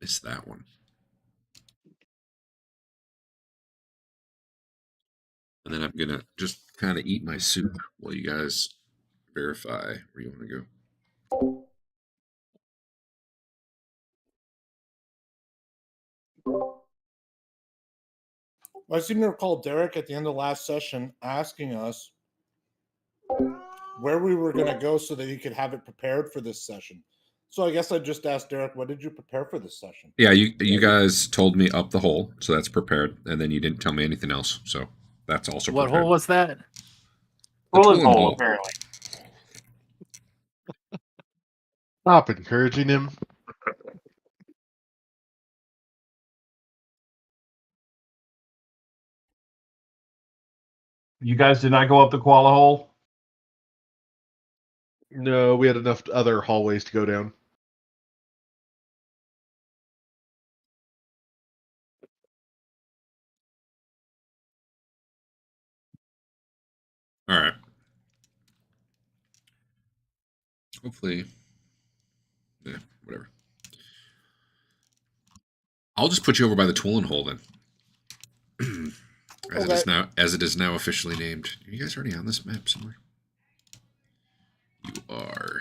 It's that one. And then I'm going to just kind of eat my soup while you guys verify where you want to go. I seem to recall Derek at the end of last session asking us where we were going to go so that he could have it prepared for this session. So I guess I just asked Derek, what did you prepare for this session? Yeah, you guys told me up the hole, so that's prepared, and then you didn't tell me anything else, so that's also What prepared. hole was that? The Bullet Twin hole, hole. apparently. Stop encouraging him. You guys did not go up the koala hole? No, we had enough other hallways to go down. All right. Hopefully, yeah, whatever. I'll just put you over by the Twin hole then. As it is now officially named. Are you guys already on this map somewhere? You are.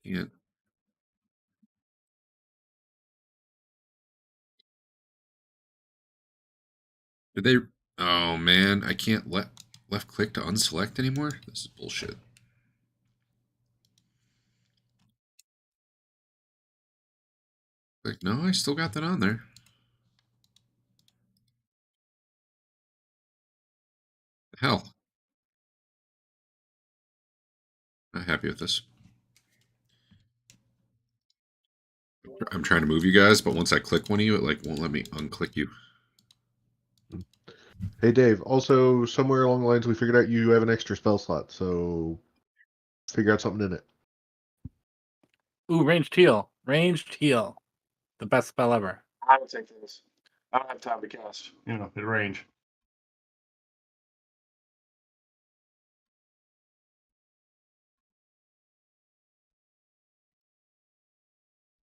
Yeah. Did they? Oh man, I can't left click to unselect anymore. This is bullshit. Like, no, I still got that on there. Hell, not happy with this. I'm trying to move you guys, but once I click one of you, it like won't let me unclick you. Hey, Dave. Also, somewhere along the lines, we figured out you have an extra spell slot, so figure out something in it. Ooh, ranged heal. Ranged heal. The best spell ever. I would take this. I don't have time to cast, at range.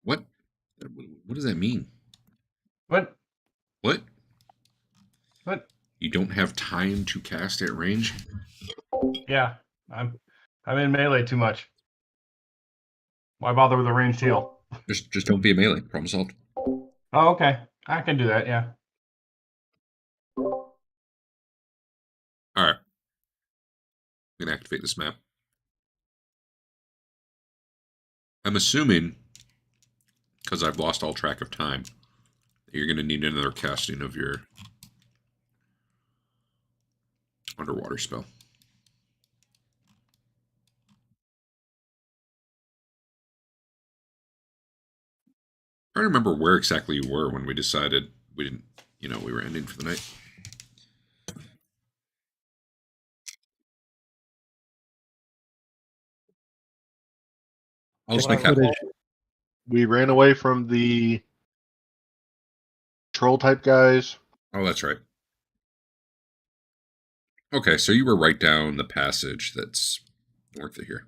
What? What does that mean? What? What? What? You don't have time to cast at range? Yeah, I'm in melee too much. Why bother with a ranged heal? Just don't be a melee. Problem solved. Oh, okay. I can do that, yeah. All right. I'm going to activate this map. I'm assuming, because I've lost all track of time, that you're going to need another casting of your underwater spell. I don't remember where exactly you were when we decided we didn't, we were ending for the night. I'll just make that. We ran away from the troll type guys. Oh, that's right. Okay, so you were right down the passage that's north of here.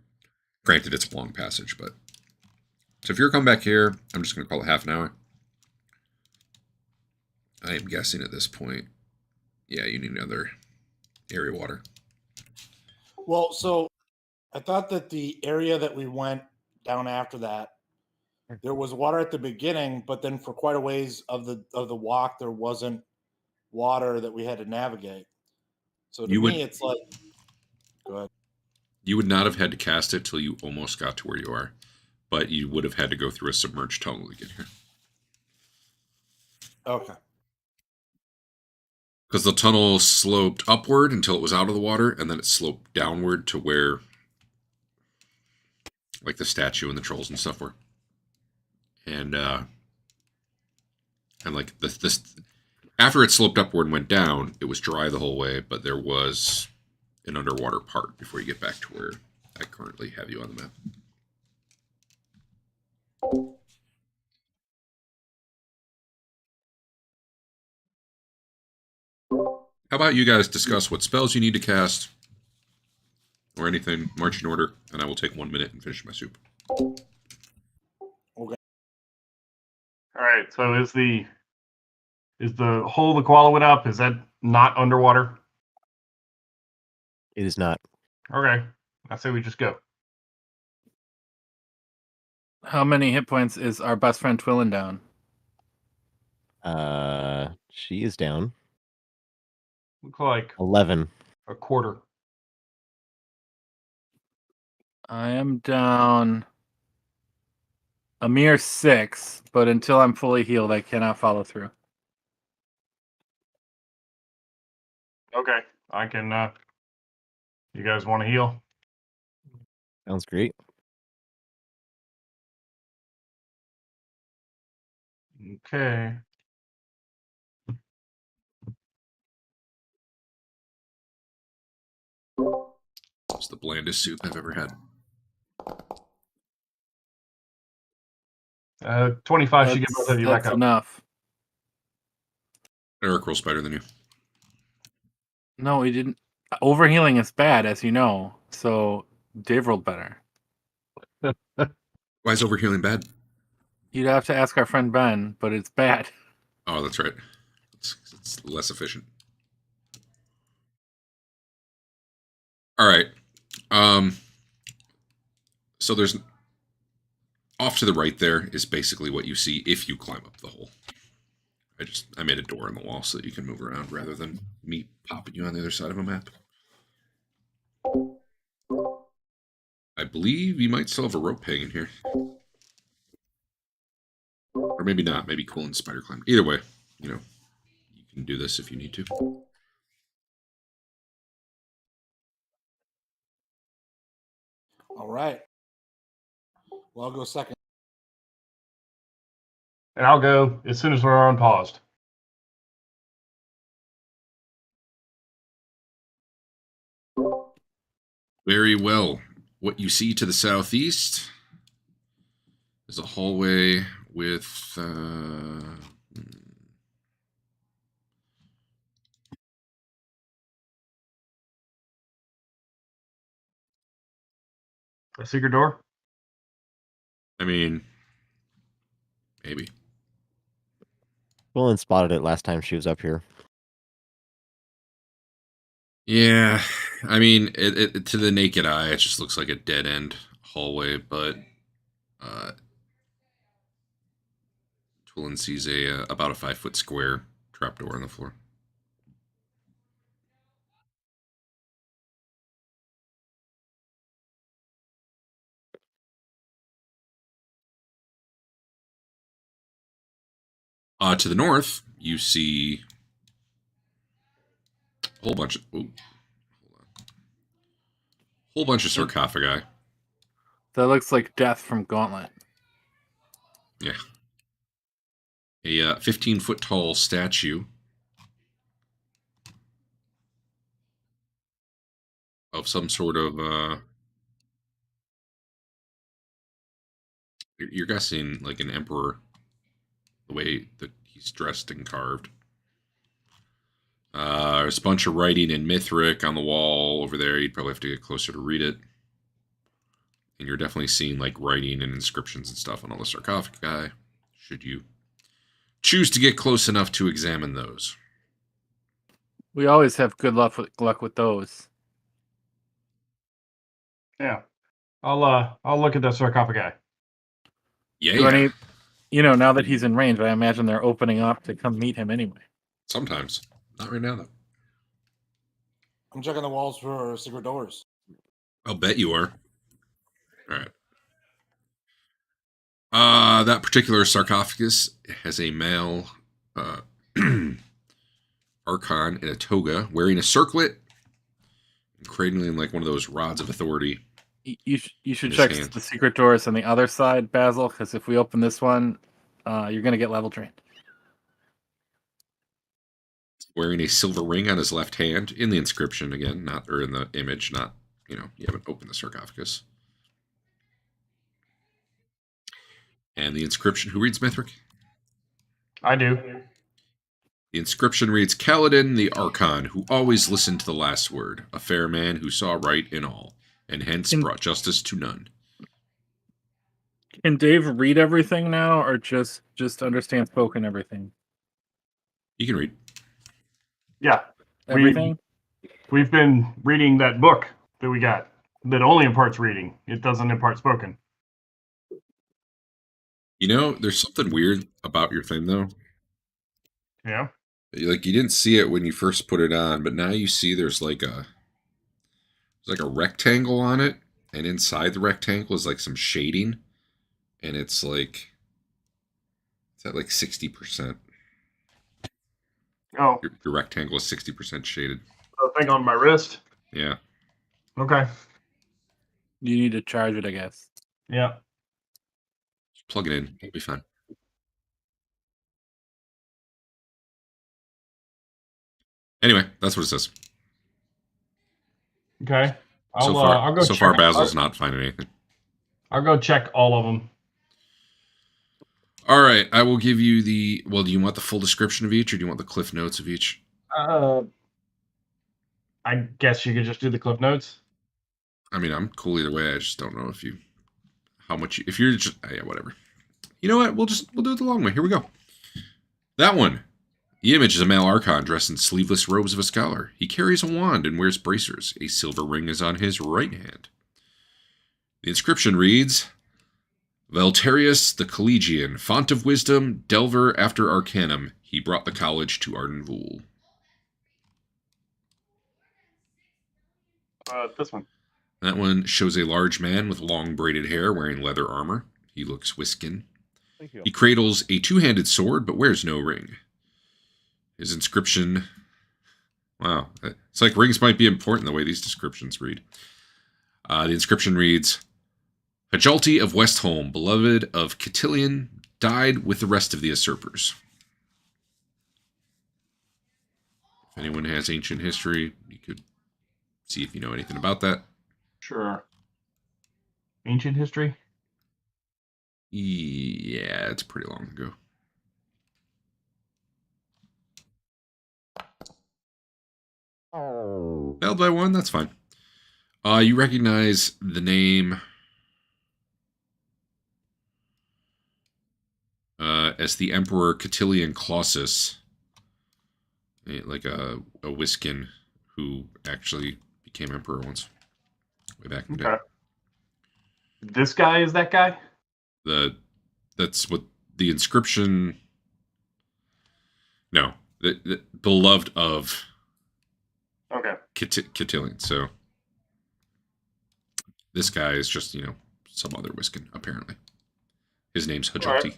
Granted, it's a long passage, but... So if you're coming back here, I'm just going to call it half an hour. I am guessing at this point, yeah, you need another area water. Well, so I thought that the area that we went down after that, there was water at the beginning, but then for quite a ways of the walk, there wasn't water that we had to navigate. So to me, it's like, go ahead. You would not have had to cast it till you almost got to where you are, but you would have had to go through a submerged tunnel to get here. Okay. Because the tunnel sloped upward until it was out of the water, and then it sloped downward to where, like, the statue and the trolls and stuff were. And like this, after it sloped upward and went down, it was dry the whole way, but there was an underwater part before you get back to where I currently have you on the map. How about you guys discuss what spells you need to cast, or anything, march in order, and I will take 1 minute and finish my soup. Okay. All right. So is the hole the koala went up? Is that not underwater? It is not. Okay. I say we just go. How many hit points is our best friend Twillin down? She is down. Look like 11. a quarter. I am down a mere 6, but until I'm fully healed, I cannot follow through. Okay. I can. You guys want to heal? Sounds great. Okay. It's the blandest soup I've ever had. 25 should get both of you back That's up. enough. Eric rolls better than you. No, he didn't. Overhealing is bad, as you know. So Dave rolled better. Why is overhealing bad? You'd have to ask our friend Ben, but it's bad. Oh, that's right. It's less efficient. All right. So there's off to the right there is basically what you see if you climb up the hole. I made a door in the wall so that you can move around rather than me popping you on the other side of a map. I believe you might still have a rope hanging here. Or maybe not. Maybe cool and spider climb. Either way, you can do this if you need to. All right. Well, I'll go second. And I'll go as soon as we're unpaused. Very well. What you see to the southeast is a hallway with A secret door? I mean, maybe. Quillen spotted it last time she was up here. Yeah, I mean, it to the naked eye, it just looks like a dead end hallway, but Twillin sees about a 5-foot square trapdoor on the floor. To the north, you see a whole bunch of sarcophagi. That looks like death from Gauntlet. Yeah. A 15-foot tall statue of some sort of you're guessing like an emperor, the way that he's dressed and carved. There's a bunch of writing in Mithric on the wall over there. You'd probably have to get closer to read it. And you're definitely seeing like writing and inscriptions and stuff on all the sarcophagi, should you choose to get close enough to examine those. We always have good luck with those. Yeah. I'll look at the sarcophagi. Yeah. Now that he's in range, I imagine they're opening up to come meet him anyway. Sometimes. Not right now, though. I'm checking the walls for secret doors. I'll bet you are. All right. That particular sarcophagus has a male archon in a toga wearing a circlet and cradling like one of those rods of authority. You should his check hand. the secret doors on the other side, Basil, because if we open this one, you're going to get level drained. Wearing a silver ring on his left hand in the inscription again, or in the image, not, you haven't opened the sarcophagus. And the inscription, who reads Mithric? I do. The inscription reads, Kaladin the Archon, who always listened to the last word, a fair man who saw right in all. and hence Can- brought justice to none. Can Dave read everything now, or just understand spoken everything? You can read. Yeah. Everything. We've been reading that book that we got that only imparts reading. It doesn't impart spoken. You know, there's something weird about your thing, though. Yeah. Like, you didn't see it when you first put it on, but now you see there's like a rectangle on it, and inside the rectangle is like some shading, and it's like it's at like 60%. Oh, Your rectangle is 60% shaded. the thing on my wrist. Yeah. Okay. You need to charge it, I guess. Yeah. Just plug it in. It'll be fine. Anyway, that's what it says. Okay. So far, I'll go so check. far, Basil's not finding anything. I'll go check all of them. All right, I will give you the. Well, do you want the full description of each, or do you want the cliff notes of each? I guess you could just do the cliff notes. I mean, I'm cool either way. I just don't know if you, how much. If you're just, yeah, whatever. You know what? We'll do it the long way. Here we go. That one. The image is a male archon dressed in sleeveless robes of a scholar. He carries a wand and wears bracers. A silver ring is on his right hand. The inscription reads, Valterius the Collegian, font of wisdom, delver after arcanum, he brought the college to Arden Vul. This one. That one shows a large man with long braided hair wearing leather armor. He looks whiskin. Thank you. He cradles a two-handed sword but wears no ring. His inscription... Wow. It's like rings might be important the way these descriptions read. The inscription reads, Hajalti of Westholm, beloved of Cotillion, died with the rest of the usurpers. If anyone has ancient history, you could see if you know anything about that. Sure. Ancient history? Yeah, it's pretty long ago. Failed by one, that's fine. You recognize the name as the Emperor Cotillion Clausus, like a Whiskin who actually became emperor once, way back in the day. This guy is that guy? That's what the inscription. No, the beloved of. Okay. Cotillion. So this guy is just, some other Whiskin, apparently. His name's Hajalti.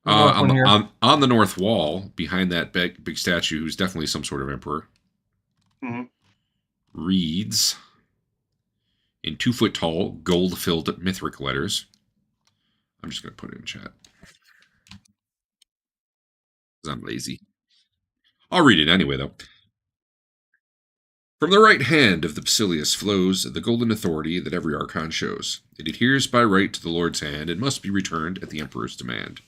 Right. On the north wall, behind that big statue, who's definitely some sort of emperor, reads in 2-foot tall, gold-filled Mithric letters. I'm just going to put it in chat. Because I'm lazy. I'll read it anyway, though. From the right hand of the Basilius flows the golden authority that every archon shows. It adheres by right to the Lord's hand and must be returned at the Emperor's demand.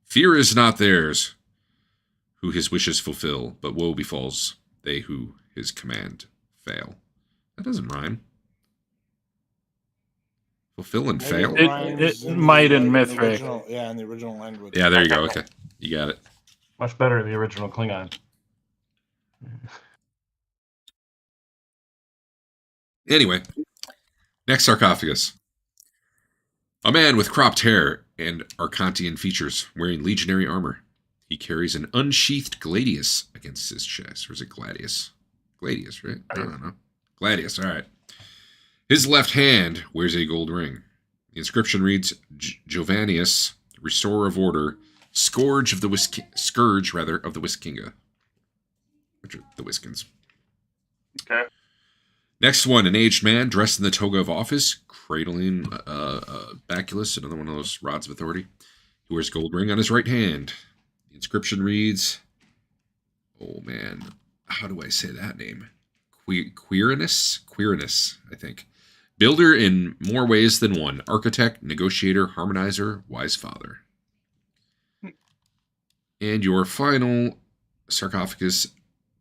Fear is not theirs who his wishes fulfill, but woe befalls they who his command fail. That doesn't rhyme. Fulfill and fail? It might in Mithric. In the original language. Yeah, there you go. Okay. You got it. Much better the original Klingon. Anyway, next sarcophagus. A man with cropped hair and Arcantian features, wearing legionary armor. He carries an unsheathed gladius against his chest. Or is it gladius? Gladius, right? I don't know. Gladius, all right. His left hand wears a gold ring. The inscription reads, Jovanius, restorer of order, scourge of the of the Whiskinga. Which are the Whiskins. Okay. Next one, an aged man dressed in the toga of office, cradling Baculus, another one of those rods of authority. He wears a gold ring on his right hand. The inscription reads, oh man, how do I say that name? Quirinus, I think. Builder in more ways than one. Architect, negotiator, harmonizer, wise father. And your final sarcophagus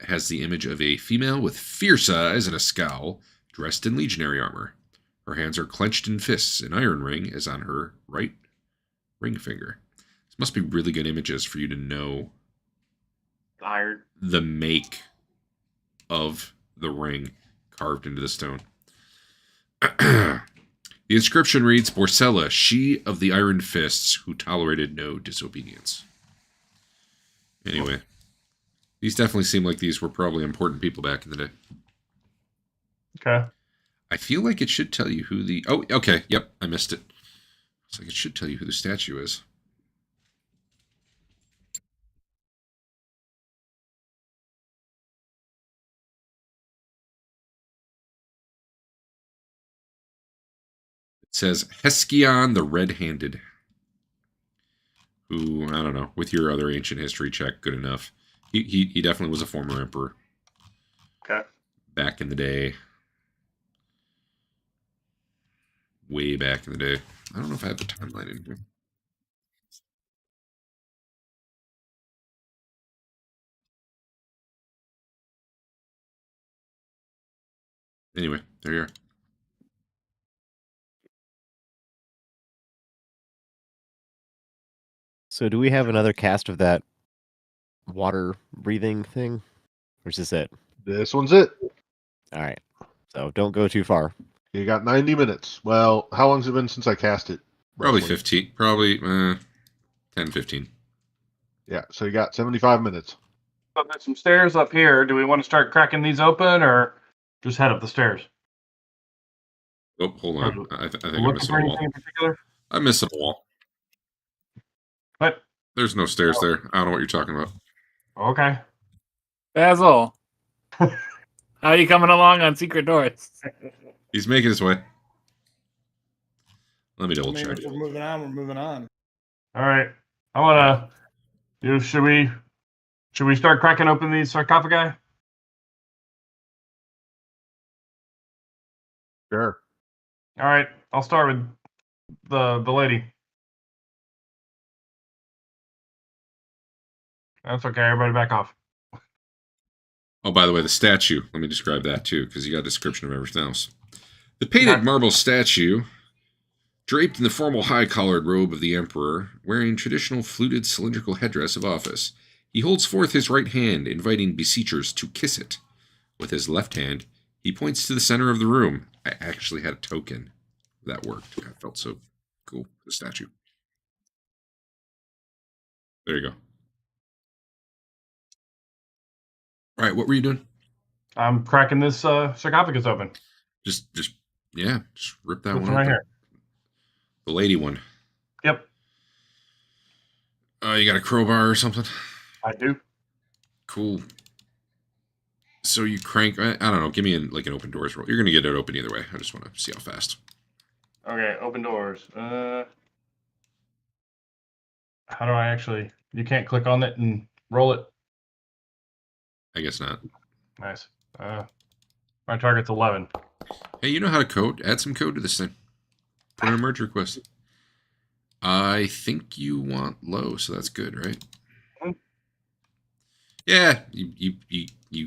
has the image of a female with fierce eyes and a scowl, dressed in legionary armor. Her hands are clenched in fists. An iron ring is on her right ring finger. This must be really good images for you to know Iron. the make of the ring carved into the stone. The inscription reads, Borcella, she of the iron fists who tolerated no disobedience. Anyway, these definitely seem like these were probably important people back in the day. Okay. I feel like it should tell you who the... Oh, okay. Yep, I missed it. It's like it should tell you who the statue is. It says Heskion the Red-Handed. Who, I don't know, with your other ancient history check, good enough. He definitely was a former emperor. Okay. Back in the day. Way back in the day. I don't know if I have the timeline in here. Anyway, there you are. So do we have another cast of that water breathing thing? Or is this it? This one's it. All right. So don't go too far. You got 90 minutes. Well, how long's it been since I cast it? Probably Roughly? 15. Probably 10, 15. Yeah, so you got 75 minutes. So there's some stairs up here. Do we want to start cracking these open or just head up the stairs? Oh, hold on. I think I'm Looking missing for a wall. anything in particular? I'm missing a wall. What? There's no stairs there. I don't know what you're talking about. Okay. Basil, how are you coming along on secret doors? He's making his way. Let me double I mean, check. if we're moving on, we're moving on. All right. I want to. Should we start cracking open these sarcophagi? Sure. All right. I'll start with the lady. That's okay. Everybody back off. Oh, by the way, the statue. Let me describe that too, because you got a description of everything else. The painted marble statue, draped in the formal high-collared robe of the emperor, wearing traditional fluted cylindrical headdress of office, he holds forth his right hand, inviting beseechers to kiss it. With his left hand, he points to the center of the room. I actually had a token that worked. I felt so cool. The statue. There you go. All right, what were you doing? I'm cracking this sarcophagus open. Just rip that This one one right open. here. The lady one. Yep, You got a crowbar or something? I do. Cool. So you crank. I don't know. Give me an open doors roll. You're gonna get it open either way. I just want to see how fast. Okay, open doors. How do I actually? You can't click on it and roll it. I guess not. Nice. My target's 11. Hey, you know how to code? Add some code to this thing. Put in a merge request. I think you want low, so that's good, right? Mhm. Yeah, you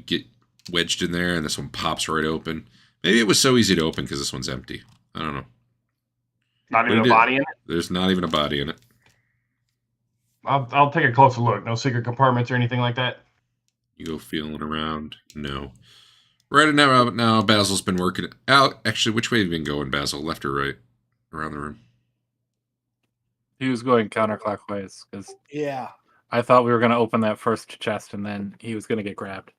get wedged in there, and this one pops right open. Maybe it was so easy to open because this one's empty. I don't know. Not even But a body in it. There's not even a body in it. I'll take a closer look. No secret compartments or anything like that. You go feeling around. No. Right now, Basil's been working out. Actually, which way have you been going, Basil? Left or right? Around the room? He was going counterclockwise because Yeah. I thought we were going to open that first chest and then he was going to get grabbed.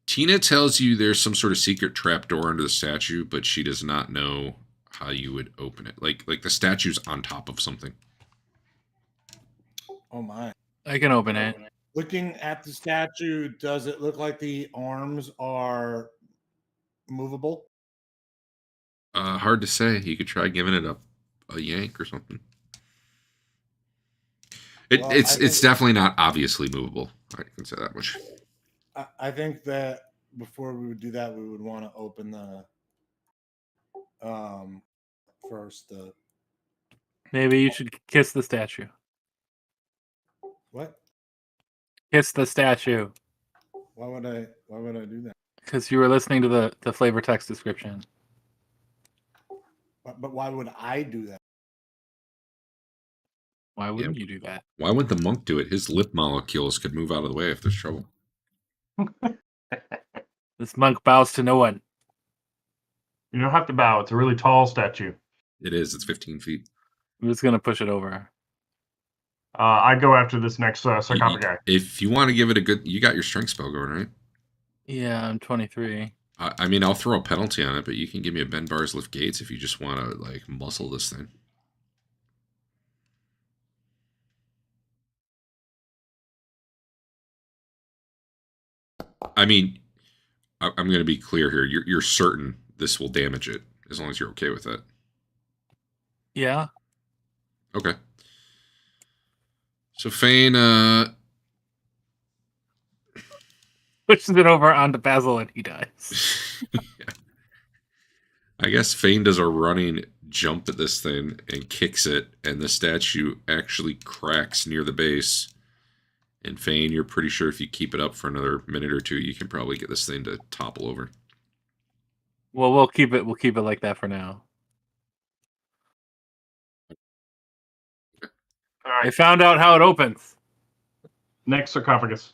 Tina tells you there's some sort of secret trapdoor under the statue, but she does not know how you would open it. Like the statue's on top of something. Oh my. I can open it. Looking at the statue, does it look like the arms are movable? Hard to say. You could try giving it a yank or something. Well, It's definitely not obviously movable. I can say that much. I think that before we would do that, we would want to open the first. Maybe you should kiss the statue. What? Kiss the statue. Why would I do that? Because you were listening to the flavor text description. But why would I do that? Why wouldn't you do that? Why wouldn't the monk do it? His lip molecules could move out of the way if there's trouble. This monk bows to no one. You don't have to bow. It's a really tall statue. It is. It's 15 feet. I'm just gonna push it over. I go after this next sarcophagi. If you want to give it a good... You got your strength spell going, right? Yeah, I'm 23. I mean, I'll throw a penalty on it, but you can give me a bend bars, lift gates if you just want to, like, muscle this thing. I mean, I'm going to be clear here. You're certain this will damage it, as long as you're okay with it. Yeah. Okay. So Fane Pushes it over onto Basil and he dies. Yeah. I guess Fane does a running jump at this thing and kicks it, and the statue actually cracks near the base. And Fane, you're pretty sure if you keep it up for another minute or two, you can probably get this thing to topple over. Well, we'll keep it like that for now. All right. I found out how it opens. Next sarcophagus.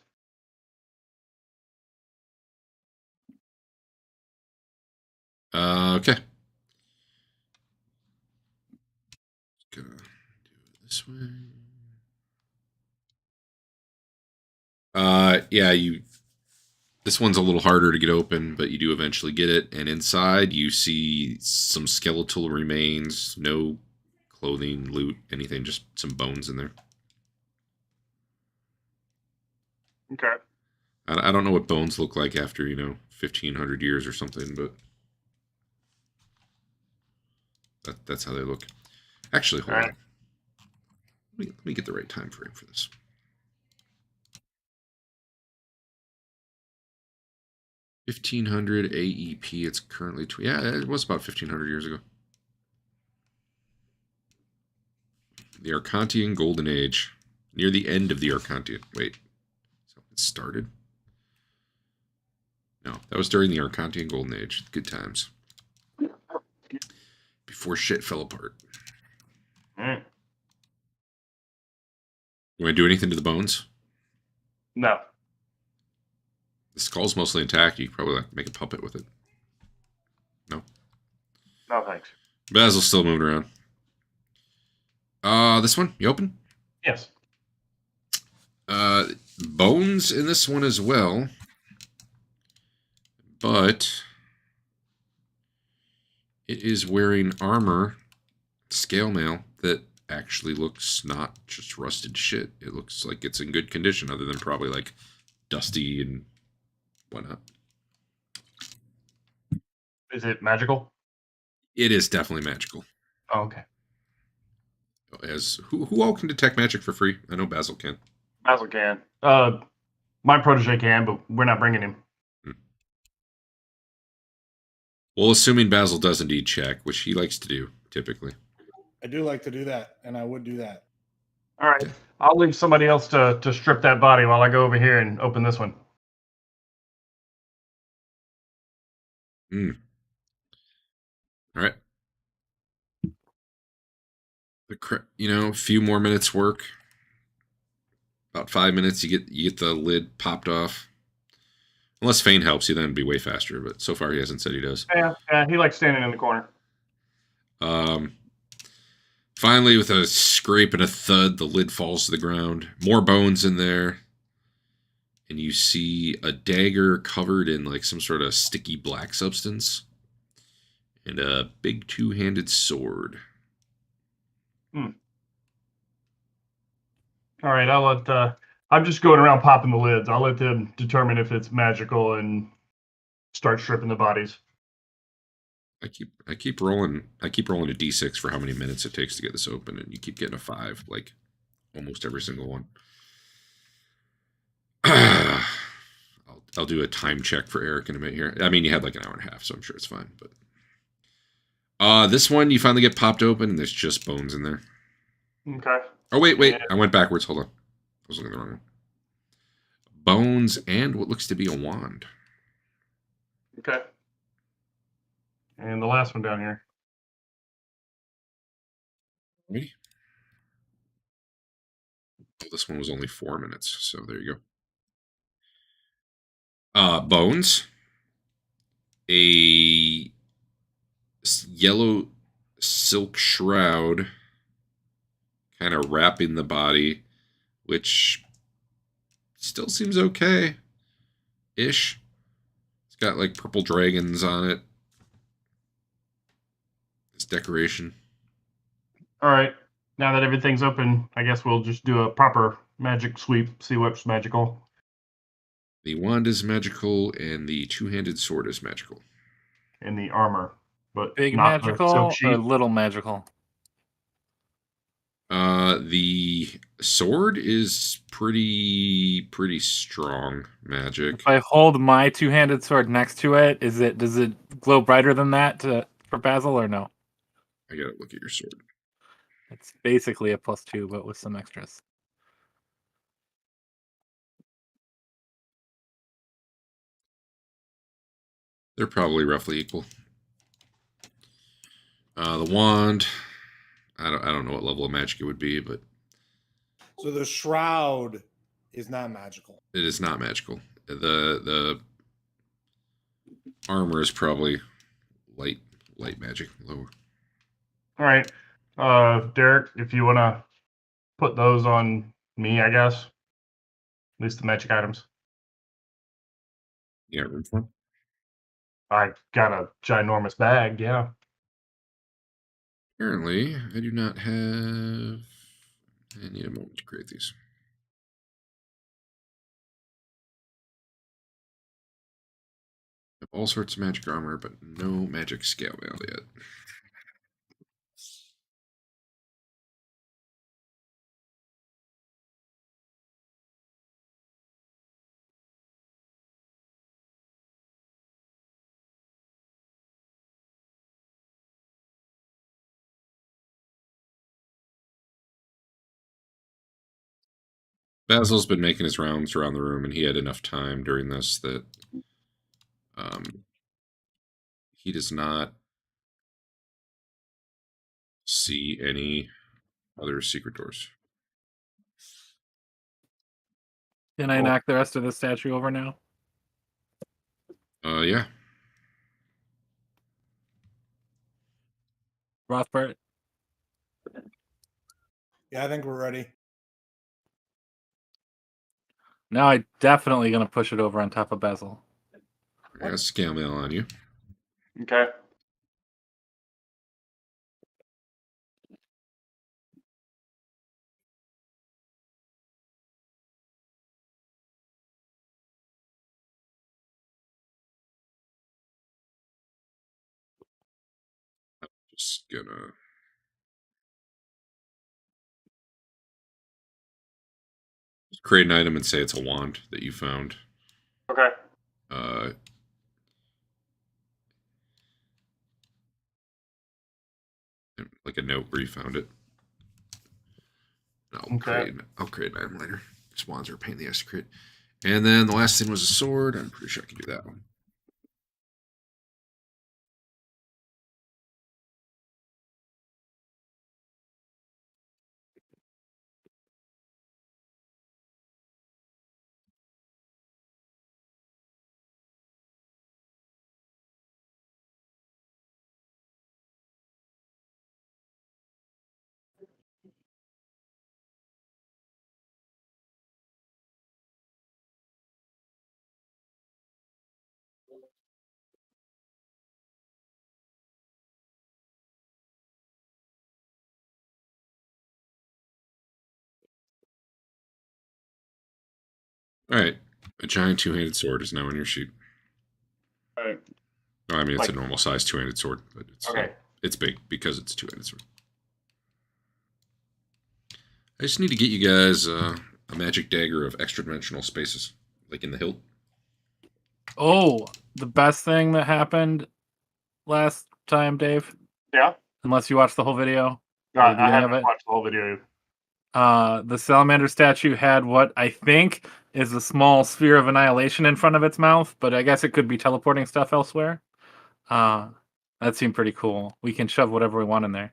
Okay. Gonna do it this way. Yeah, this one's a little harder to get open, but you do eventually get it. And inside you see some skeletal remains, no clothing, loot, anything, just some bones in there. Okay. I don't know what bones look like after, 1,500 years or something, but that's how they look. Actually, hold on. Let me get the right time frame for this. $1,500 AEP. It's currently yeah, it was about 1,500 years ago. The Arcantian Golden Age, near the end of the Arcantian. Wait, so it started? No, that was during the Arcantian Golden Age. Good times. Before shit fell apart. Mm. You want to do anything to the bones? No. The skull's mostly intact. You could probably make a puppet with it. No? No, thanks. Basil's still moving around. This one, you open? Yes. Bones in this one as well. But it is wearing armor, scale mail, that actually looks not just rusted shit. It looks like it's in good condition, other than probably like dusty and whatnot. Is it magical? It is definitely magical. Oh, okay. As who all can detect magic for free? I know Basil can. Basil can. My protege can, but we're not bringing him. Well, assuming Basil does indeed check, which he likes to do typically. I do like to do that, and I would do that. All right. I'll leave somebody else to strip that body while I go over here and open this one. All right. A few more minutes work. About 5 minutes, you get the lid popped off. Unless Fane helps you, then it'd be way faster. But so far, he hasn't said he does. Yeah, he likes standing in the corner. Finally, with a scrape and a thud, the lid falls to the ground. More bones in there. And you see a dagger covered in like some sort of sticky black substance. And a big two-handed sword. All right, I'll let. I'm just going around popping the lids. I'll let them determine if it's magical and start stripping the bodies. I keep rolling a d6 for how many minutes it takes to get this open, and you keep getting a 5, like almost every single one. I'll do a time check for Eric in a minute here. I mean, you had like an hour and a half, so I'm sure it's fine. But this one, you finally get popped open, and there's just bones in there. Okay. Oh, wait. Yeah. I went backwards. Hold on. I was looking at the wrong one. Bones and what looks to be a wand. Okay. And the last one down here. Ready? Oh, this one was only 4 minutes, so there you go. Bones. A yellow silk shroud kind of wrapping the body, which still seems okay ish. It's got like purple dragons on it. This decoration. All right. Now that everything's open, I guess we'll just do a proper magic sweep, see what's magical. The wand is magical, and the two-handed sword is magical. And the armor, but Big not the magical silk or sheet. little magical? The sword is pretty strong magic. If I hold my two-handed sword next to it, does it glow brighter than that for Basil or no? I gotta look at your sword. It's basically a +2, but with some extras. They're probably roughly equal. The wand, I don't know what level of magic it would be, but So the shroud is not magical. it is not magical. The armor is probably light magic, lower. All right. Derek, if you want to put those on me, I guess. At least the magic items. You got room for them? I got a ginormous bag, yeah. Apparently, I do not have. I need a moment to create these. I have all sorts of magic armor, but no magic scale mail yet. Basil's been making his rounds around the room, and he had enough time during this that he does not see any other secret doors. Can I knock the rest of the statue over now? Yeah. Rothbart? Yeah, I think we're ready. Now I'm definitely going to push it over on top of Basil. I got scale mail on you. Okay. Just gonna. Create an item and say it's a wand that you found. Okay. Like a note where you found it. I'll Okay. create an item later. These wands are a pain in the ass to create. And then the last thing was a sword. I'm pretty sure I can do that one. All right. A giant two-handed sword is now on your sheet. All right. Oh, I mean, it's Like- a normal size two-handed sword, but Okay. it's big because it's a two-handed sword. I just need to get you guys a magic dagger of extra-dimensional spaces, like in the hilt. Oh, the best thing that happened last time, Dave, Yeah. unless you watched the whole video. No, Or the I beginning of haven't it? watched the whole video. The salamander statue had what I think is a small sphere of annihilation in front of its mouth, but I guess it could be teleporting stuff elsewhere. That seemed pretty cool. We can shove whatever we want in there.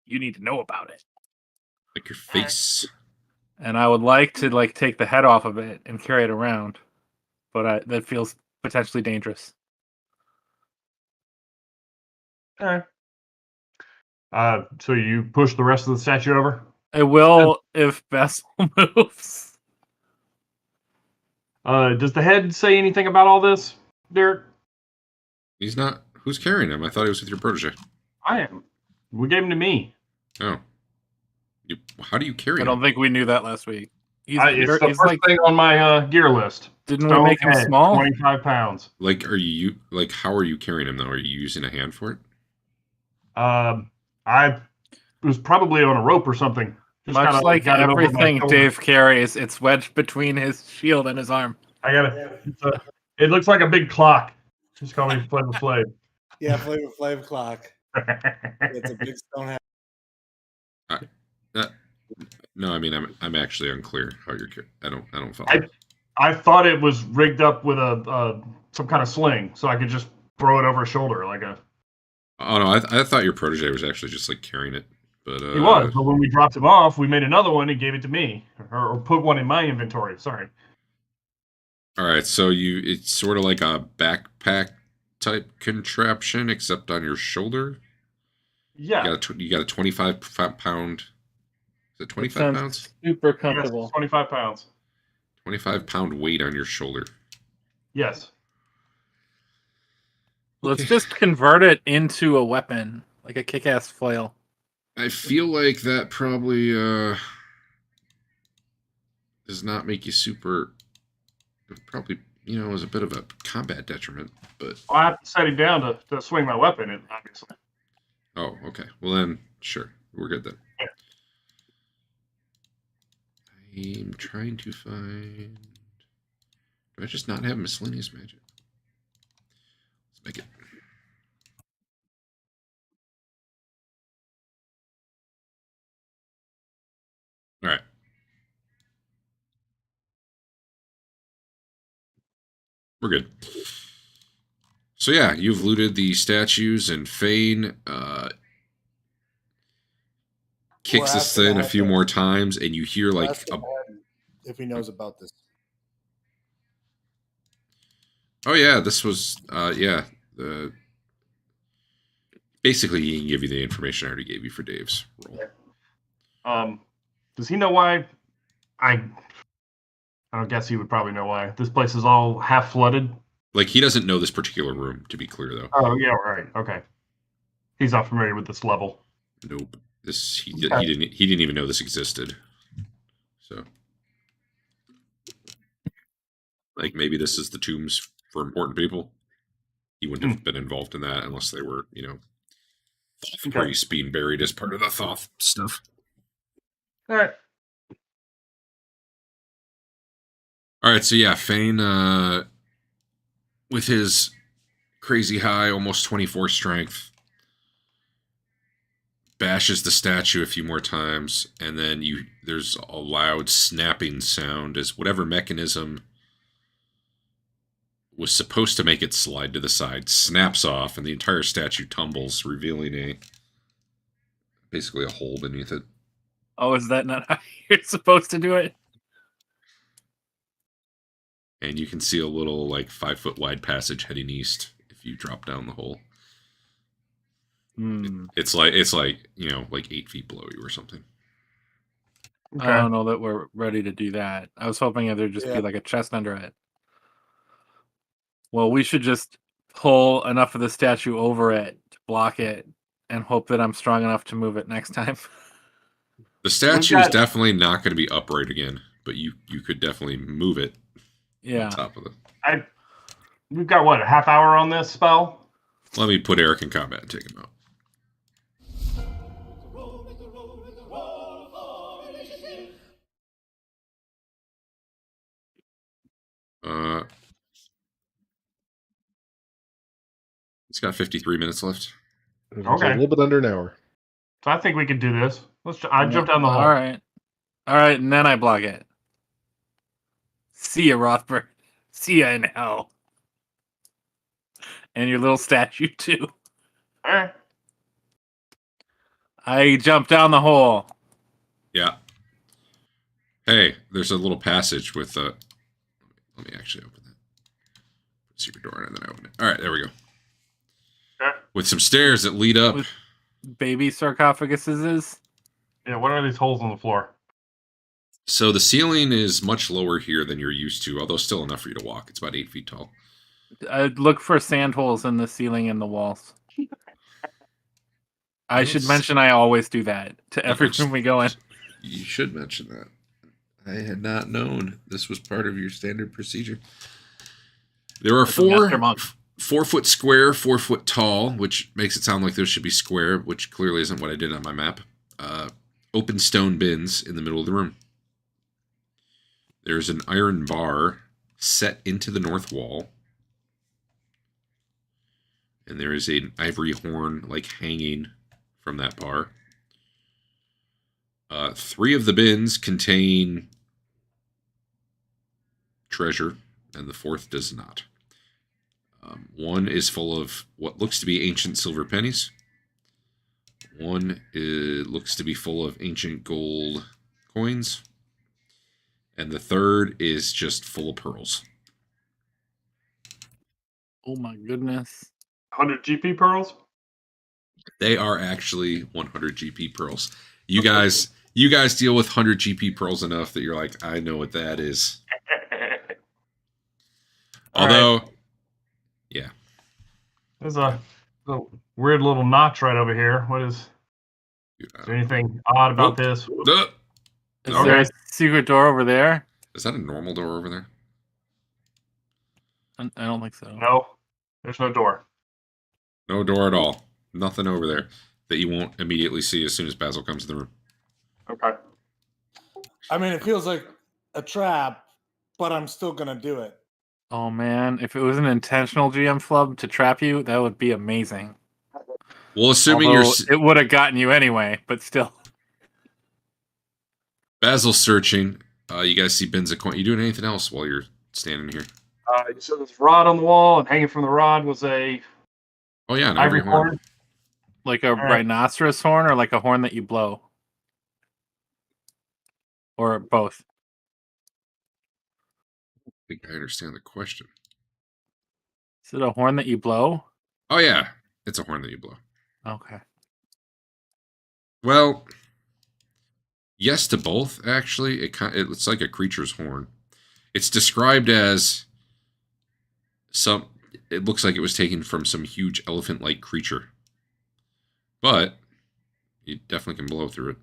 You need to know about it. Like your face. And I would like to take the head off of it and carry it around, but that feels potentially dangerous. All right. So you push the rest of the statue over? I will if Bessel moves. Does the head say anything about all this, Derek? He's not. Who's carrying him? I thought he was with your protege. I am. We gave him to me. Oh. How do you carry I him? don't think we knew that last week. It's the first thing on my gear list. Didn't we make him small? 25 pounds. Like, how are you carrying him though? Are you using a hand for it? I was probably on a rope or something. Just Much kinda like got it over my everything shoulder. Dave carries, it's wedged between his shield and his arm. I got it. It looks like a big clock. Just call me Flavor Flav. Yeah, Flavor Flav clock. It's a big stone hat. No, I mean I'm actually unclear how you're. I don't follow. I thought it was rigged up with a some kind of sling, so I could just throw it over his shoulder like a. Oh no, I thought your protege was actually just like carrying it, but He was, but when we dropped him off, we made another one and gave it to me, or put one in my inventory. Sorry. All right, so it's sort of like a backpack type contraption, except on your shoulder. Yeah. You got a 25 pound. Is it 25 pounds? Super comfortable. Yes, 25 pounds. 25 pound weight on your shoulder. Yes. Let's just convert it into a weapon, like a kick-ass flail. I feel like that probably does not make you super. Probably, is a bit of a combat detriment, but. Well, I have to set him down to swing my weapon, obviously. Oh, okay. Well then, sure, we're good then. Yeah. I'm trying to find. Do I just not have miscellaneous magic? Let's make it. All right. We're good. So yeah, you've looted the statues, and Fane kicks this thing a few more times, and you hear like if he knows about this. Oh yeah, this was basically he can give you the information I already gave you for Dave's role. Does he know why? I don't guess he would probably know why. This place is all half flooded. Like he doesn't know this particular room, to be clear though. Oh yeah, right. Okay. He's not familiar with this level. Nope. He didn't even know this existed. So like maybe this is the tombs for important people. He wouldn't have been involved in that unless they were, priests being buried as part of the Thoth stuff. All right. All right, so yeah, Fane, with his crazy high, almost 24 strength, bashes the statue a few more times, and then there's a loud snapping sound as whatever mechanism was supposed to make it slide to the side snaps off, and the entire statue tumbles, revealing basically a hole beneath it. Oh, is that not how you're supposed to do it? And you can see a little 5-foot wide passage heading east if you drop down the hole. It's like 8 feet below you or something. Okay. I don't know that we're ready to do that. I was hoping there'd just be like a chest under it. Well, we should just pull enough of the statue over it to block it and hope that I'm strong enough to move it next time. The statue is definitely not going to be upright again, but you could definitely move it. Yeah. On top of it. We've got what, a half hour on this spell? Let me put Eric in combat and take him out. It's got 53 minutes left. Okay. A little bit under an hour. So I think we could do this. I jumped down the hole. All right. All right, and then I block it. See ya, Rothberg. See ya in hell. And your little statue too. All right. I jump down the hole. Yeah. Hey, there's a little passage with let me actually open that. Secret door, and then I open it. All right, there we go. Okay. With some stairs that lead up. With baby sarcophaguses. Yeah, what are these holes on the floor? So the ceiling is much lower here than you're used to, although still enough for you to walk. It's about 8 feet tall. I'd look for sand holes in the ceiling and the walls. I should mention I always do that to every room we go in. You should mention that. I had not known this was part of your standard procedure. There are 4 foot square, 4 foot tall, which makes it sound like those should be square, which clearly isn't what I did on my map. Open stone bins in the middle of the room. There's an iron bar set into the north wall. And there is an ivory horn like hanging from that bar. 3 of the bins contain treasure, and the 4th does not. One is full of what looks to be ancient silver pennies. One looks to be full of ancient gold coins. And the 3rd is just full of pearls. Oh my goodness. 100 GP pearls? They are actually 100 GP pearls. You guys deal with 100 GP pearls enough that you're like, I know what that is. Although, yeah. There's a weird little notch right over here. What is there anything odd about this? Is there a secret door over there? Is that a normal door over there? I don't think so. No, there's no door. No door at all. Nothing over there that you won't immediately see as soon as Basil comes in the room. Okay. I mean, it feels like a trap, but I'm still gonna do it. Oh man, if it was an intentional GM flub to trap you, that would be amazing. Well, assuming Although you're... it would have gotten you anyway, but still. Basil's searching. You guys see bins of coin. You doing anything else while you're standing here? So this rod on the wall, and hanging from the rod was a Oh yeah, an ivory horn. Like a rhinoceros horn, or like a horn that you blow? Or both? I think I understand the question. Is it a horn that you blow? Oh yeah, it's a horn that you blow. Okay. Well, yes to both, actually. It's like a creature's horn. It's described as it looks like it was taken from some huge elephant-like creature. But you definitely can blow through it.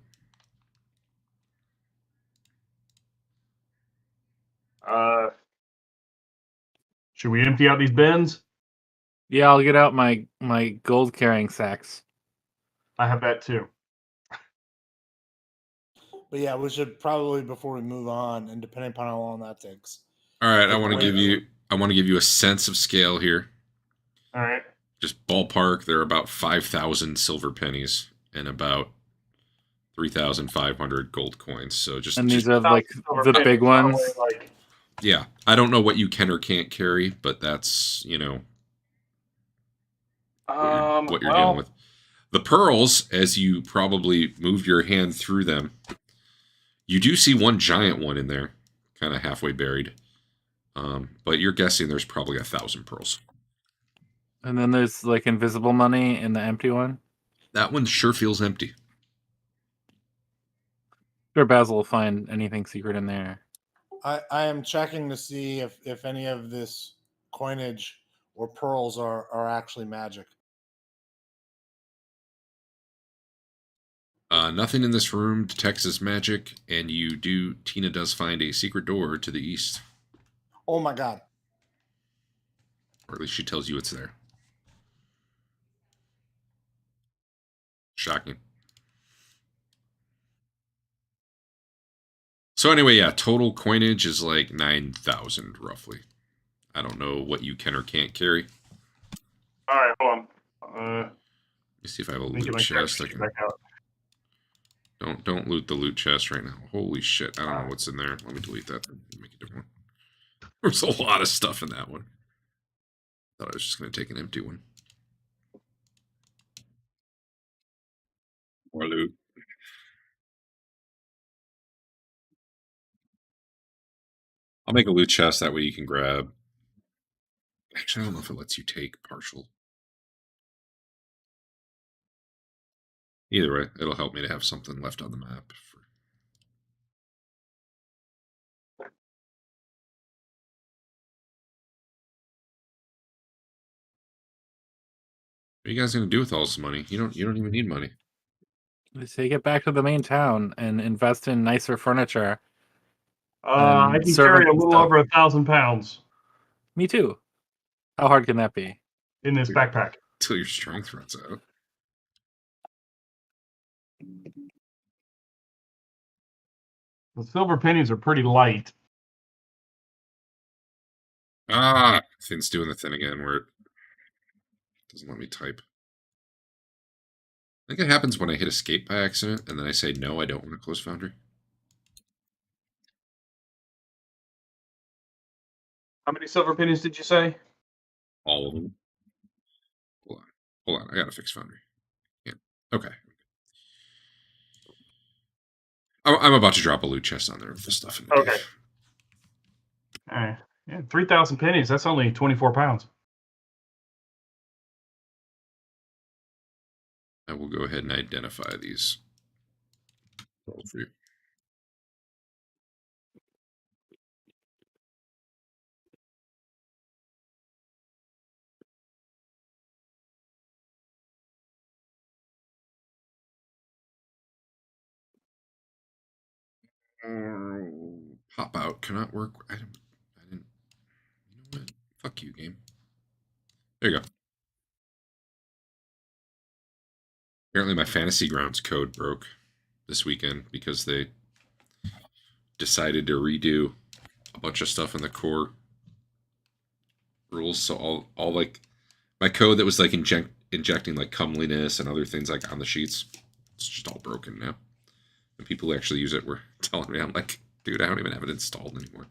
Should we empty out these bins? Yeah, I'll get out my gold carrying sacks. I have that too. But yeah, we should probably, before we move on, and depending upon how long that takes. All right, I want to give you a sense of scale here. All right. Just ballpark, there are about 5,000 silver pennies and about 3,500 gold coins. So and these are like the big ones. Yeah, I don't know what you can or can't carry, but that's what you're dealing with. The pearls, as you probably moved your hand through them, you do see one giant one in there, kind of halfway buried. But you're guessing there's probably 1,000 pearls. And then there's like invisible money in the empty one. That one sure feels empty. Sure, Basil will find anything secret in there. I am checking to see if any of this coinage or pearls are actually magic. Nothing in this room detects as magic, and Tina does find a secret door to the east. Oh my god. Or at least she tells you it's there. Shocking. So anyway, yeah, total coinage is like 9,000 roughly. I don't know what you can or can't carry. All right, hold on. Let me see if I have a loot chest. Don't loot the loot chest right now. Holy shit! I don't know what's in there. Let me delete that. Make a different one. There's a lot of stuff in that one. Thought I was just gonna take an empty one. More loot. I'll make a loot chest, that way you can grab. Actually, I don't know if it lets you take partial. Either way, it'll help me to have something left on the map. What are you guys gonna do with all this money? You don't even need money. Take it back to the main town and invest in nicer furniture. I can carry a little over 1,000 pounds. Me too. How hard can that be? In this backpack. Till your strength runs out. The silver pennies are pretty light. Ah, thing's doing the thing again where it doesn't let me type. I think it happens when I hit escape by accident, and then I say, no, I don't want to close Foundry. How many silver pennies did you say? All of them. Hold on. I gotta fix Foundry. Yeah. Okay. I'm about to drop a loot chest on there with the stuff in the Okay. cave. All right. Yeah, 3,000 pennies. That's only 24 pounds. I will go ahead and identify these for you. Pop out cannot work. I didn't. You know what? Fuck you, game. There you go. Apparently, my Fantasy Grounds code broke this weekend because they decided to redo a bunch of stuff in the core rules. So all like my code that was like injecting like comeliness and other things like on the sheets, it's just all broken now. And people who actually use it were telling me, I'm like, dude, I don't even have it installed anymore.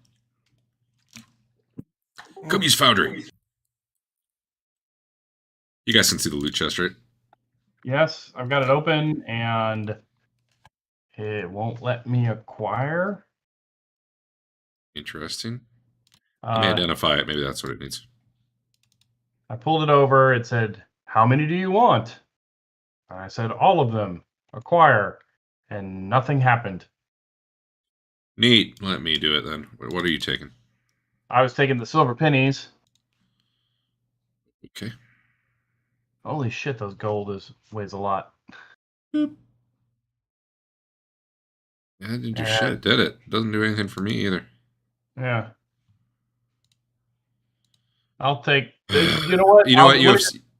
Come use Foundry. You guys can see the loot chest, right? Yes, I've got it open, and it won't let me acquire. Interesting. Let me identify it. Maybe that's what it needs. I pulled it over. It said, how many do you want? And I said, all of them. Acquire. And nothing happened. Neat. Let me do it then. What are you taking? I was taking the silver pennies. Okay. Holy shit, those gold weighs a lot. Boop. Yeah, it didn't do shit, did it? Doesn't do anything for me either. Yeah. I'll take. You know what? You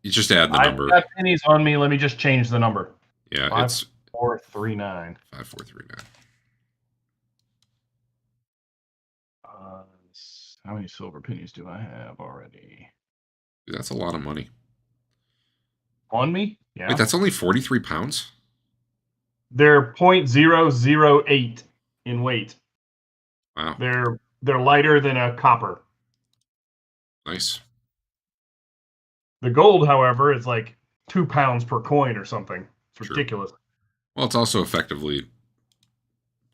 just add the number. I've got pennies on me. Let me just change the number. Yeah, 5439. 5439. How many silver pennies do I have already? Dude, that's a lot of money. On me? Yeah. Wait, that's only 43 pounds? They're 0.008 in weight. Wow. They're lighter than a copper. Nice. The gold, however, is like 2 pounds per coin or something. It's ridiculous. Well, it's also effectively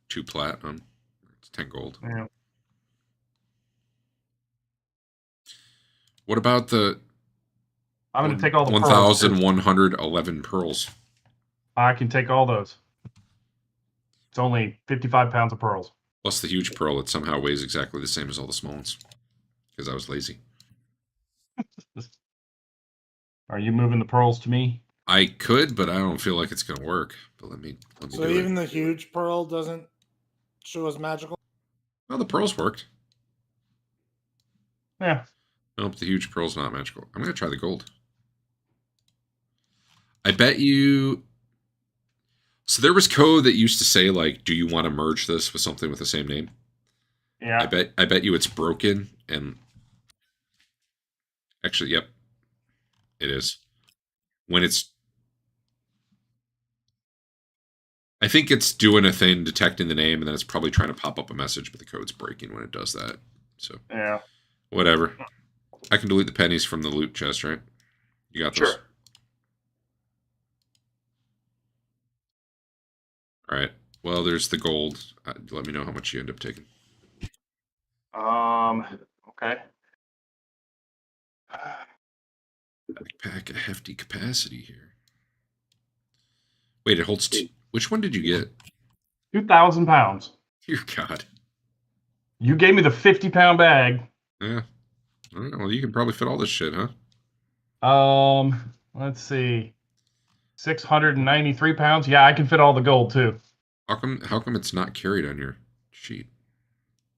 2 platinum. It's 10 gold. Yeah. What about the I'm going to take all the 1,111 pearls? I can take all those. It's only 55 pounds of pearls. Plus the huge pearl that somehow weighs exactly the same as all the small ones. Because I was lazy. Are you moving the pearls to me? I could, but I don't feel like it's going to work. But let me so do even it. the huge pearl doesn't show as magical? Well, the pearls worked. Yeah. Nope, the huge pearl's not magical. I'm going to try the gold. I bet you... So there was code that used to say, like, do you want to merge this with something with the same name? Yeah. I bet you it's broken, and... Actually, yep. It is. When it's... I think it's doing a thing, detecting the name, and then it's probably trying to pop up a message, but the code's breaking when it does that. So Yeah. whatever. I can delete the pennies from the loot chest, right? You got those? Sure. All right. Well, there's the gold. Let me know how much you end up taking. Okay. Backpack a hefty capacity here. Wait, it holds two. Which one did you get? 2,000 pounds. Dear God. You gave me the 50-pound bag. Yeah. All right, well, you can probably fit all this shit, huh? Let's see. 693 pounds. Yeah, I can fit all the gold too. How come it's not carried on your sheet?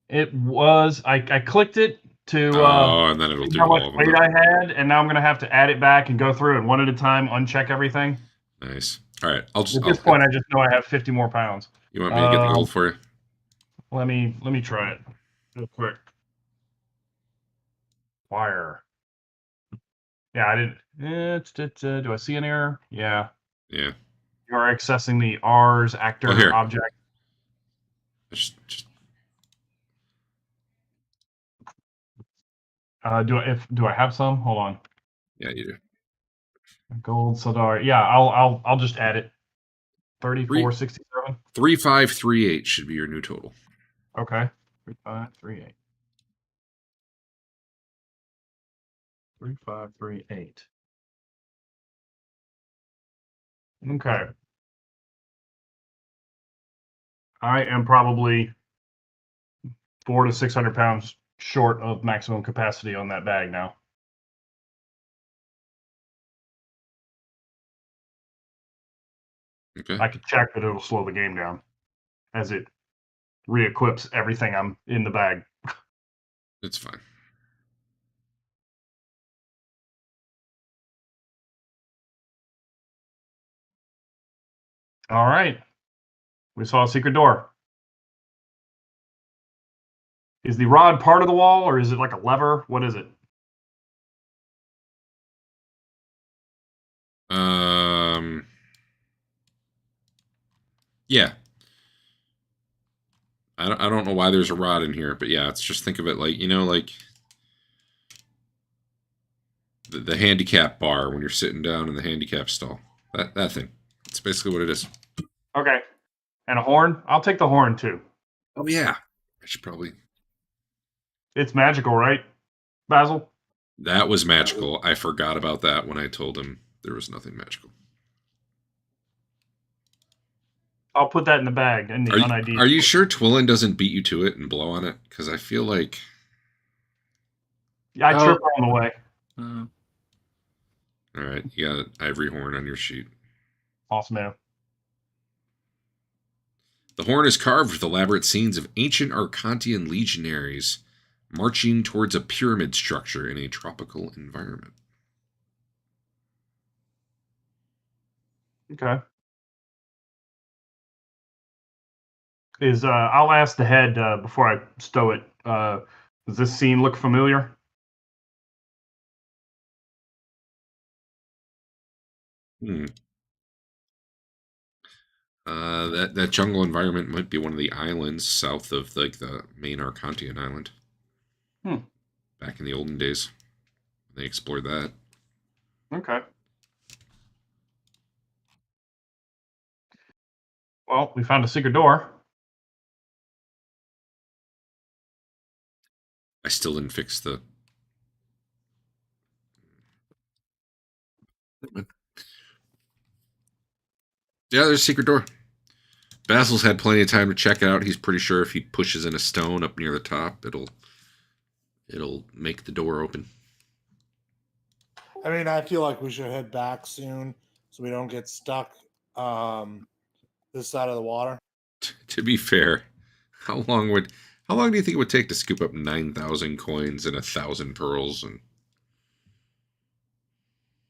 It was. I clicked it to And then it'll see do how all much of them. weight I had, and now I'm gonna have to add it back and go through and one at a time uncheck everything. Nice. All right. At this point, I just know I have 50 more pounds. You want me to get the gold for you? Let me try it real quick. Wire. Yeah, I didn't. Do I see an error? Yeah. Yeah. You are accessing the R's actor here. object. Just Do I have some? Hold on. yeah, you do. Gold Sildar. Yeah, I'll just add it. 3467. 3538 should be your new total. Okay. 3538. 3538. Okay. I am probably 400 to 600 pounds short of maximum capacity on that bag now. Okay. I could check, but it'll slow the game down as it re-equips everything I'm in the bag. It's fine. All right. We saw a secret door. Is the rod part of the wall, or is it like a lever? What is it? Yeah. I don't know why there's a rod in here, but yeah, it's just think of it like, like the handicap bar when you're sitting down in the handicap stall. That thing. That's basically what it is. Okay. And a horn? I'll take the horn too. Oh yeah. I should probably. It's magical, right, Basil? That was magical. I forgot about that when I told him there was nothing magical. I'll put that in the bag. In the UNID. Are you sure Twillin doesn't beat you to it and blow on it? Because I feel like. Yeah, I trip on the way. All right, you got an ivory horn on your sheet. Awesome, man. The horn is carved with elaborate scenes of ancient Arcantian legionaries marching towards a pyramid structure in a tropical environment. Okay. I'll ask the head before I stow it. Does this scene look familiar? That jungle environment might be one of the islands south of the main Arcantian island. Back in the olden days, they explored that. Okay. Well, we found a secret door. I still didn't fix the. Yeah, there's a secret door. Basil's had plenty of time to check it out. He's pretty sure if he pushes in a stone up near the top, it'll make the door open. I mean, I feel like we should head back soon so we don't get stuck this side of the water. To be fair, how long do you think it would take to scoop up 9,000 coins and 1,000 pearls? And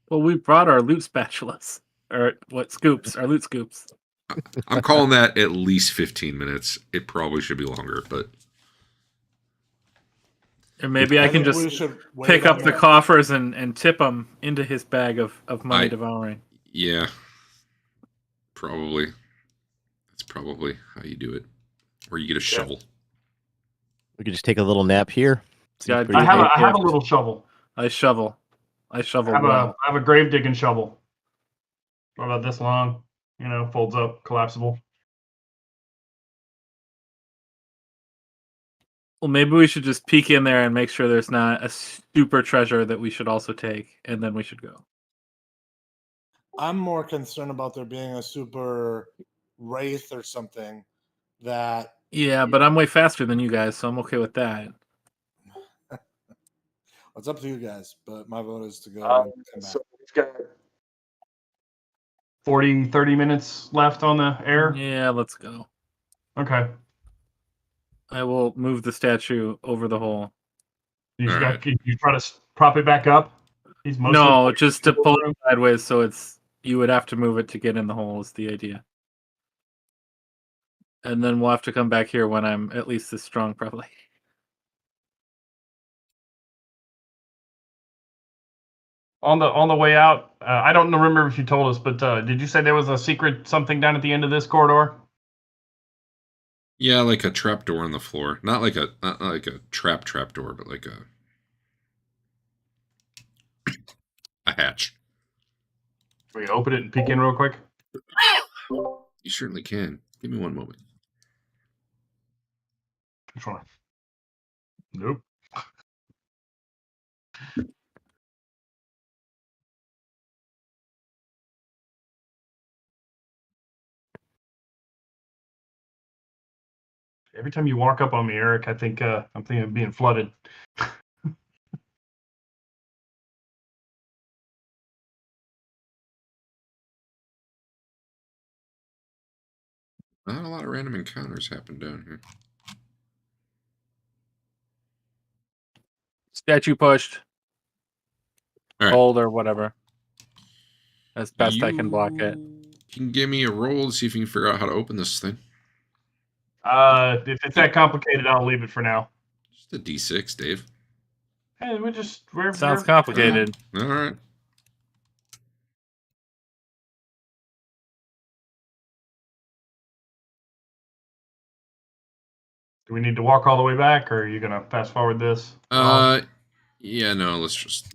Well, we brought our loot spatulas. Or what scoops? Our loot scoops. I'm calling that at least 15 minutes. It probably should be longer, but And maybe I can think we just should wait pick on up the that. coffers and tip them into his bag of money devouring. yeah, probably. probably how you do it. Or you get a shovel. We could just take a little nap here. Seems Yeah, pretty I have okay. a little shovel. I shovel I have well. a grave digging shovel. About this long, folds up, collapsible. Well, maybe we should just peek in there and make sure there's not a super treasure that we should also take, and then we should go. I'm more concerned about there being a super wraith or something that. Yeah, but I'm way faster than you guys, so I'm okay with that. It's up to you guys, but my vote is to go and come back. So we've got 30 minutes left on the air. Yeah, let's go. Okay. I will move the statue over the hole. You Alright. try to prop it back up. He's mostly No, just to pull it sideways, so you would have to move it to get in the hole is the idea. And then we'll have to come back here when I'm at least this strong, probably. on the way out. I don't remember if you told us, but did you say there was a secret something down at the end of this corridor? Yeah, like a trap door on the floor. Not like a trap door, but like a hatch. Can we open it and peek in real quick? You certainly can. Give me one moment. Which one? Nope. Every time you walk up on me, Eric, I'm thinking of being flooded. Not a lot of random encounters happen down here. Statue pushed. All right. Hold or whatever. As best I can block it. You can give me a roll to see if you can figure out how to open this thing. If it's that complicated, I'll leave it for now. Just a D6, Dave. Hey, Sounds complicated. All right. Do we need to walk all the way back, or are you gonna fast forward this? Yeah, no, let's just.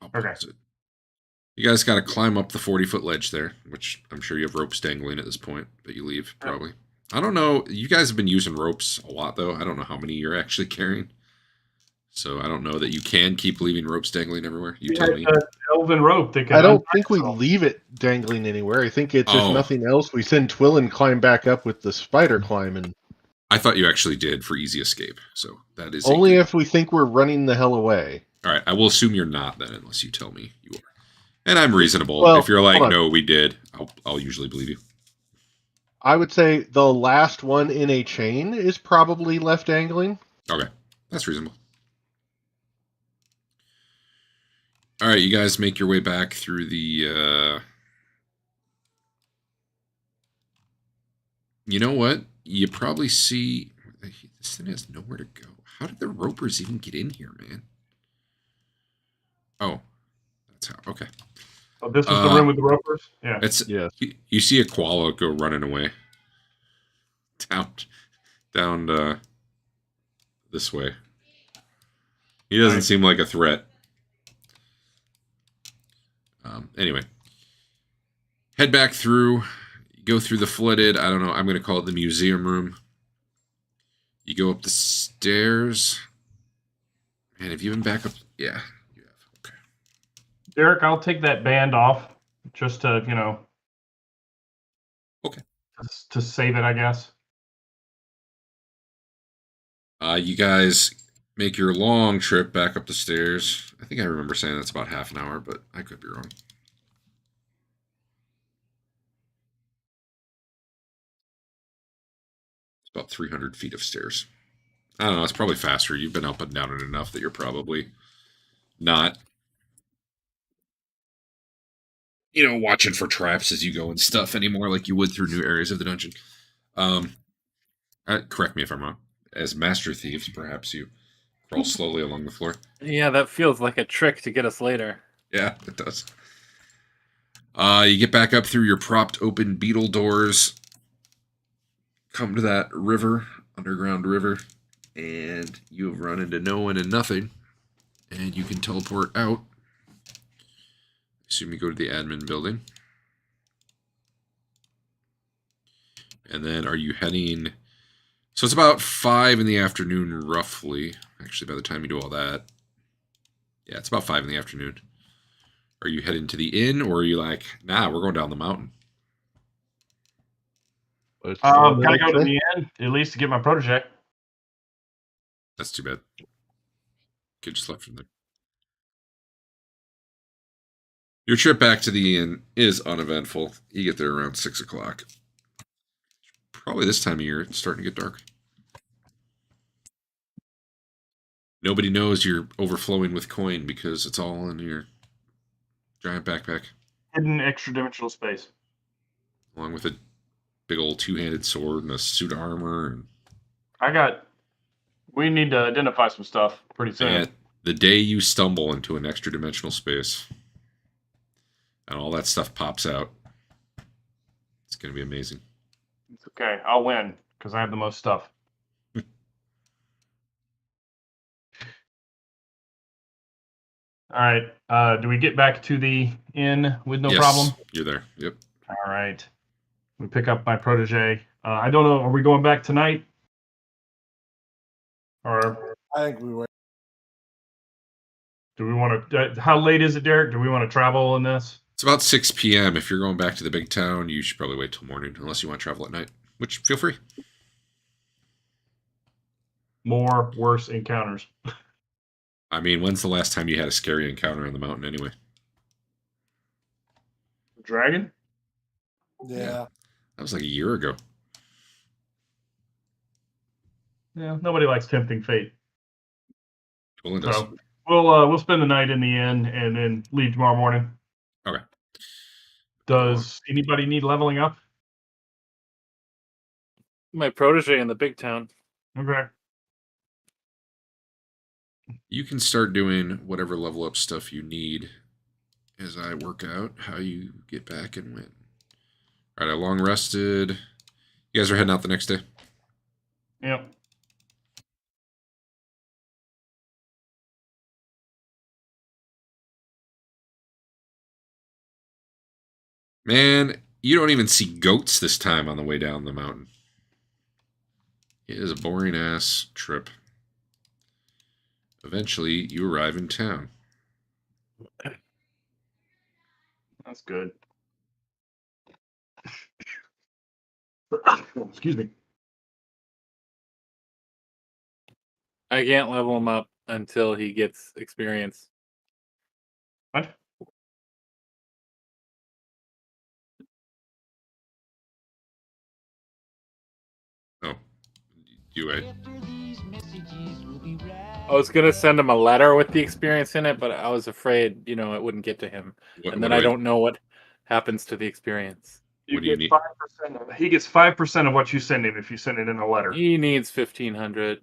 I'll Okay. pause it. You guys got to climb up the 40-foot ledge there, which I'm sure you have ropes dangling at this point that you leave, probably. I don't know. You guys have been using ropes a lot, though. I don't know how many you're actually carrying. So I don't know that you can keep leaving ropes dangling everywhere. You tell me. Elven rope that can I don't think we leave it dangling anywhere. I think it's if Oh. nothing else, we send Twillin climb back up with the spider climbing. I thought you actually did for easy escape. So that is Only if we think we're running the hell away. All right, I will assume you're not then, unless you tell me you are. And I'm reasonable. Well, if you're like, hold on. no, we did, I'll usually believe you. I would say the last one in a chain is probably left dangling. Okay, that's reasonable. All right, you guys make your way back through the. You know what? You probably see this thing has nowhere to go. How did the ropers even get in here, man? Oh, that's how. Okay. Oh, this was the room with the ropers? Yeah. It's Yes. you see a koala go running away. Down this way. He doesn't seem like a threat. Anyway. Head back through. Go through the flooded, I don't know, I'm going to call it the museum room. You go up the stairs. Man, have you been back up? Yeah, you have. Okay. Derek, I'll take that band off just to, Okay. to save it, I guess. You guys make your long trip back up the stairs. I think I remember saying that's about half an hour, but I could be wrong. It's about 300 feet of stairs. I don't know, it's probably faster. You've been up and down it enough that you're probably not, watching for traps as you go and stuff anymore like you would through new areas of the dungeon. Correct me if I'm wrong. As master thieves, perhaps you crawl slowly along the floor. Yeah, that feels like a trick to get us later. Yeah, it does. You get back up through your propped open beetle doors. come to that river, underground river, and you have run into no one and nothing, and you can teleport out. Assume you go to the admin building. And then are you heading... So it's about 5 in the afternoon, roughly. Actually, by the time you do all that. Yeah, it's about 5 in the afternoon. Are you heading to the inn, or are you like, nah, we're going down the mountain? Gotta go to the end, at least to get my protege. That's too bad. Kid just left from there. Your trip back to the inn is uneventful. You get there around 6 o'clock. Probably this time of year, it's starting to get dark. Nobody knows you're overflowing with coin because it's all in your giant backpack. Hidden extra-dimensional space. Along with a big old two-handed sword and a suit of armor. And we need to identify some stuff pretty soon. and the day you stumble into an extra dimensional space and all that stuff pops out, it's going to be amazing. It's okay. I'll win because I have the most stuff. All right. Do we get back to the inn with no problem? You're there. Yep. All right. We pick up my protege. I don't know. Are we going back tonight? Or I think we were. do we want to? How late is it, Derek? Do we want to travel in this? It's about 6 p.m. If you're going back to the big town, you should probably wait till morning, unless you want to travel at night, which feel free. More worse encounters. I mean, when's the last time you had a scary encounter on the mountain anyway? Dragon? Yeah. That was like a year ago. Yeah, nobody likes tempting fate. Well, it does. So we'll spend the night in the inn and then leave tomorrow morning. Okay. Does anybody need leveling up? My protege in the big town. Okay. You can start doing whatever level up stuff you need as I work out how you get back and win. All right, I long rested. You guys are heading out the next day? Yep. Man, you don't even see goats this time on the way down the mountain. It is a boring ass trip. Eventually, you arrive in town. That's good. Excuse me. I can't level him up until he gets experience. What? Oh, you wait. I was gonna send him a letter with the experience in it, but I was afraid, it wouldn't get to him, and then I don't know what happens to the experience. What do you need? 5%. He gets 5% of what you send him if you send it in a letter. He needs 1,500.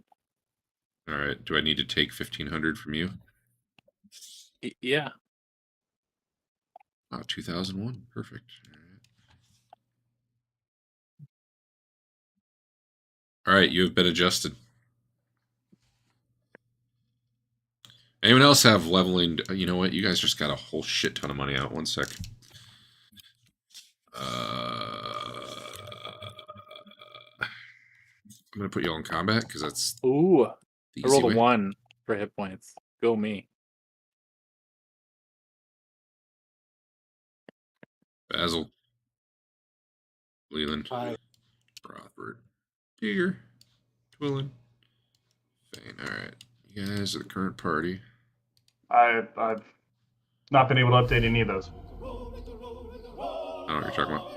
All right. Do I need to take 1,500 from you? Yeah. Oh, 2001. Perfect. All right. You have been adjusted. Anyone else have leveling? You know what? You guys just got a whole shit ton of money out. One sec. I'm going to put you all in combat because that's Ooh. the I easy rolled way. a 1 for hit points. Go me. Basil. Leland. Hi. Rothbard. Giger. Twillin. Fane. All right. You guys are the current party. I've not been able to update any of those. I don't know what you're talking about.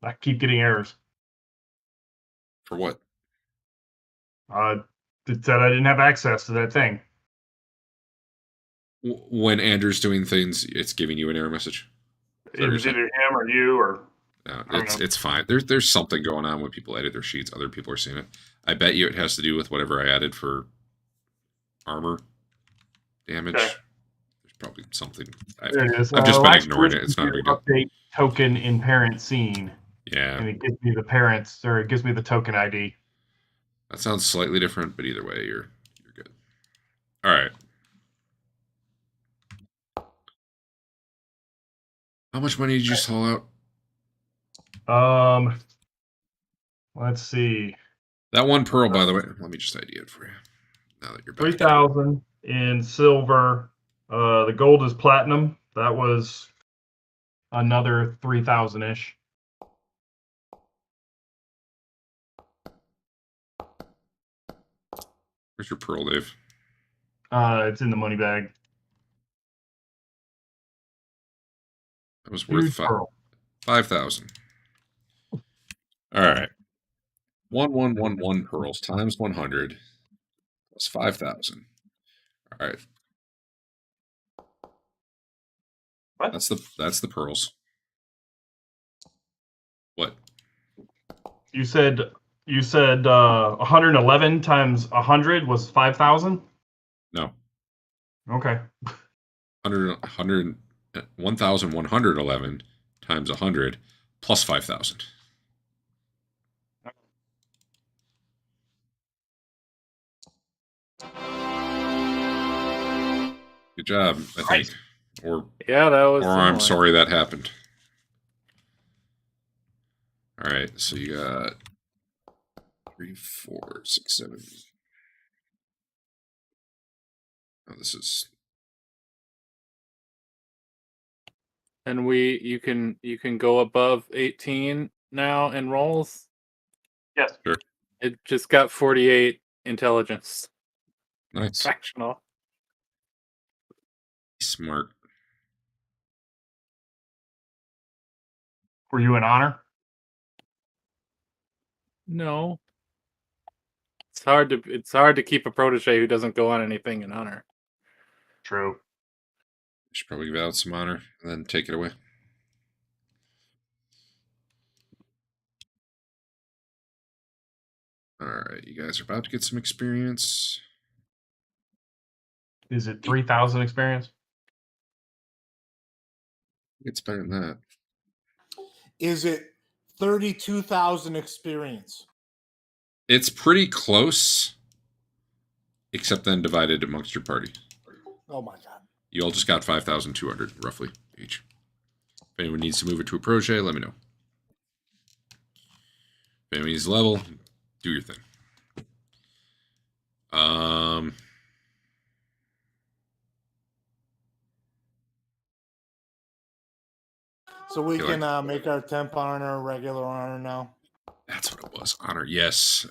I keep getting errors. For what? It said I didn't have access to that thing. When Andrew's doing things, it's giving you an error message. It was either him or you or... No, I don't know. it's fine. There's something going on when people edit their sheets. Other people are seeing it. I bet you it has to do with whatever I added for armor damage. Okay. There's probably something. There it is. I've just been Last ignoring it. version It's not a big deal. Update token in parent scene. Yeah, and it gives me the parents, or it gives me the token ID. that sounds slightly different, but either way, you're good. All right. How much money did you just haul out? Let's see. That one pearl, by the way. Let me just ID it for you. Now that you're back. 3,000 in silver. The gold is platinum. That was another 3,000 ish. Where's your pearl, Dave? It's in the money bag. That was worth Huge pearl. 5,000. All right. 1111 pearls times 100 plus 5,000. All right. What? That's the pearls. What? You said 111 times 100 was 5,000? No. Okay. 1,111 times 100 plus 5,000. Good job, I think. Nice. Or Yeah, that was. I'm similar. sorry that happened. All right, so you got 3, 4, 6, 7. Oh, this is. And you can go above 18 now in rolls. Yes. Sure. It just got 48 intelligence. Nice. Fractional. Smart. Were you in honor? No. It's hard to keep a protege who doesn't go on anything in honor. True. Should probably give out some honor and then take it away. All right, you guys are about to get some experience. Is it 3,000 experience? It's better than that. Is it 32,000 experience? It's pretty close, except then divided amongst your party. Oh my god. You all just got 5,200 roughly each. If anyone needs to move it to a protege, let me know. If anyone needs a level, do your thing. So we can make our temp honor regular honor now. That's what it was. Honor, yes.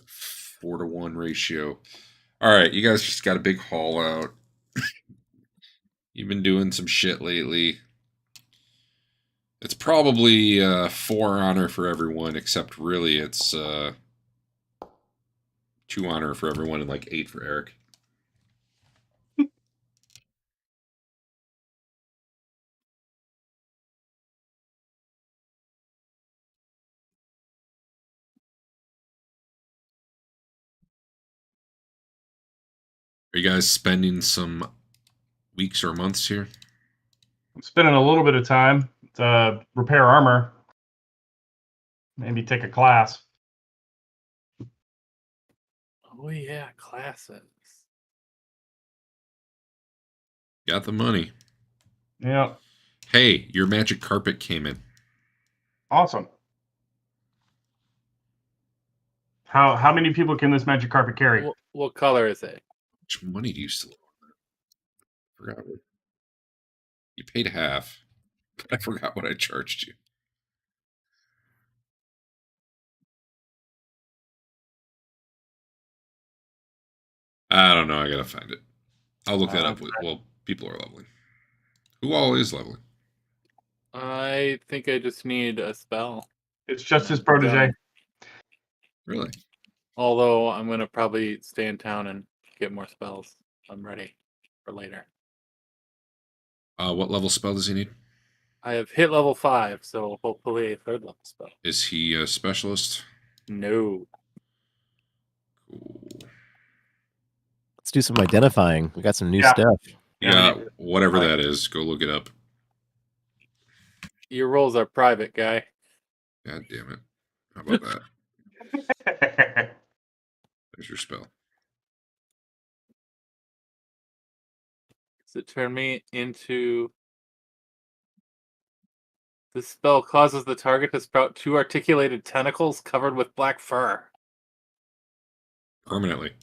4-to-1 ratio. All right, you guys just got a big haul out. You've been doing some shit lately. It's probably 4 honor for everyone, except really it's 2 honor for everyone and like 8 for Eric. Are you guys spending some weeks or months here? I'm spending a little bit of time to repair armor. Maybe take a class. Oh yeah, classes. Got the money. Yeah. Hey, your magic carpet came in. Awesome. How many people can this magic carpet carry? What color is it? How much money do you still owe? I forgot what. You paid half, but I forgot what I charged you. I don't know. I gotta find it. I'll look that up. Well, people are leveling. Who all is leveling? I think I just need a spell. It's just his protege. Really? Although I'm gonna probably stay in town and get more spells. I'm ready for later. What level spell does he need? I have hit level 5, so hopefully a 3rd level spell. Is he a specialist? No. Cool. Let's do some identifying. We got some new stuff. Yeah, whatever that is, go look it up. Your rolls are private, guy. God damn it. How about that? There's your spell. Does it turn me into... This spell causes the target to sprout 2 articulated tentacles covered with black fur. Permanently.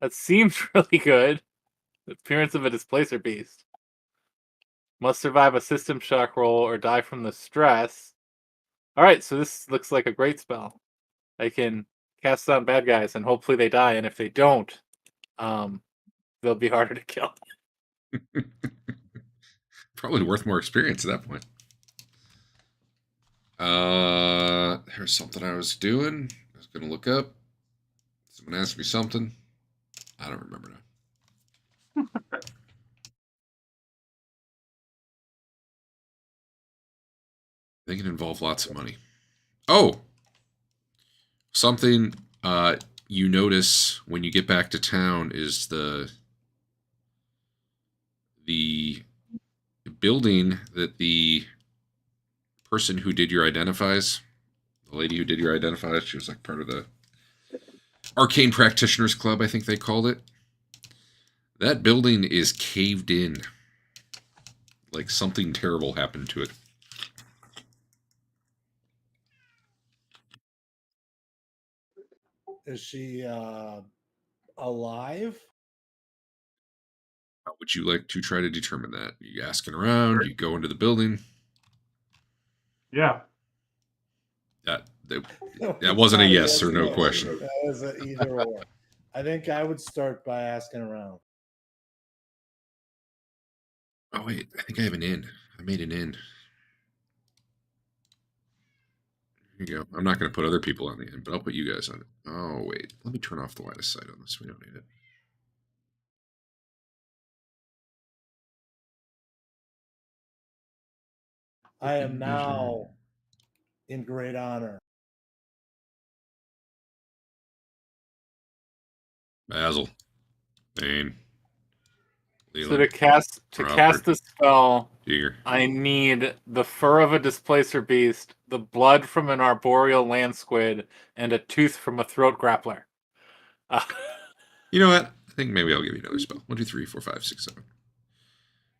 That seems really good. The appearance of a displacer beast. Must survive a system shock roll or die from the stress. Alright, so this looks like a great spell. I can cast on bad guys and hopefully they die, and if they don't, they'll be harder to kill. Probably worth more experience at that point. There's something I was doing. I was gonna look up. Someone asked me something. I don't remember now. I think it involved lots of money. Oh! Something you notice when you get back to town is the building that the person who did your identifies, the lady who did your identifies, she was like part of the Arcane Practitioners Club, I think they called it. That building is caved in. Like something terrible happened to it. Is she alive? How would you like to try to determine that? You asking around? You go into the building? Yeah. That wasn't a yes or no question. That was an either or. I think I would start by asking around. Oh wait, I think I have an inn. I made an inn. Here you go. I'm not going to put other people on the inn, but I'll put you guys on it. Oh wait, let me turn off the line of sight on this. We don't need it. I am now in great honor. Basil, Bane, So Leland, to cast Robert, the spell, Deer. I need the fur of a displacer beast, the blood from an arboreal land squid, and a tooth from a throat grappler. You know what? I think maybe I'll give you another spell. 1, 2, 3, 4, 5, 6, 7.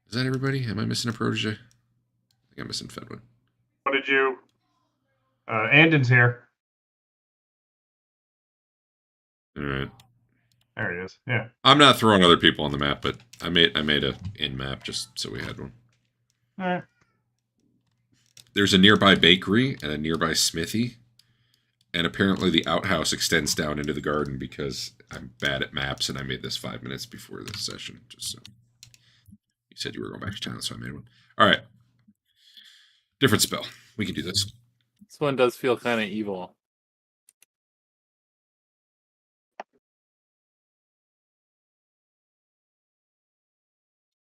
Is that everybody? Am I missing a protege? I think I'm missing Fedwin. What did you? Andon's here. All right. There he is. Yeah. I'm not throwing other people on the map, but I made a in map just so we had one. All right. There's a nearby bakery and a nearby smithy, and apparently the outhouse extends down into the garden because I'm bad at maps and I made this 5 minutes before this session. Just so you said you were going back to town, so I made one. All right, different spell. We can do this. This one does feel kind of evil.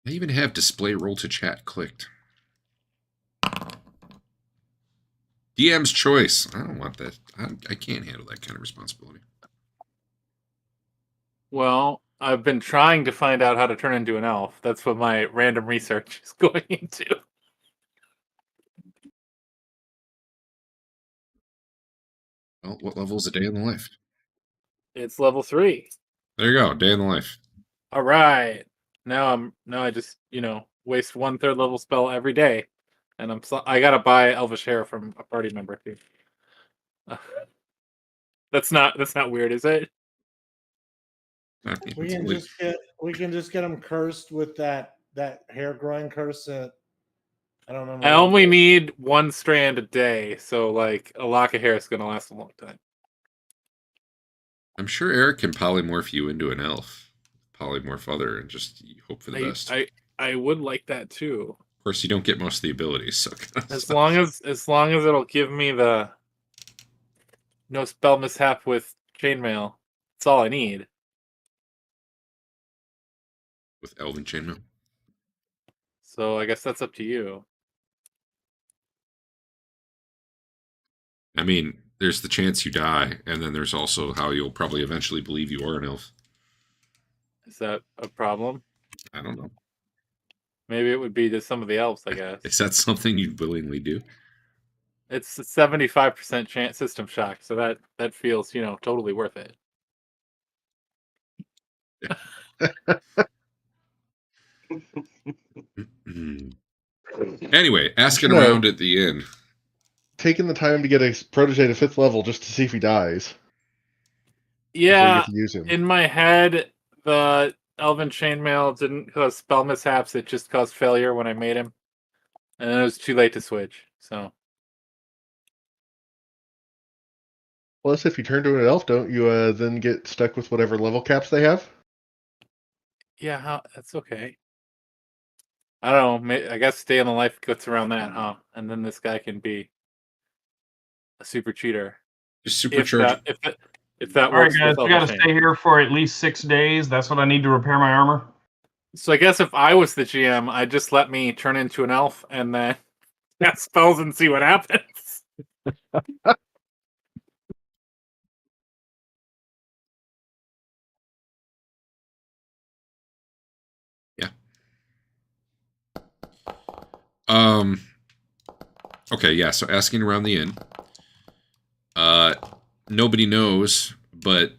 I even have display roll to chat clicked. DM's choice. I don't want that. I can't handle that kind of responsibility. Well, I've been trying to find out how to turn into an elf. That's what my random research is going into. Well, what level is a day in the life? It's level 3. There you go, day in the life. All right. Now I just, waste 1/3 level spell every day, and I gotta buy elvish hair from a party member too. That's not weird, is it? We can just get them cursed with that hair growing curse. I don't remember. I only need 1 strand a day, so like a lock of hair is gonna last a long time. I'm sure Eric can polymorph you into an elf, polymorph other, and just hope for the best. I would like that too. Of course, you don't get most of the abilities, so As long as it'll give me the no spell mishap with chainmail, that's all I need. with Elven Chainmail. So I guess that's up to you. I mean, there's the chance you die, and then there's also how you'll probably eventually believe you are an elf. Is that a problem? I don't know. Maybe it would be to some of the elves, I guess. Is that something you'd willingly do? It's a 75% chance system shock, so that feels, totally worth it. Anyway, asking You know, around at the inn. Taking the time to get a protege to 5th level just to see if he dies before you Yeah, get to use him. in my head, the Elven Chainmail didn't cause spell mishaps, it just caused failure when I made him. And then it was too late to switch, so. Plus, if you turn to an elf, don't you then get stuck with whatever level caps they have? Yeah, that's okay. I don't know, I guess Stay on the Life gets around that, huh? And then this guy can be a super cheater. Just If supercharge. that All right, works guys, with we got to Elven stay Chain. here for at least 6 days. That's what I need to repair my armor. So I guess if I was the GM, I'd just let me turn into an elf and then cast spells and see what happens. Yeah. Okay, yeah, so asking around the inn. Nobody knows, but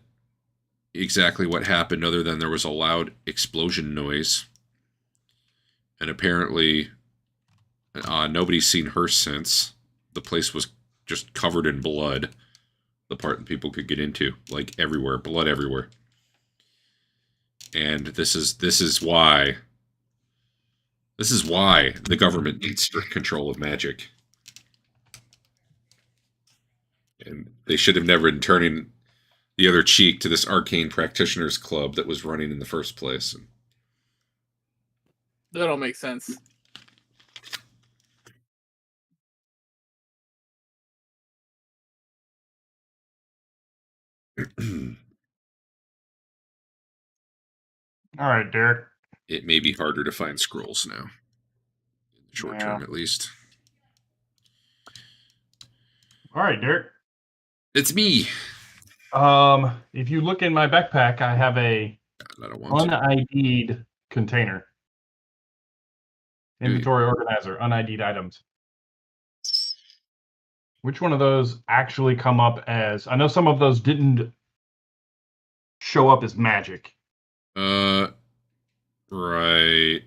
exactly what happened other than there was a loud explosion noise. And apparently nobody's seen her since. The place was just covered in blood. The part that people could get into, like everywhere, blood everywhere. And this is why the government needs strict control of magic. And they should have never been turning the other cheek to this arcane practitioners club that was running in the first place. That all makes sense. All right, Derek. It may be harder to find scrolls now. In the short Yeah. term, at least. All right, Derek. It's me. If you look in my backpack, I have a God, I don't want to. unID'd container. Do you? Inventory organizer, unID'd items. Which one of those actually come up as? I know some of those didn't show up as magic. Right.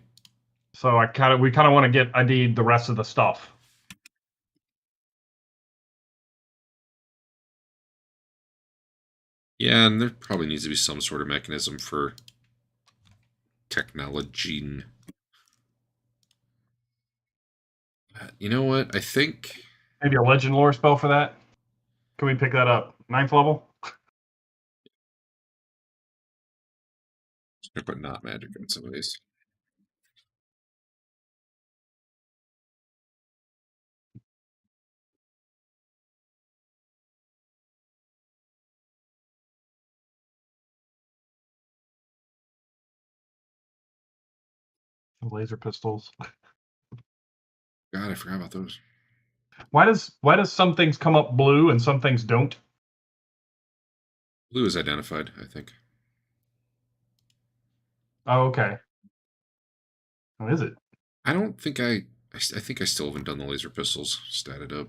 So we kind of want to get ID'd the rest of the stuff. Yeah, and there probably needs to be some sort of mechanism for technology. You know what? I think Maybe a legend lore spell for that. Can we pick that up? 9th level? I'm gonna put not magic in some of these. Laser pistols. God, I forgot about those. Why does some things come up blue and some things don't? Blue is identified, I think. Oh, okay. What is it? I don't think I think I still haven't done the laser pistols statted up.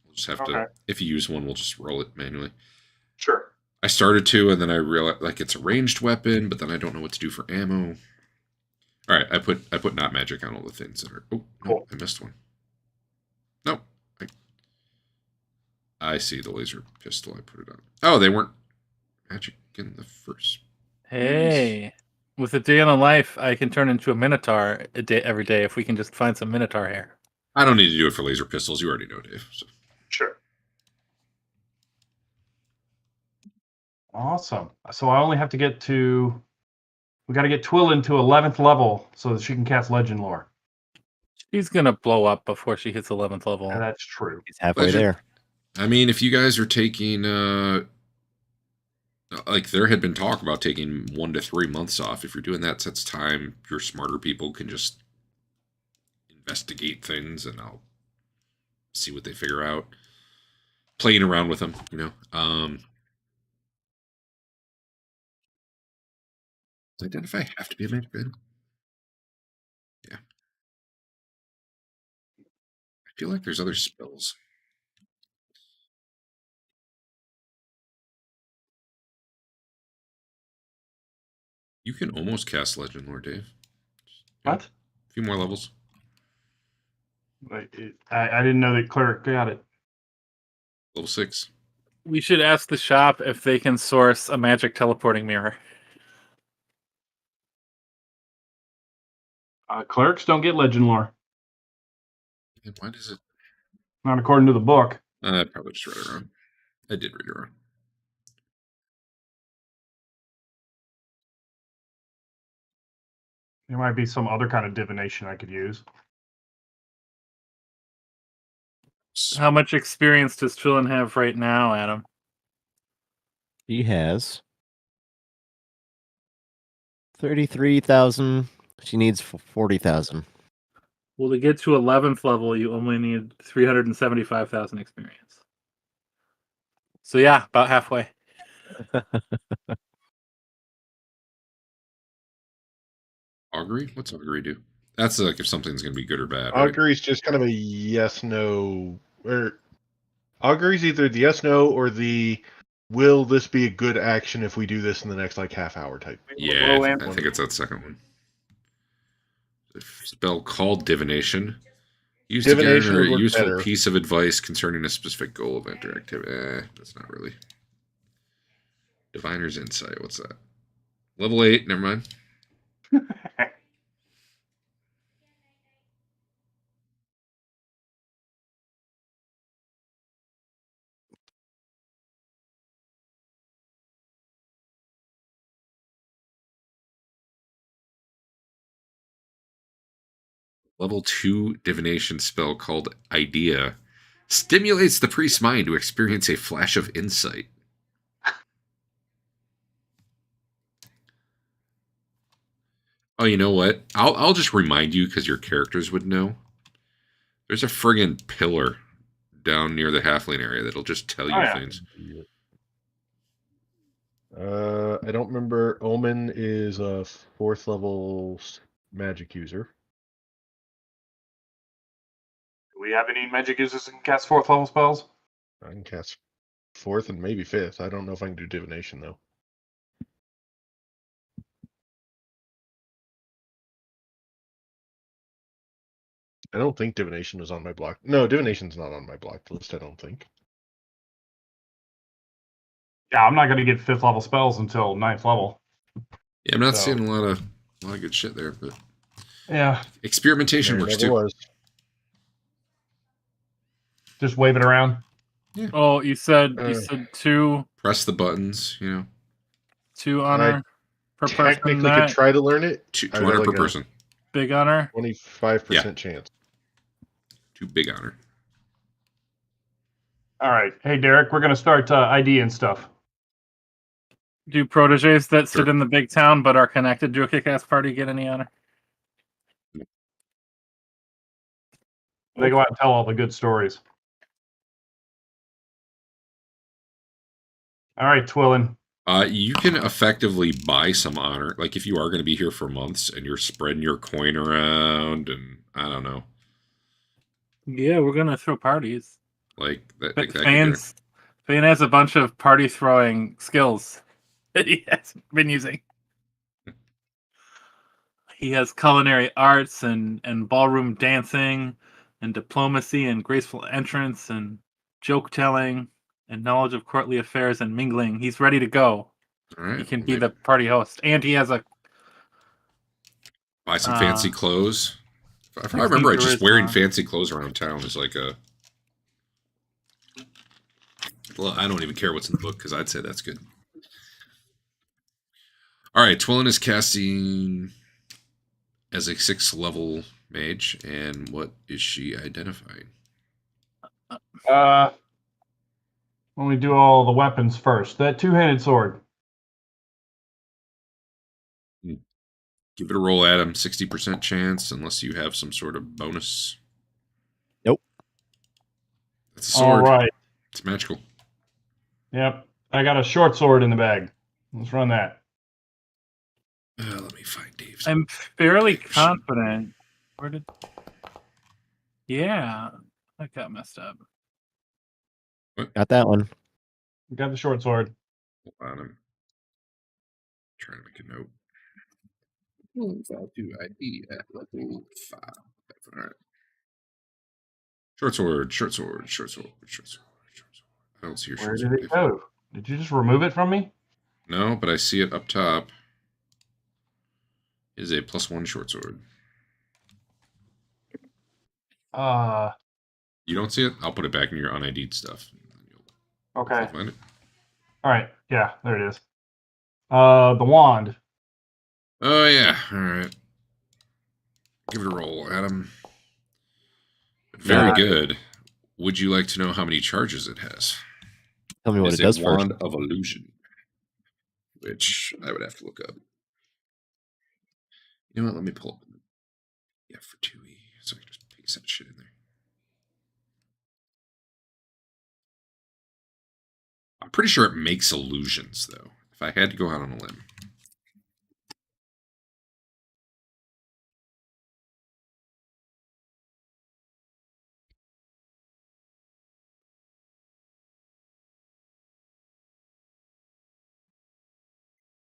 We'll just have Okay. to, if you use one, we'll just roll it manually. Sure. I started to, and then I realized like it's a ranged weapon, but then I don't know what to do for ammo. All right, I put not magic on all the things that are. Oh no, Cool. I missed one. No, I see the laser pistol. I put it on. Oh, they weren't magic in the first. Hey, with a day on a life, I can turn into a minotaur every day if we can just find some minotaur hair. I don't need to do it for laser pistols. You already know, Dave. So. Sure. Awesome. So I only have to get to. We got to get Twillin to 11th level so that she can cast Legend Lore. She's gonna blow up before she hits 11th level. And that's true. He's halfway Legend- there. I mean, if you guys are taking, like there had been talk about taking 1 to 3 months off. If you're doing that, that's time your smarter people can just investigate things, and I'll see what they figure out. Playing around with them, you know. Does identify have to be a magic item? Yeah. I feel like there's other spells. You can almost cast Legend Lore, Dave. What? A few more levels. I didn't know that cleric got it. Level 6. We should ask the shop if they can source a magic teleporting mirror. Clerics don't get legend lore. And why does it? Not according to the book. I probably just read it wrong. I did read it wrong. There might be some other kind of divination I could use. How much experience does Trillin have right now, Adam? He has 33,000. She needs 40,000. Well, to get to 11th level, you only need 375,000 experience. So yeah, about halfway. Augury? What's Augury do? That's like if something's going to be good or bad, right? Augury's just kind of a yes, no. Or Augury's either the yes, no, or the will this be a good action if we do this in the next like half hour type. Yeah, I think it's that second one. A spell called Divination. Used Divination to gain a would work useful better. piece of advice concerning a specific goal, event, or activity. That's not really. Diviner's Insight. What's that? Level 8. Never mind. Level 2 divination spell called Idea stimulates the priest's mind to experience a flash of insight. Oh, you know what? I'll just remind you because your characters would know. There's a friggin' pillar down near the halfling area that'll just tell you things. I don't remember. Omen is a 4th level magic user. Do we have any magic users that can cast 4th level spells? I can cast 4th and maybe 5th. I don't know if I can do divination though. I don't think divination was on my block. No, divination's not on my block list, I don't think. Yeah, I'm not going to get 5th level spells until 9th level. Yeah, I'm not seeing a lot of good shit there, but yeah, experimentation works too. Was. Just wave it around. Yeah. Oh, you said 2. Press the buttons, you know. 2 honor per person. Technically could try to learn it. 200 per person. Big honor. 25% chance. 2 big honor. All right. Hey, Derek, we're going to start ID and stuff. Do proteges that sit in the big town but are connected to a kick-ass party get any honor? They go out and tell all the good stories. All right, Twillin. You can effectively buy some honor. Like if you are going to be here for months and you're spreading your coin around and I don't know. Yeah, we're going to throw parties. Like that. Fane has a bunch of party throwing skills that he hasn't been using. He has culinary arts and ballroom dancing and diplomacy and graceful entrance and joke telling and knowledge of courtly affairs and mingling. He's ready to go. All right. He can be the party host. And he has buy some fancy clothes. If I remember, just wearing fancy clothes around town is like a... Well, I don't even care what's in the book because I'd say that's good. All right, Twillin is casting as a 6th level mage, and what is she identifying? Let me do all the weapons first. That 2-handed sword. Give it a roll, Adam. 60% chance, unless you have some sort of bonus. Nope. That's a sword. All right. It's magical. Yep. I got a short sword in the bag. Let's run that. Let me find Dave's. I'm fairly confident. Yeah, that got messed up. What? Got that one. Got the short sword. Hold on, I'm trying to make a note. Value ID at level 5. All right. Short sword, short sword, short sword, short sword, short sword. I don't see your Where short did sword. it go? Did you just remove it from me? No, but I see it up top. It is a +1 short sword. You don't see it? I'll put it back in your unID'd stuff. Okay. Find it. All right. Yeah, there it is. The wand. Oh yeah. All right. Give it a roll, Adam. Very Nice. good. Would you like to know how many charges it has? Tell me what It's it does a first. wand of illusion, which I would have to look up. You know what? Let me pull up. Yeah, for 2E, so I can just paste that shit in there. I'm pretty sure it makes illusions, though. If I had to go out on a limb.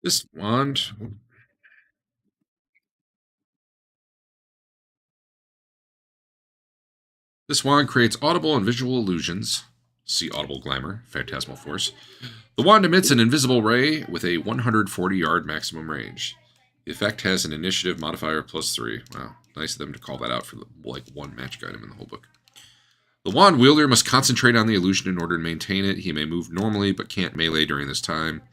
This wand. This wand creates audible and visual illusions. See Audible Glamour, Phantasmal Force. The wand emits an invisible ray with a 140-yard maximum range. The effect has an initiative modifier of +3. Wow, nice of them to call that out for like one magic item in the whole book. The wand wielder must concentrate on the illusion in order to maintain it. He may move normally, but can't melee during this time.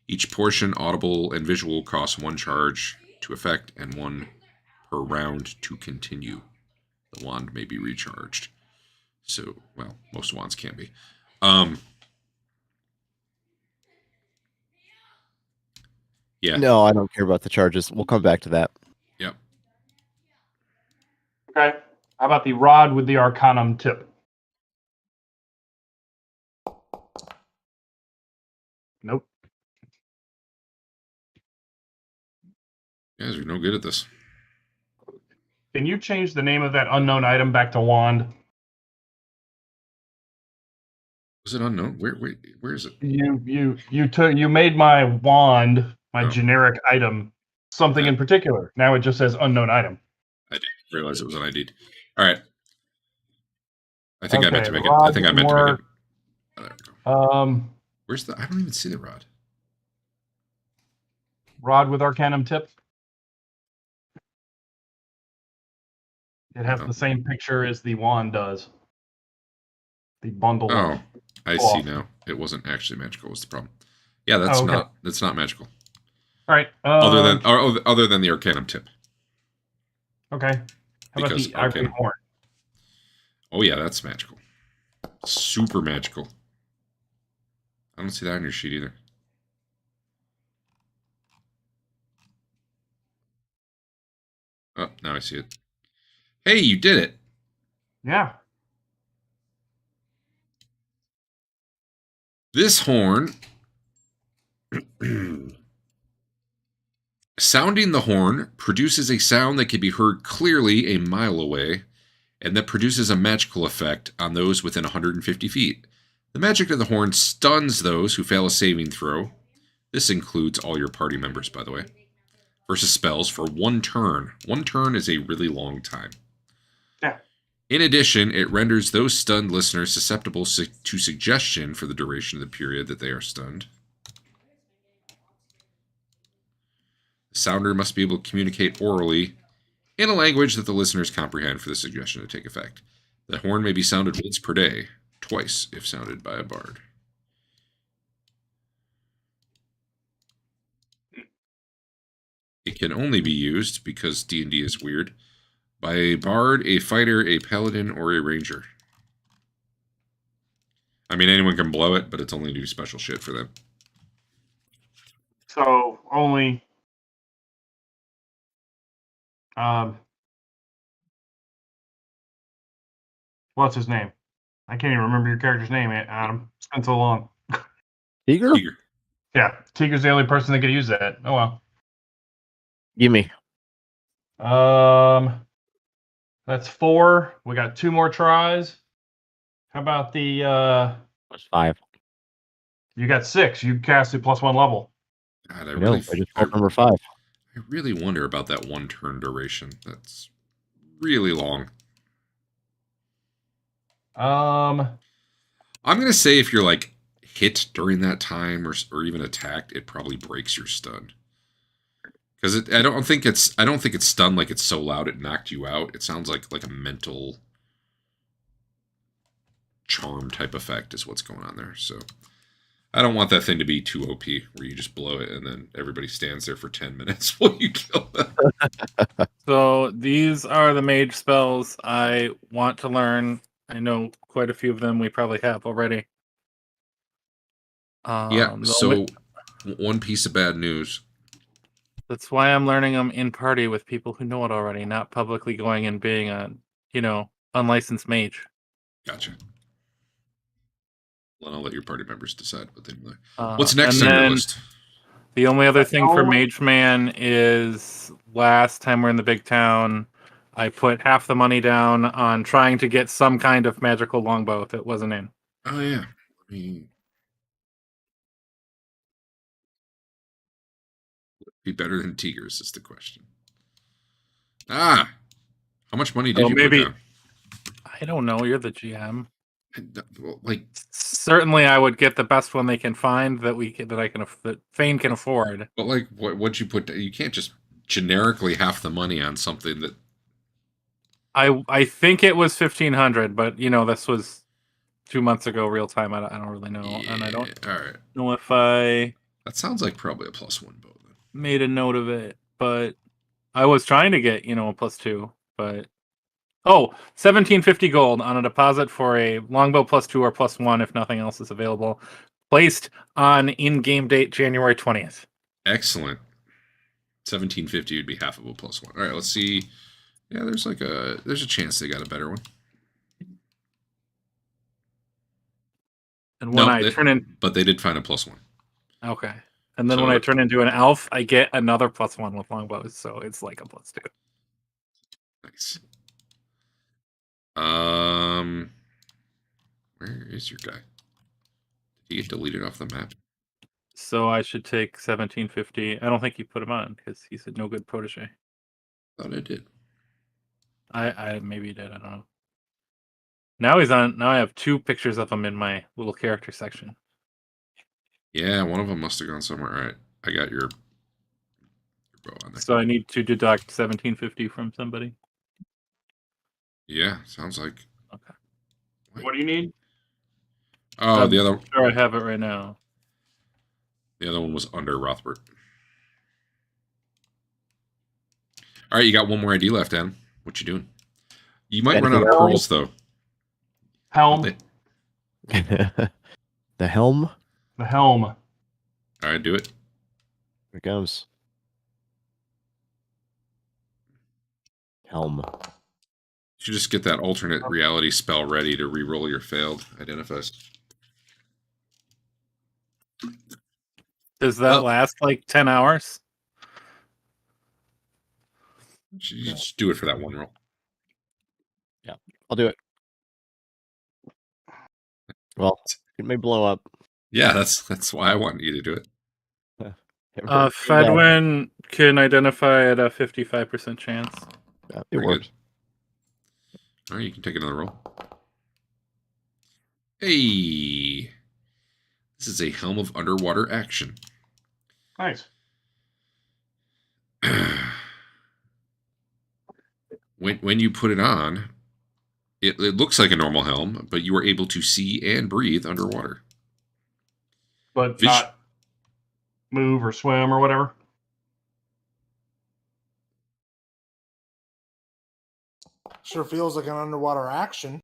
Each portion, audible and visual, costs 1 charge to effect and 1 per round to continue. The wand may be recharged. So, well, most wands can be. Yeah. No, I don't care about the charges. We'll come back to that. Yep. Okay. How about the rod with the Arcanum tip? Nope. You guys are no good at this. Can you change the name of that unknown item back to wand? Was it unknown? Where is it? You made my wand, my generic item, something in particular. Now it just says unknown item. I didn't realize it was an ID. All right. I think I meant to make it. I think I meant to make it. Oh, there we go. Where's the? I don't even see the rod. Rod with Arcanum tip. It has the same picture as the wand does. The bundle. Oh, I see now. It wasn't actually magical. Was the problem? Yeah, that's not magical. All right. Other than the Arcanum tip. Okay. How about the Ivory Horn? Oh yeah, that's magical. Super magical. I don't see that on your sheet either. Oh, now I see it. Hey, you did it. Yeah. This horn, sounding the horn produces a sound that can be heard clearly a mile away, and that produces a magical effect on those within 150 feet. The magic of the horn stuns those who fail a saving throw. This includes all your party members, by the way. Versus spells for 1 turn. 1 turn is a really long time. Yeah. In addition, it renders those stunned listeners susceptible to suggestion for the duration of the period that they are stunned. The sounder must be able to communicate orally in a language that the listeners comprehend for the suggestion to take effect. The horn may be sounded once per day, twice if sounded by a bard. It can only be used, because D&D is weird, by a bard, a fighter, a paladin, or a ranger. I mean, anyone can blow it, but it's only do special shit for them. So only what's his name? I can't even remember your character's name, Adam. It's been so long. Tiger? Yeah, Tiger's the only person that could use that. Oh well. Gimme. That's 4. We got 2 more tries. How about the That's 5. You got 6. You cast it +1 level. God, I just called number 5. I really wonder about that 1 turn duration. That's really long. Um, I'm gonna say if you're like hit during that time or even attacked, it probably breaks your stun. Because I don't think it's stunned like it's so loud it knocked you out. It sounds like a mental charm type effect is what's going on there. So I don't want that thing to be too OP where you just blow it and then everybody stands there for 10 minutes while you kill them. So these are the mage spells I want to learn. I know quite a few of them we probably have already. Yeah, so one piece of bad news. That's why I'm learning them in party with people who know it already, not publicly going and being a, unlicensed mage. Gotcha. Well, I'll let your party members decide what they like. What's next and on your then list? The only other thing for Mage Man is last time we're in the big town, I put half the money down on trying to get some kind of magical longbow that wasn't in. Oh, yeah. I mean, be better than Tigers is the question. How much money did you put down? I don't know. You're the GM. Well, like, certainly, I would get the best one they can find that Fane can afford. But like, what'd you put? You can't just generically half the money on something that. I think it was 1,500, but this was 2 months ago, real time. I don't really know, and I don't know if I. That sounds like probably a +1 bow. Then. Made a note of it, but I was trying to get a +2, but 1750 gold on a deposit for a longbow +2 or +1 if nothing else is available, placed on in-game date January 20th. Excellent. 1750 would be half of a +1. All right, let's see. Yeah, there's a chance they got a better one. And when but they did find a +1. Okay. And then when I turn into an elf, I get another +1 with longbows, so it's like a +2. Nice. Where is your guy? Did he get deleted off the map? So I should take 1750. I don't think he put him on because he's a no good protege. Thought I did. I maybe did. I don't know. Now he's on. Now I have 2 pictures of him in my little character section. Yeah, one of them must have gone somewhere. All right, I got your bow on there. So I need to deduct 1750 from somebody. Yeah, sounds like. Okay. What do you need? Oh, the other. Sure, I have it right now. The other one was under Rothbard. All right, you got one more ID left, Adam. What you doing? You might run out of pearls, though. Helm. The helm? The helm. All right, do it. Here it goes. Helm. You should just get that alternate reality spell ready to re-roll your failed identifies. Does that last like 10 hours? You just do it for that one roll. Yeah, I'll do it. Well, it may blow up. Yeah, that's why I want you to do it. Fedwin can identify at a 55% chance. Yeah, it works. All right, you can take another roll. Hey, this is a Helm of Underwater action. Nice. When you put it on, it looks like a normal helm, but you are able to see and breathe underwater. But not move or swim or whatever? Sure feels like an underwater action.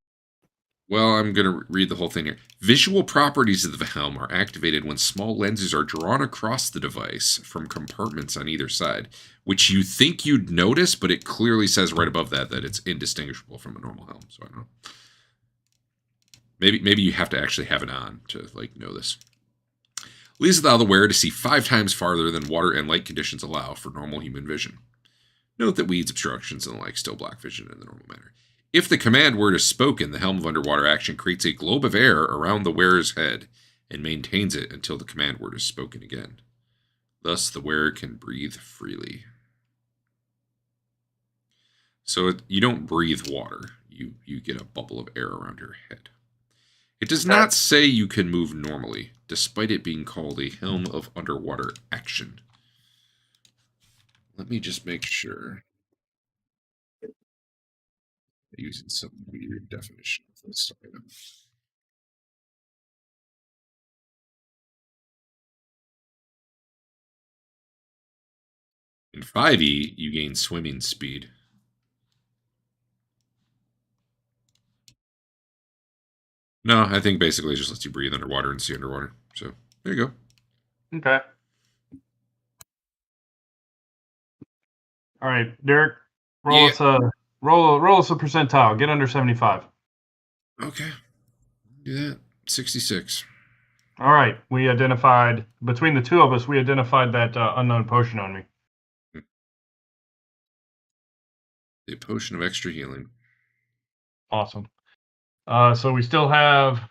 Well, I'm going to read the whole thing here. Visual properties of the helm are activated when small lenses are drawn across the device from compartments on either side, which you think you'd notice, but it clearly says right above that it's indistinguishable from a normal helm. So I don't know. Maybe you have to actually have it on to know this. Leaves allow the wearer to see 5 times farther than water and light conditions allow for normal human vision. Note that weeds, obstructions, and the like still block vision in the normal manner. If the command word is spoken, the Helm of Underwater action creates a globe of air around the wearer's head and maintains it until the command word is spoken again. Thus, the wearer can breathe freely. So you don't breathe water. You get a bubble of air around your head. It does not say you can move normally, despite it being called a Helm of Underwater action. Let me just make sure. Using some weird definition of this item. In 5e, you gain swimming speed. No, I think basically it just lets you breathe underwater and see underwater. So there you go. Okay. All right, Derek, roll us a percentile. Get under 75. Okay. Do that. 66. All right, we identified between the two of us. We identified that unknown potion on me. The potion of extra healing. Awesome. So we still have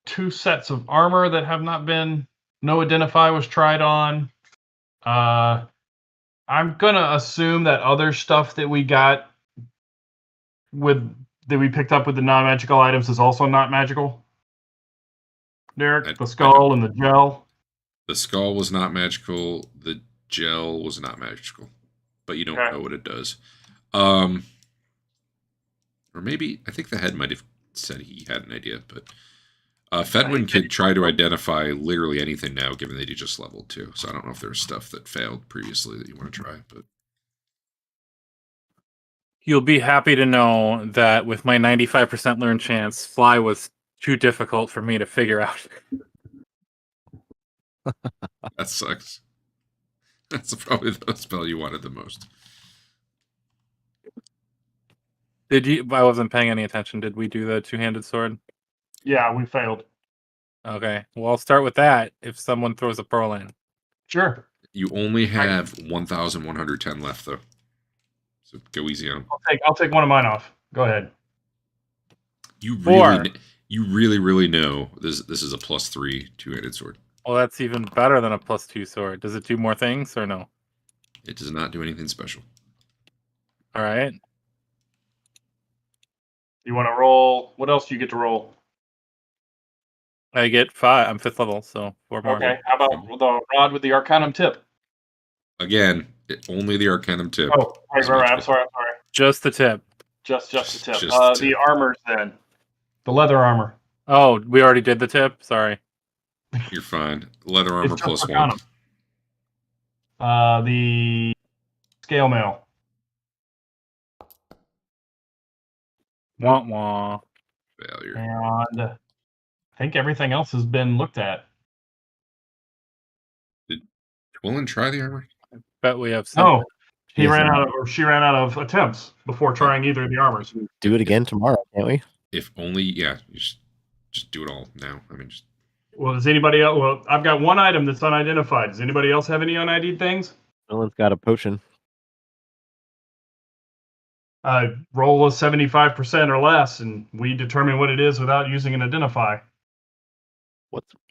2 sets of armor that have not been. No identify was tried on. I'm gonna assume that other stuff that we got that we picked up with the non-magical items is also not magical. Derek, the skull and the gel. The skull was not magical. The gel was not magical, but you don't know what it does. Or maybe I think the head might have said he had an idea, but Fedwin could try to identify literally anything now, given that he just leveled too. So I don't know if there's stuff that failed previously that you want to try, but You'll be happy to know that with my 95% learn chance, fly was too difficult for me to figure out. that sucks. That's probably the spell you wanted the most. Did you? I wasn't paying any attention. Did we do the two-handed sword? Yeah, we failed. Okay. Well, I'll start with that if someone throws a pearl in. Sure. You only have 1,110 left, though. So go easy on them. I'll take one of mine off. Go ahead. You 4. really know this is a +3 two-handed sword. Well, that's even better than a +2 sword. Does it do more things or no? It does not do anything special. All right. You want to roll? What else do you get to roll? I get 5. I'm 5th level, so 4 more. Okay. How about the rod with the Arcanum tip? Again, only the Arcanum tip. Oh, right. I'm sorry. Just the tip. Just the tip. Just the tip. The armors then. The leather armor. Oh, we already did the tip? Sorry. You're fine. Leather armor It's just +1. Arcanum. The scale mail. Wah. Failure. And I think everything else has been looked at. Did Twillen try the armor? Bet we have some. No, she Yes, ran out of attempts before trying either of the armors. Do it again tomorrow, can't we? If only, yeah. You just do it all now. I mean, just Well, does anybody else? Well, I've got one item that's unidentified. Does anybody else have any un-ID'd things? Dylan's got a potion. Roll a 75% or less, and we determine what it is without using an identify.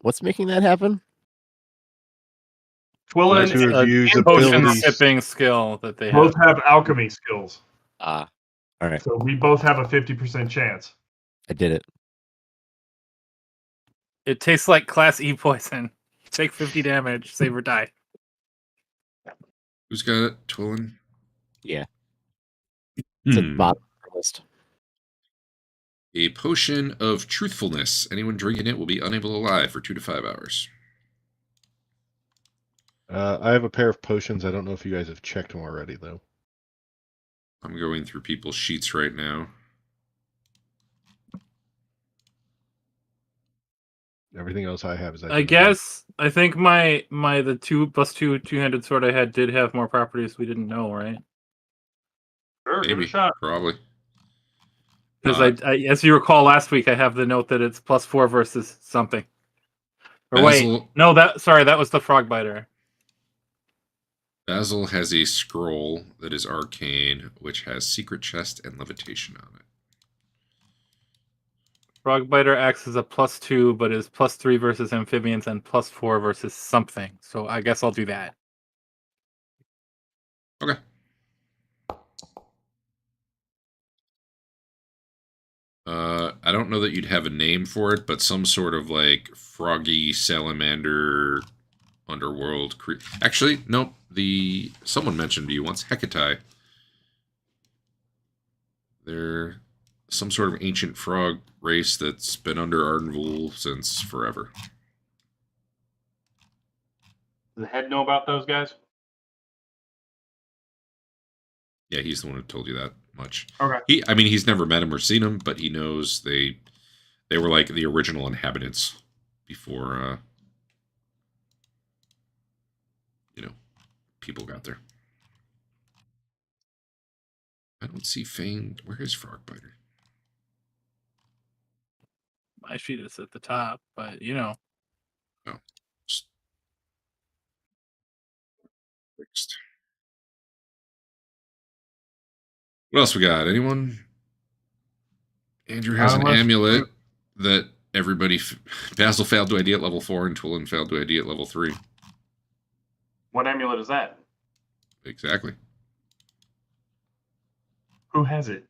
What's making that happen? Twillen Those who have used Potion abilities. sipping skill that they both have. have alchemy skills, All right. so we both have a 50% chance. I did it. It tastes like Class E poison. Take 50 damage, save or die. who's got it? Twillen? Yeah. It's at the bottom of the list. A potion of truthfulness. Anyone drinking it will be unable to lie for 2 to 5 hours. I have a pair of potions. I don't know if you guys have checked them already, though. I'm going through people's sheets right now. Everything else I have is. I guess I think the 2+2 two-handed sword I had did have more properties we didn't know, right? Sure, give it a Maybe. shot. Probably. Because I, as you recall last week, I have the note that it's +4 versus something. Or wait, no, that was the frog biter. Basil has a scroll that is arcane, which has secret chest and levitation on it. Frogbiter acts as a +2, but is +3 versus amphibians and +4 versus something. So I guess I'll do that. Okay. I don't know that you'd have a name for it, but some sort of like froggy salamander underworld Actually, nope. Someone mentioned to you once Hecate. They're some sort of ancient frog race that's been under Arden Vul since forever. Does the head know about those guys? Yeah, he's the one who told you that much. Okay. He's never met him or seen him, but he knows they were like the original inhabitants before people got there. I don't see Fane. Where is Frogbiter? My sheet is at the top, but you know. Oh. Fixed. What else we got? Anyone? Andrew has an amulet that everybody. Basil failed to ID at level 4 and Twilin failed to ID at level 3. What amulet is that? Exactly. Who has it?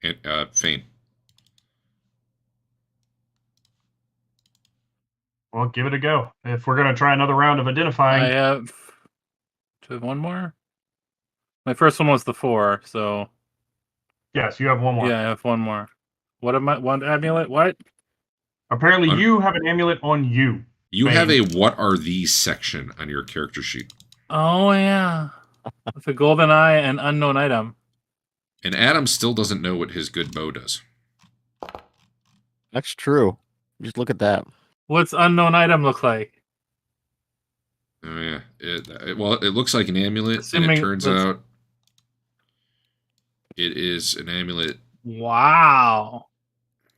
And Fane. Well, give it a go. If we're going to try another round of identifying. I have. Do I have one more? My first one was the 4, so. Yes, you have one more. Yeah, I have one more. What am I? One amulet? What? Apparently, you have an amulet on you. You have a "What are these" section on your character sheet. Oh yeah, with a golden eye and unknown item. And Adam still doesn't know what his good bow does. That's true. Just look at that. What's unknown item look like? Oh yeah. It looks like an amulet, Assuming and it turns out it is an amulet. Wow.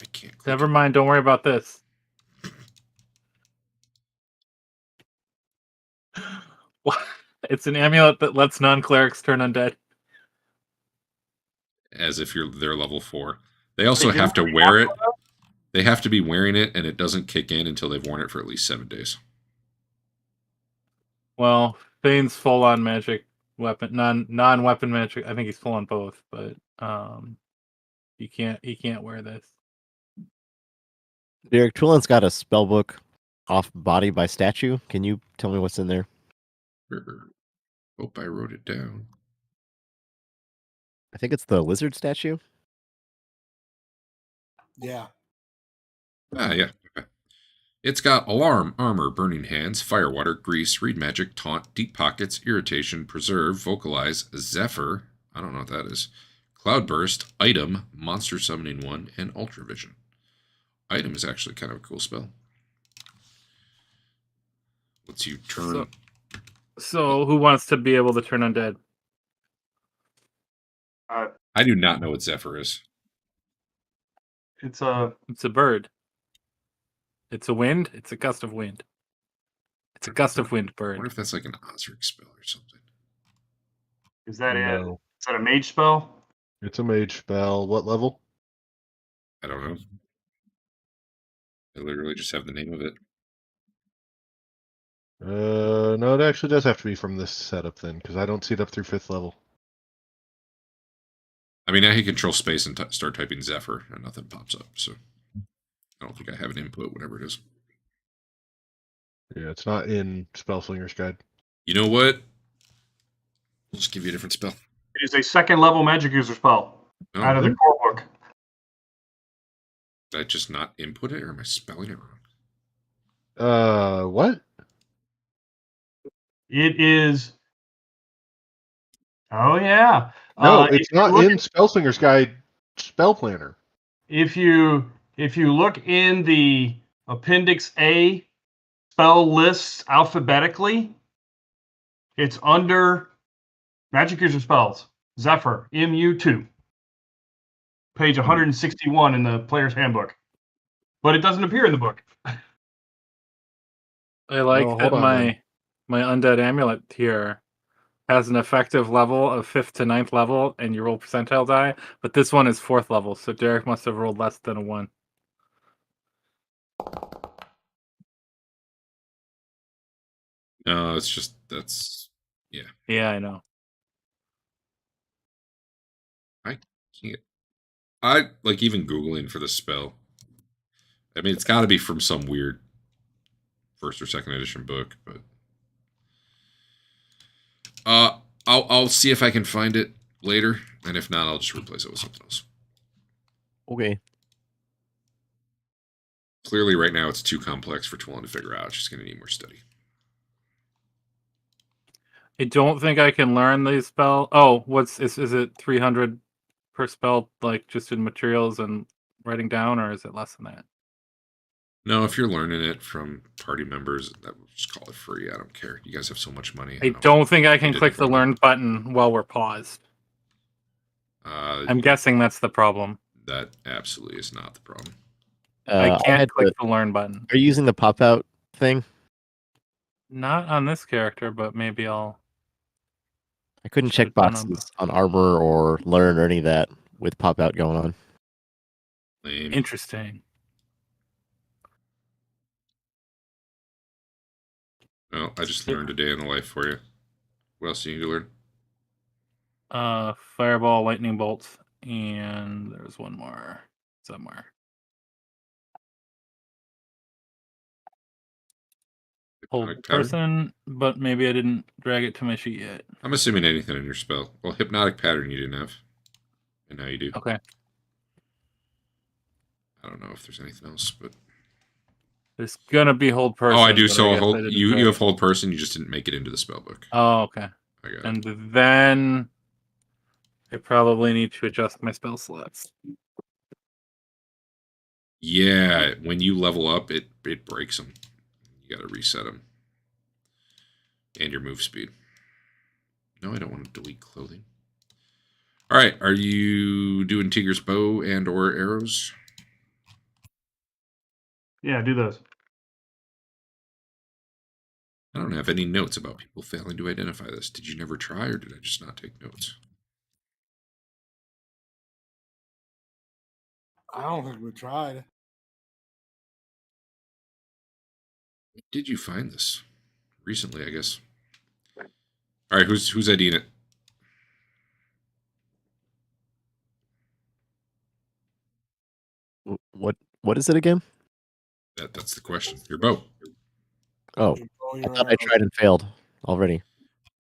I can't. Never mind. Don't worry about this. It's an amulet that lets non-clerics turn undead. As if they're level 4. They also have to wear it. They have to be wearing it, and it doesn't kick in until they've worn it for at least 7 days. Well, Fane's full-on magic weapon, non-weapon magic. I think he's full on both, but he can't wear this. Derek, Twilin's got a spell book off body by statue. Can you tell me what's in there? Hope I wrote it down. I think it's the lizard statue. Yeah. Yeah. Okay. It's got alarm, armor, burning hands, firewater, grease, read magic, taunt, deep pockets, irritation, preserve, vocalize, zephyr. I don't know what that is. Cloudburst, item, monster summoning 1, and ultravision. Item is actually kind of a cool spell. Lets you turn. So who wants to be able to turn undead? I do not know what zephyr is. It's a bird. It's a wind. It's a gust of wind. It's a gust of wind I bird. wonder if that's like an Osric spell or something. Is that No. Is that a mage spell? It's a mage spell. What level? I don't know. I literally just have the name of it. No, it actually does have to be from this setup then, because I don't see it up through 5th level. I mean, now he controls space and start typing Zephyr, and nothing pops up. So I don't think I have an input, whatever it is. Yeah, it's not in Spellslinger's Guide. You know what? I'll just give you a different spell. It is a 2nd level magic user spell out of the core book. Did I just not input it, or am I spelling it wrong? What? It is. Oh yeah. No, it's not in Spellslinger's Guide Spell Planner. If you look in the Appendix A spell lists alphabetically, it's under Magic User Spells, Zephyr, MU2. Page 161 in the player's handbook. But it doesn't appear in the book. I like Oh, that hold on, my undead amulet here has an effective level of 5th to 9th level, and you roll percentile die. But this one is 4th level, so Derek must have rolled less than a 1. No, it's just yeah. Yeah, I know. I can't. I like even Googling for the spell. I mean, it's got to be from some weird first or second edition book, but I'll see if I can find it later, and if not, I'll just replace it with something else. Okay. Clearly, right now it's too complex for Twillen to figure out. It's just going to need more study. I don't think I can learn these spell. Oh, is it 300 per spell, like just in materials and writing down, or is it less than that? No, if you're learning it from party members, that we'll just call it free. I don't care. You guys have so much money. I don't think I can didn't click the run it. learn button while we're paused. I'm guessing that's the problem. That absolutely is not the problem. I I'll can't head click to- the learn button. Are you using the pop out thing? Not on this character, but maybe I'll. I couldn't Should've check done 'em. boxes on armor or learn or any of that with pop out going on. Lame. Interesting. Well, I just learned a day in the life for you. What else do you need to learn? Fireball, lightning bolt, and there's one more somewhere. Hold Hypnotic pattern? person, but maybe I didn't drag it to my sheet yet. I'm assuming anything in your spell. Well, hypnotic pattern you didn't have, and now you do. Okay. I don't know if there's anything else, but There's gonna be hold person. oh, I do. but So guess I hold didn't you. drag You have it. hold person. You just didn't make it into the spell book. Oh, okay. I got it. And then I probably need to adjust my spell slots. Yeah, when you level up, it breaks them. You got to reset them, and your move speed. No, I don't want to delete clothing. All right, are you doing Tigger's bow and or arrows? Yeah, do those. I don't have any notes about people failing to identify this. Did you never try, or did I just not take notes? I don't think we tried. Did you find this recently? I guess. All right, who's IDing it? What is it again? That's the question. Your bow. Oh, Oh, I you're thought I right. tried and failed already.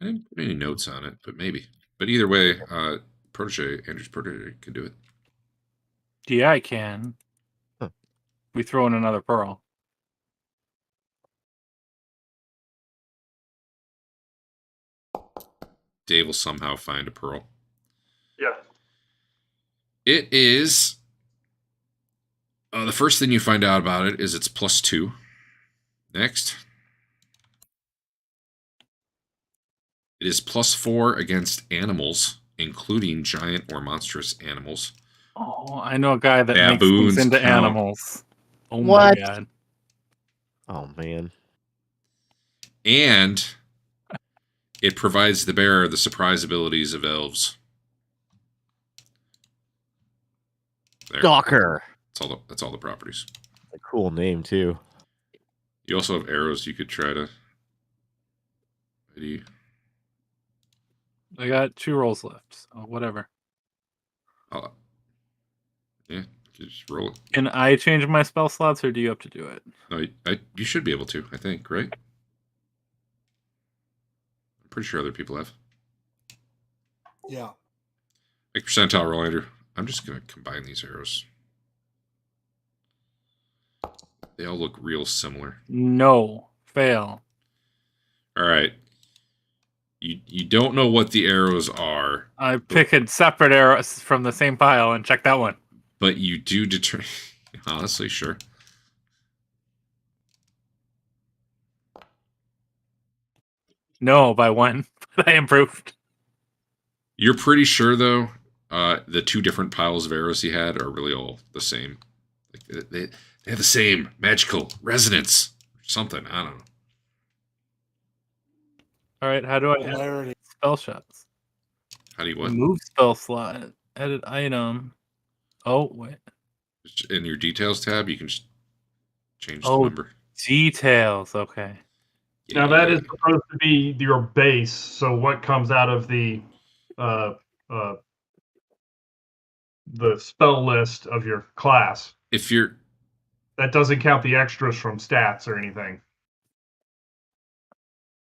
I didn't put any notes on it, but maybe. But either way, Andrew's protege can do it. Yeah, I can. Huh. We throw in another pearl. Dave will somehow find a pearl. Yeah. It is. The first thing you find out about it is it's +2. Next. It is +4 against animals, including giant or monstrous animals. Oh, I know a guy that Baboons makes things into count. animals. Oh What? my god. Oh man. And it provides the bearer the surprise abilities of elves. There. Gawker. That's all the properties. A cool name too. You also have arrows you could try to. I got 2 rolls left. So whatever. Yeah, just roll it. Can I change my spell slots, or do you have to do it? No, you should be able to, I think, right? I'm pretty sure other people have. Yeah. Make percentile roll, Andrew. I'm just going to combine these arrows. They all look real similar. No. Fail. All right. You don't know what the arrows are, I pick a separate arrows from the same pile and check that one. but you do determine. Honestly, sure. No, by 1. But I improved. You're pretty sure, though, the 2 different piles of arrows he had are really all the same. Like they have the same magical resonance or something. I don't know. All right, how do I edit Polarity. spell shots? How do you what? Remove spell slot. Edit item. Oh, wait. In your details tab, you can just change the Oh. number. Details. Okay. Now that is supposed to be your base. So what comes out of the spell list of your class? If you're That doesn't count the extras from stats or anything.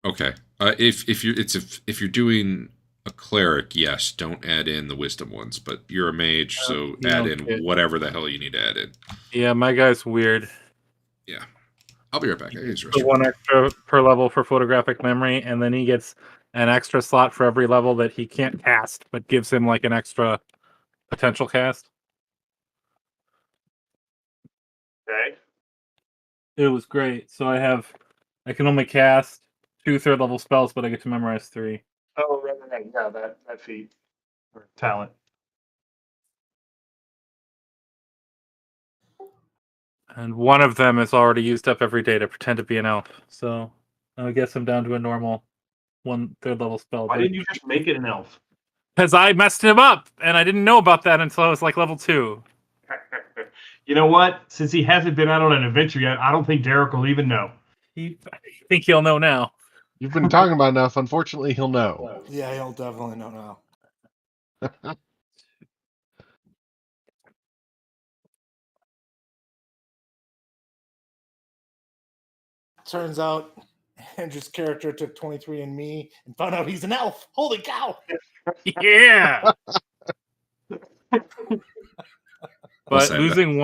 Okay. If you're doing a cleric, yes, don't add in the wisdom ones. But you're a mage, so you add don't in get- whatever the hell you need to add in. Yeah, my guy's weird. Yeah. I'll be right back. I use the The restroom. one extra per level for photographic memory, and then he gets an extra slot for every level that he can't cast, but gives him like an extra potential cast. Okay. It was great. So I can only cast 2 third level spells, but I get to memorize 3. Oh, right. Yeah, that feat or talent. And one of them is already used up every day to pretend to be an elf. So I guess I'm down to a normal 1 third level spell. Why didn't you just make it an elf? Because I messed him up, and I didn't know about that until I was like level 2. You know what? Since he hasn't been out on an adventure yet, I don't think Derek will even know. I think he'll know now. You've been talking about enough. Unfortunately, he'll know. Yeah, he'll definitely know now. Turns out Andrew's character took 23andMe and found out he's an elf. Holy cow! Yeah. Plus But add losing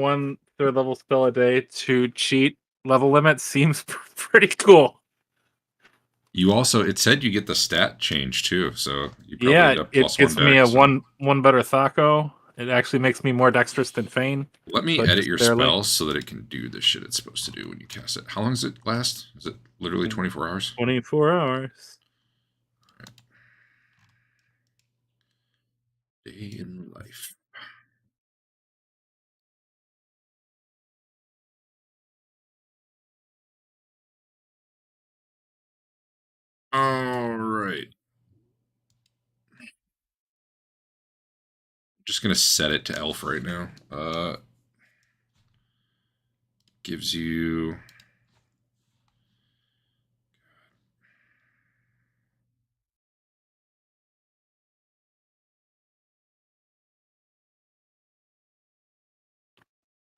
one third level spell a day to cheat level limit seems pretty cool. You also, it said you get the stat change too, so you probably Yeah, end up it plus gives 1 me a dex, so- one better Thaco. It actually makes me more dexterous than Fane. Let me but edit just your barely. spells so that it can do the shit it's supposed to do when you cast it. How long does it last? Is it literally 24 hours? 24 hours. Day in life. All right. Just gonna set it to elf right now. Gives you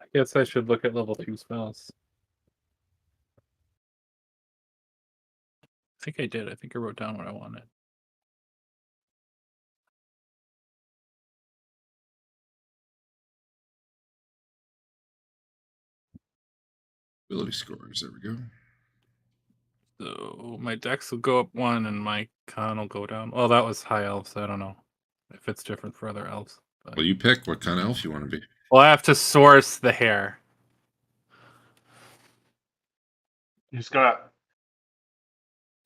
I guess I should look at level 2 spells. I think I did. I think I wrote down what I wanted. ability scores. There we go. So my dex will go up 1 and my con will go down. Well, that was high elf, so I don't know if it's different for other elves. But... Well, you pick what kind of elf you want to be. Well, I have to source the hair. You just got.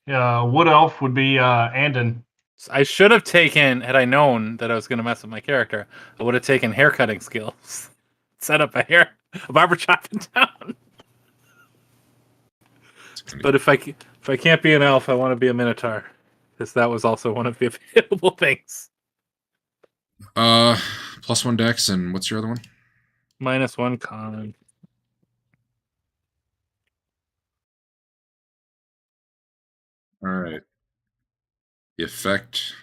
Wood elf would be Andon. I should have taken, had I known that I was going to mess with my character, I would have taken haircutting skills. Set up a barber shop in town. But if I can't be an elf, I want to be a minotaur, because that was also one of the available things. Plus 1 dex, and what's your other one? -1 con. All right. The effect.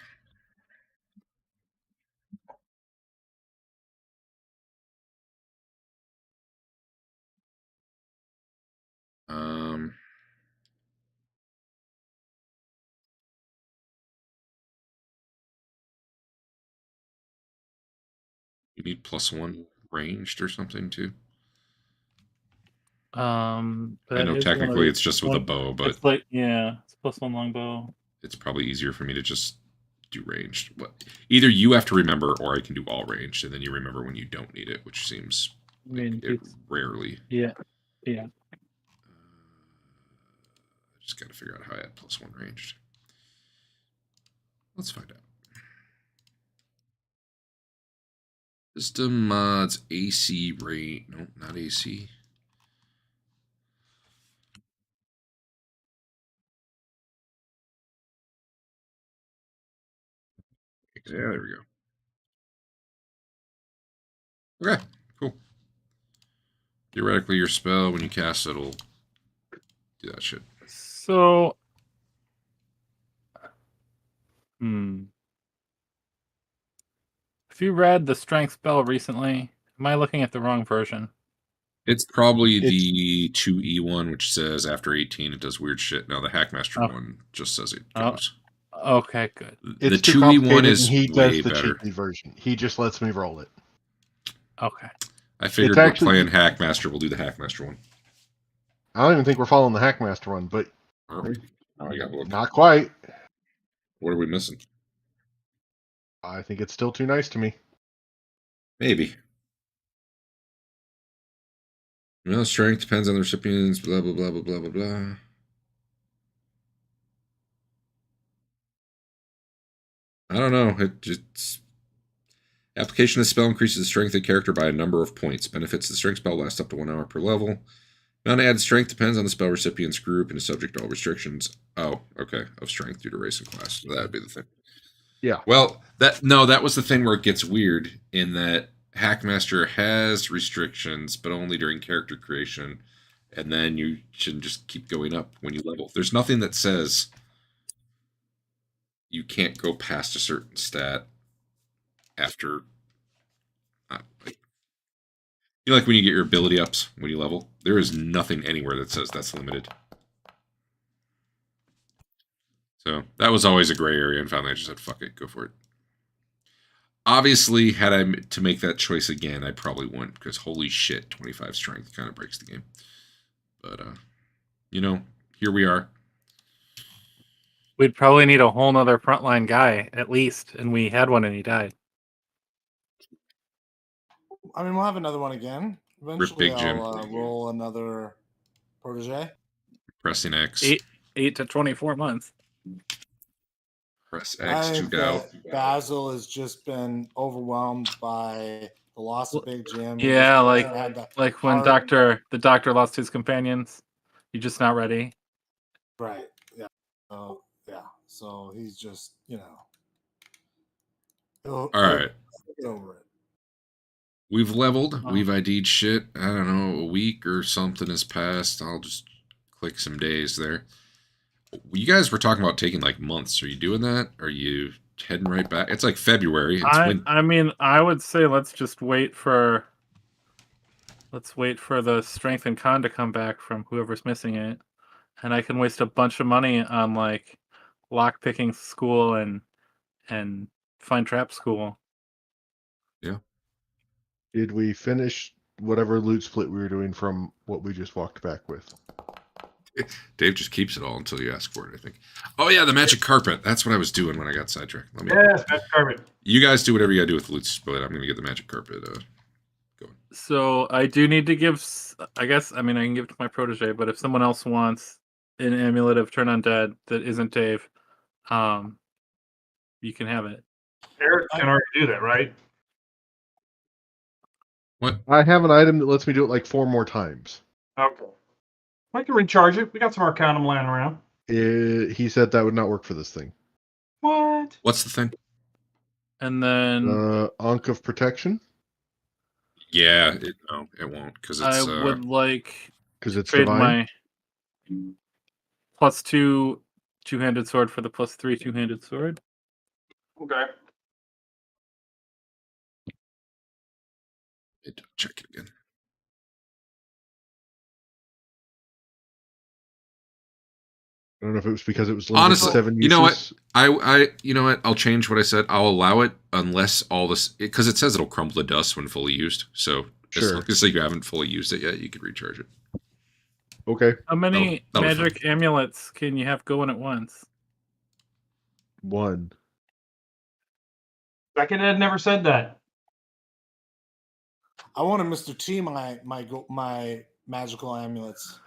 You need plus 1 ranged or something too. I know technically it's just with a bow, but it's like it's +1 longbow. It's probably easier for me to just do ranged. Either you have to remember, or I can do all ranged, and then you remember when you don't need it, which seems like it rarely. Yeah. Just got to figure out how I add plus 1 ranged. Let's find out. System mods AC rate. No, not AC. Yeah, there we go. Okay, cool. Theoretically, your spell, when you cast it, will do that shit. So, if you read the strength spell recently, am I looking at the wrong version? It's probably the 2E one, which says after 18 it does weird shit. Now the Hackmaster Oh. one just says it Oh. goes. Okay, good. The It's too 2E one complicated, is and he way does the better. cheapy version. He just lets me roll it. Okay. I figured It's actually- we're playing Hackmaster. We'll do the Hackmaster one. I don't even think we're following the Hackmaster one, but Are we? Oh, I got to look. not quite. What are we missing? I think it's still too nice to me. Maybe. Well, strength depends on the recipients. Blah blah blah blah blah blah blah. I don't know. It's application of the spell increases the strength of the character by a number of points. Benefits of the strength spell last up to 1 hour per level. Amount of added strength depends on the spell recipient's group and is subject to all restrictions. Oh, okay. Of strength due to race and class. So that would be the thing. Yeah. Well, that was the thing where it gets weird in that Hackmaster has restrictions, but only during character creation, and then you should just keep going up when you level. There's nothing that says you can't go past a certain stat after. Like when you get your ability ups when you level. There is nothing anywhere that says that's limited. So that was always a gray area, and finally I just said, fuck it, go for it. Obviously, had I to make that choice again, I probably wouldn't, because holy shit, 25 strength kind of breaks the game. But, here we are. We'd probably need a whole nother frontline guy, at least, and we had one and he died. I mean, we'll have another one again. Eventually, Big Jim. I'll roll another protege. Pressing X. 8 to 24 months. Press I X to think doubt. that Basil has just been overwhelmed by the loss of Big Jim. He Yeah, just hasn't had the like when heart. the doctor lost his companions. You're just not ready. Right. Yeah. So he's just, All right. Get over it. We've leveled. We've ID'd shit. I don't know, a week or something has passed. I'll just click some days there. You guys were talking about taking like months. Are you doing that? Are you heading right back? It's like February. I mean, I would say let's wait for the strength and con to come back from whoever's missing it, and I can waste a bunch of money on like lock picking school and find trap school. Yeah. Did we finish whatever loot split we were doing from what we just walked back with? Dave just keeps it all until you ask for it, I think. Oh, yeah, the magic carpet. That's what I was doing when I got sidetracked. Yes, magic carpet. You guys do whatever you got to do with the loot split. I'm going to get the magic carpet going. So I do need to give, I guess, I mean, I can give it to my protege, but if someone else wants an amulet of Turn Undead that isn't Dave, you can have it. Eric can already do that, right? What? I have an item that lets me do it like 4 more times. Okay. I can recharge it. We got some Arcanum lying around. He said that would not work for this thing. What? What's the thing? And then Ankh of Protection. Yeah, it won't because it's. I would like because it's trade divine. my +2 two-handed sword for the +3 two-handed sword. Okay. Check it again. I don't know if it was because it was limited Honestly, to 7 uses. you know what? You know what? I'll change what I said. I'll allow it unless all this, because it says it'll crumble to dust when fully used. So Sure. as long as you haven't fully used it yet, you could recharge it. Okay. How many that'll be magic amulets can you have going at once? 1. Second Ed never said that. I wanted Mr. T my magical amulets.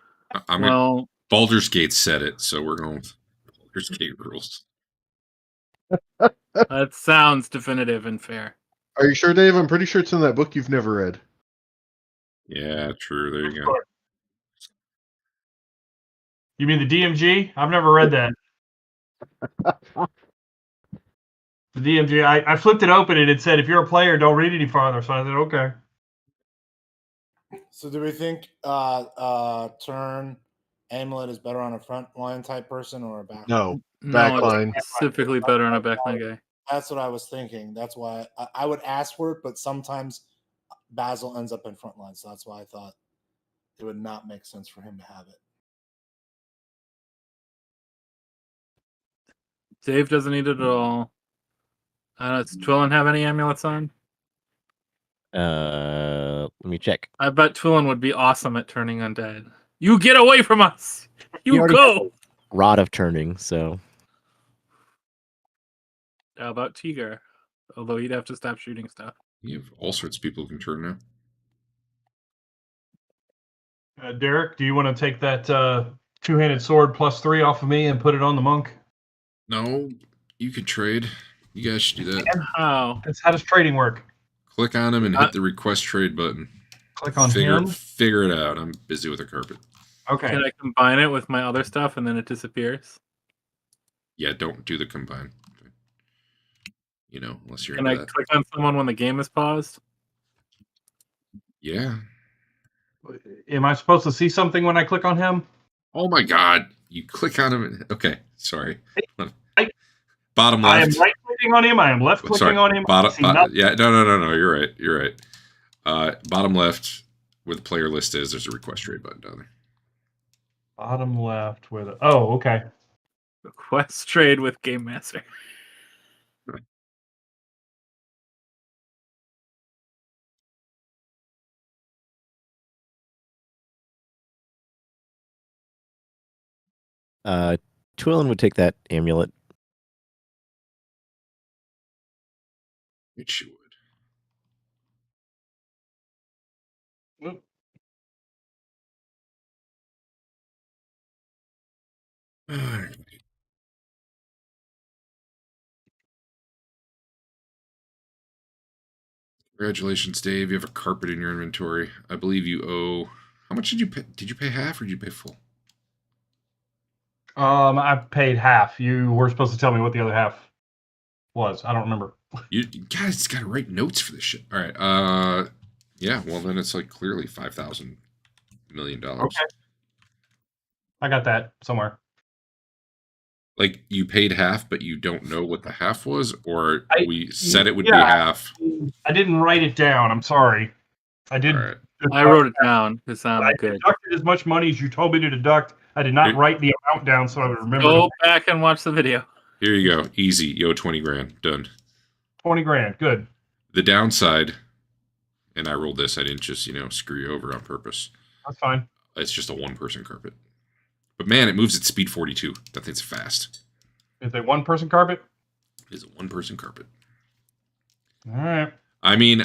Baldur's Gate said it, so we're going with Baldur's Gate rules. That sounds definitive and fair. Are you sure, Dave? I'm pretty sure it's in that book you've never read. Yeah, true. There you go. You mean the DMG? I've never read that. The DMG. I flipped it open and it said, if you're a player, don't read any farther. So I said, okay. So do we think turn amulet is better on a front line type person or a back? No. No, Backline. it's specifically better on a backline guy. That's what I was thinking. That's why I would ask for it, but sometimes Basil ends up in front line, so that's why I thought it would not make sense for him to have it. Dave doesn't need it at all. Does Twillin have any amulets on? Let me check. I bet Twillin would be awesome at turning undead. You get away from us! You You already go! Rod of turning, so How about Tiger? Although he'd have to stop shooting stuff. You have all sorts of people who can turn now. Derek, do you want to take that two-handed sword +3 off of me and put it on the monk? No, you can trade. You guys should do that. How? How does trading work? Click on him and hit the request trade button. Click on figure, him. Figure it out. I'm busy with a carpet. Okay. Can I combine it with my other stuff and then it disappears? Yeah, don't do the combine. You know, unless you're Can I into that. click on someone when the game is paused? Yeah. Am I supposed to see something when I click on him? Oh my God! You click on him. Okay, sorry. I- Bottom I am left. right-clicking on him. I am left-clicking Sorry. on him. Bottom. I see nothing. Yeah. No. You're right. You're right. Bottom left, where the player list is, there's a request trade button down there. Bottom left with it. Oh, okay. Quest trade with Game Master. Twillin would take that amulet. It should. Oop. All right. Congratulations, Dave. You have a carpet in your inventory. I believe you owe. How much did you pay? Did you pay half or did you pay full? I paid half. You were supposed to tell me what the other half was. I don't remember. You guys got to write notes for this shit. All right. Yeah. Well, then it's like clearly $5,000 million. Okay. I got that somewhere. Like you paid half, but you don't know what the half was, or we said it would be yeah. half. I didn't write it down. I'm sorry. I did. All right. I wrote it down because I'm I good. deducted as much money as you told me to deduct. I did not Here- write the amount down, so I would remember. Go back and watch the video. Here you go. Easy. You owe 20 grand. Done. 20 grand. Good. The downside, and I rolled this. I didn't just screw you over on purpose. That's fine. It's just a one-person carpet. But man, it moves at speed 42. That thing's fast. Is it a one-person carpet? It is a one-person carpet. All right. I mean,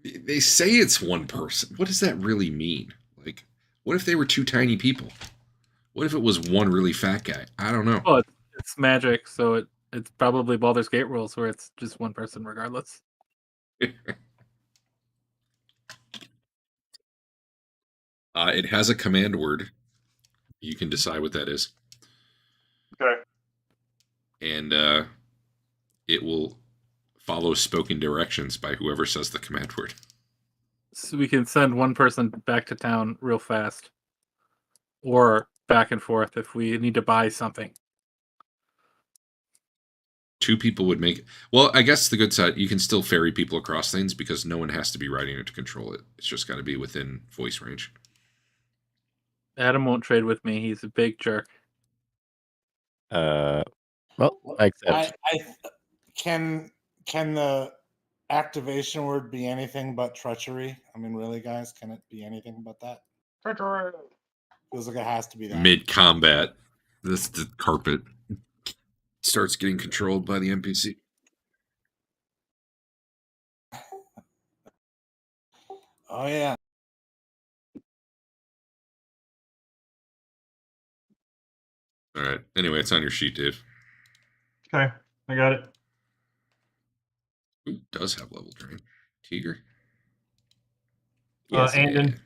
they say it's one person. What does that really mean? Like, what if they were two tiny people? What if it was one really fat guy? I don't know. Well, it's magic, so it's probably Baldur's Gate rules where it's just one person regardless. It has a command word. You can decide what that is. Okay. And it will follow spoken directions by whoever says the command word. So we can send one person back to town real fast. Or back and forth if we need to buy something. Two people would make... Well, I guess the good side, you can still ferry people across things because no one has to be riding it to control it. It's just got to be within voice range. Adam won't trade with me. He's a big jerk. Well, I accept. Can the activation word be anything but treachery? I mean, really, guys, can it be anything but that? Feels like it has to be that. Mid-combat, the carpet starts getting controlled by the NPC. Oh yeah. All right. Anyway, it's on your sheet, Dave. Okay. I got it. Who does have level drain? Tiger? Yes. Andon.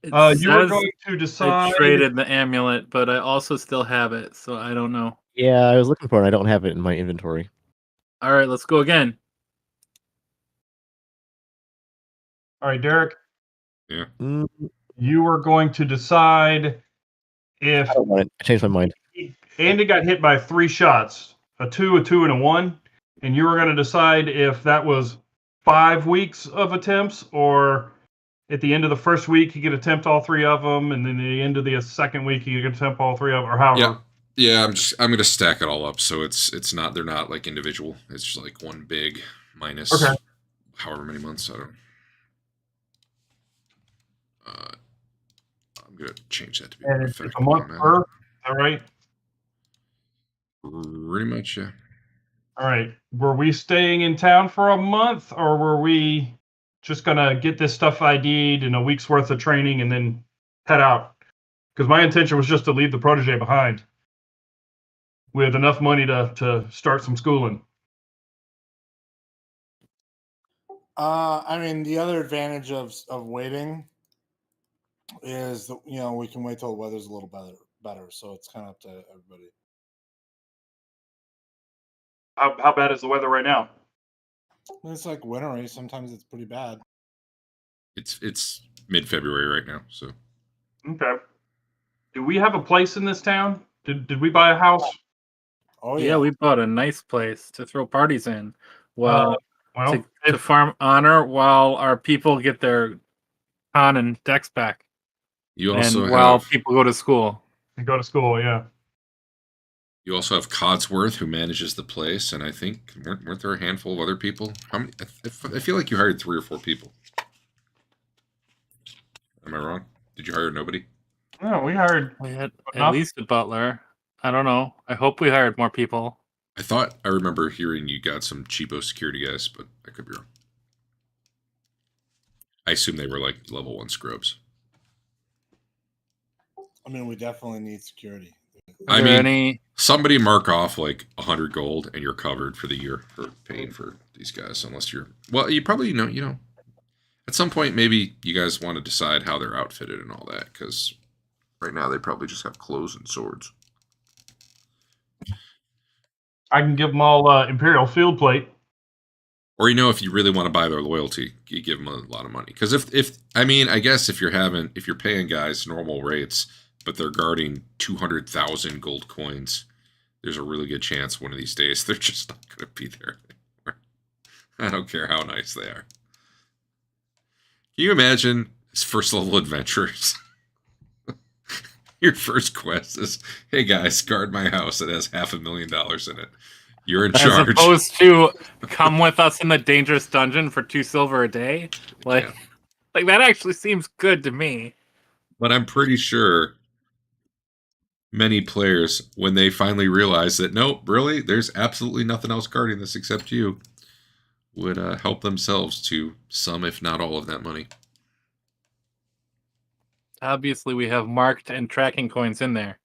It You were says going to I decide. traded the amulet, but I also still have it, so I don't know. Yeah, I was looking for it. I don't have it in my inventory. All right, let's go again. All right, Derek. Yeah. You were going to decide if I don't want it. I changed my mind. Andy got hit by 3 shots, a 2, and a 1, and you were going to decide if that was 5 weeks of attempts, or at the end of the first week you get to attempt all 3 of them, and then at the end of the second week you get to attempt all 3 of them, or however. Yeah. I'm gonna stack it all up, so it's not they're not like individual. It's just like one big minus Okay. however many months. I don't. I'm gonna change that to be And more it's effective. a month per. Is that right? Pretty much, yeah. All right. Were we staying in town for a month, or were we just gonna get this stuff ID'd and a week's worth of training and then head out? Because my intention was just to leave the protege behind with enough money to start some schooling. I mean, the other advantage of waiting is that we can wait till the weather's a little better. So it's kind of up to everybody. How bad is the weather right now? It's like wintry. Sometimes it's pretty bad. It's mid-February right now, so. Okay. Do we have a place in this town? Did we buy a house? Oh Yeah, we bought a nice place to throw parties in. Well, to if farm honor while our people get their con and dex back. You also And while have people go to school. you go to school, yeah. you also have Codsworth who manages the place, and I think weren't there a handful of other people? How many? I feel like you hired 3 or 4 people. Am I wrong? Did you hire nobody? No, we hired. We had at enough. least a butler. I don't know. I hope we hired more people. I thought I remember hearing you got some cheapo security guys, but I could be wrong. I assume they were like level 1 scrubs. I mean, we definitely need security. I mean, somebody mark off like 100 gold, and you're covered for the year for paying for these guys. Unless you're you probably know. At some point, maybe you guys want to decide how they're outfitted and all that, because right now they probably just have clothes and swords. I can give them all Imperial Field Plate. Or if you really want to buy their loyalty, you give them a lot of money. Because I guess if you're paying guys normal rates, but they're guarding 200,000 gold coins, there's a really good chance one of these days they're just not going to be there anymore. I don't care how nice they are. Can you imagine first level adventurers? Your first quest is, hey guys, guard my house. It has $500,000 in it. You're in charge. As opposed to come with us in the dangerous dungeon for 2 silver a day. Like that actually seems good to me. But I'm pretty sure many players, when they finally realize that, nope, really, there's absolutely nothing else guarding this except you, would help themselves to some, if not all, of that money. Obviously, we have marked and tracking coins in there.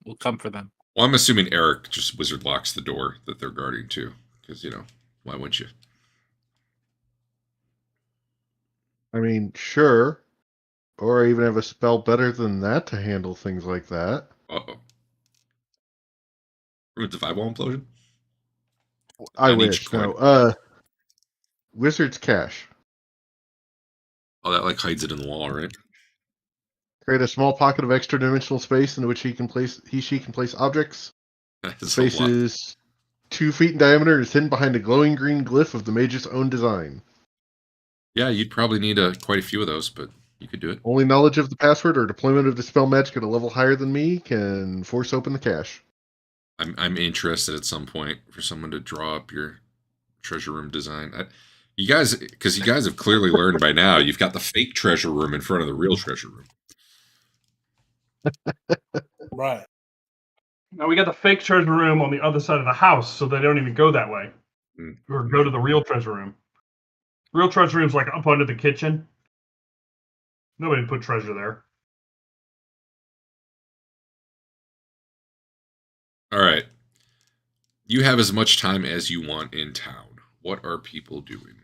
We'll come for them. Well, I'm assuming Eric just wizard locks the door that they're guarding too, because why wouldn't you? I mean, sure. Or I even have a spell better than that to handle things like that. Uh-oh. Ruins of Eyeball Implosion? I On each wish. coin. No. Wizard's Cash. Oh, that like hides it in the wall, right? Create a small pocket of extra dimensional space in which she can place objects. That's Space a lot. is 2 feet in diameter and is hidden behind a glowing green glyph of the mage's own design. Yeah, you'd probably need quite a few of those, but you could do it. Only knowledge of the password or deployment of Dispel Magic at a level higher than me can force open the cache. I'm interested at some point for someone to draw up your treasure room design. You guys have clearly learned by now, you've got the fake treasure room in front of the real treasure room. Right. Now we got the fake treasure room on the other side of the house, so they don't even go that way. Or go to the real treasure room. Real treasure room's like up under the kitchen. Nobody put treasure there. All right. You have as much time as you want in town. What are people doing?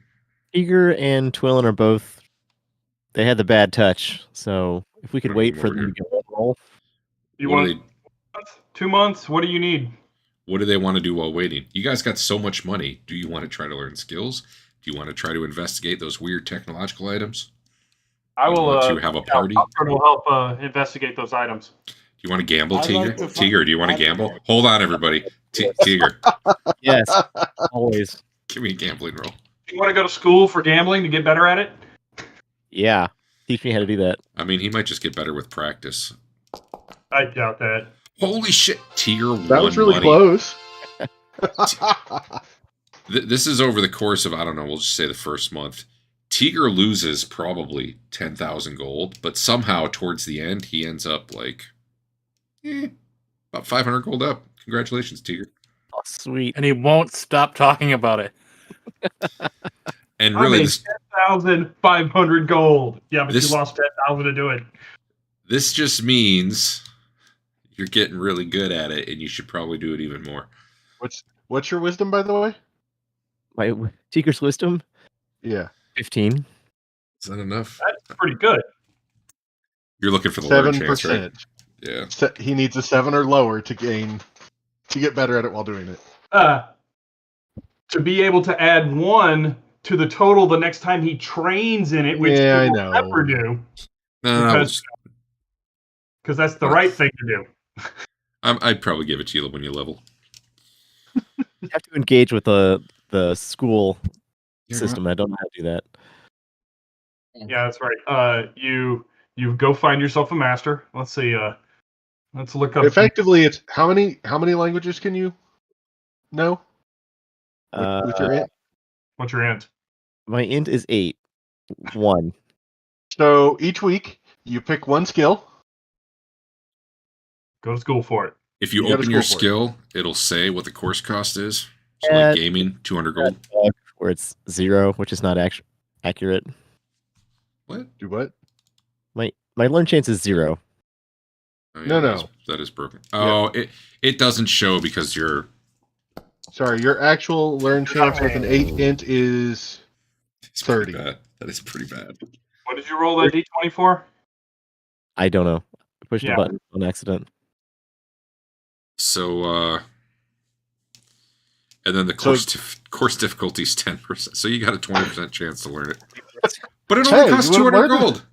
Eager and Twillin are both. They had the bad touch, so if we could What wait do for you them to want get a roll. You What want do 2 months? What do you need? What do they want to do while waiting? You guys got so much money. Do you want to try to learn skills? Do you want to try to investigate those weird technological items? I will. Want to have a party? Alfred will help investigate those items. Do you want to gamble, I'd Tiger? like to Tiger, do you want to gamble? Hold on, everybody. Tiger, Yes, always. give me a gambling roll. you want to go to school for gambling to get better at it? Yeah. Teach me how to do that. I mean, he might just get better with practice. I doubt that. Holy shit! Tier 1 That was really money. close. This is over the course of, I don't know, we'll just say the first month. Tiger loses probably 10,000 gold, but somehow towards the end, he ends up like about 500 gold up. Congratulations, Tiger. Oh, sweet. And he won't stop talking about it. And I really, made 10,500 gold. Yeah, but This- you lost 10,000 to do it. this just means you're getting really good at it, and you should probably do it even more. What's your wisdom, by the way? My Seeker's Wisdom, Yeah, 15. Is that enough? That's pretty good. You're looking for the learn 7%. chance, right? Yeah. He needs a 7 or lower to get better at it while doing it. To be able to add 1 to the total the next time he trains in it, which Yeah, I he will know. never do, No, because that's the right thing to do. I'd probably give it to you when you level. You have to engage with the school You're system. I don't know how to do that. Yeah, that's right. You go find yourself a master. Let's see. Let's look up. Effectively, it's how many languages can you know with your int? What's your int? My int is 8. 1. So each week you pick one skill. Go to school for it. If you You gotta open your school for skill, it'll say what the course cost is. So Yeah. like gaming, 200 gold. Where it's 0, which is not accurate. What? Do what? My learn chance is 0. Oh, No. that is broken. Oh, it doesn't show because you're. Sorry, your actual learn chance with an 8 int is It's pretty 30. bad. That is pretty bad. What did you roll that D20 for? I don't know. I pushed Yeah. a button on accident. So, and then the course difficulty is 10%. So you got a 20% chance to learn it. But it only Hey, costs you would've 200 learned it. gold.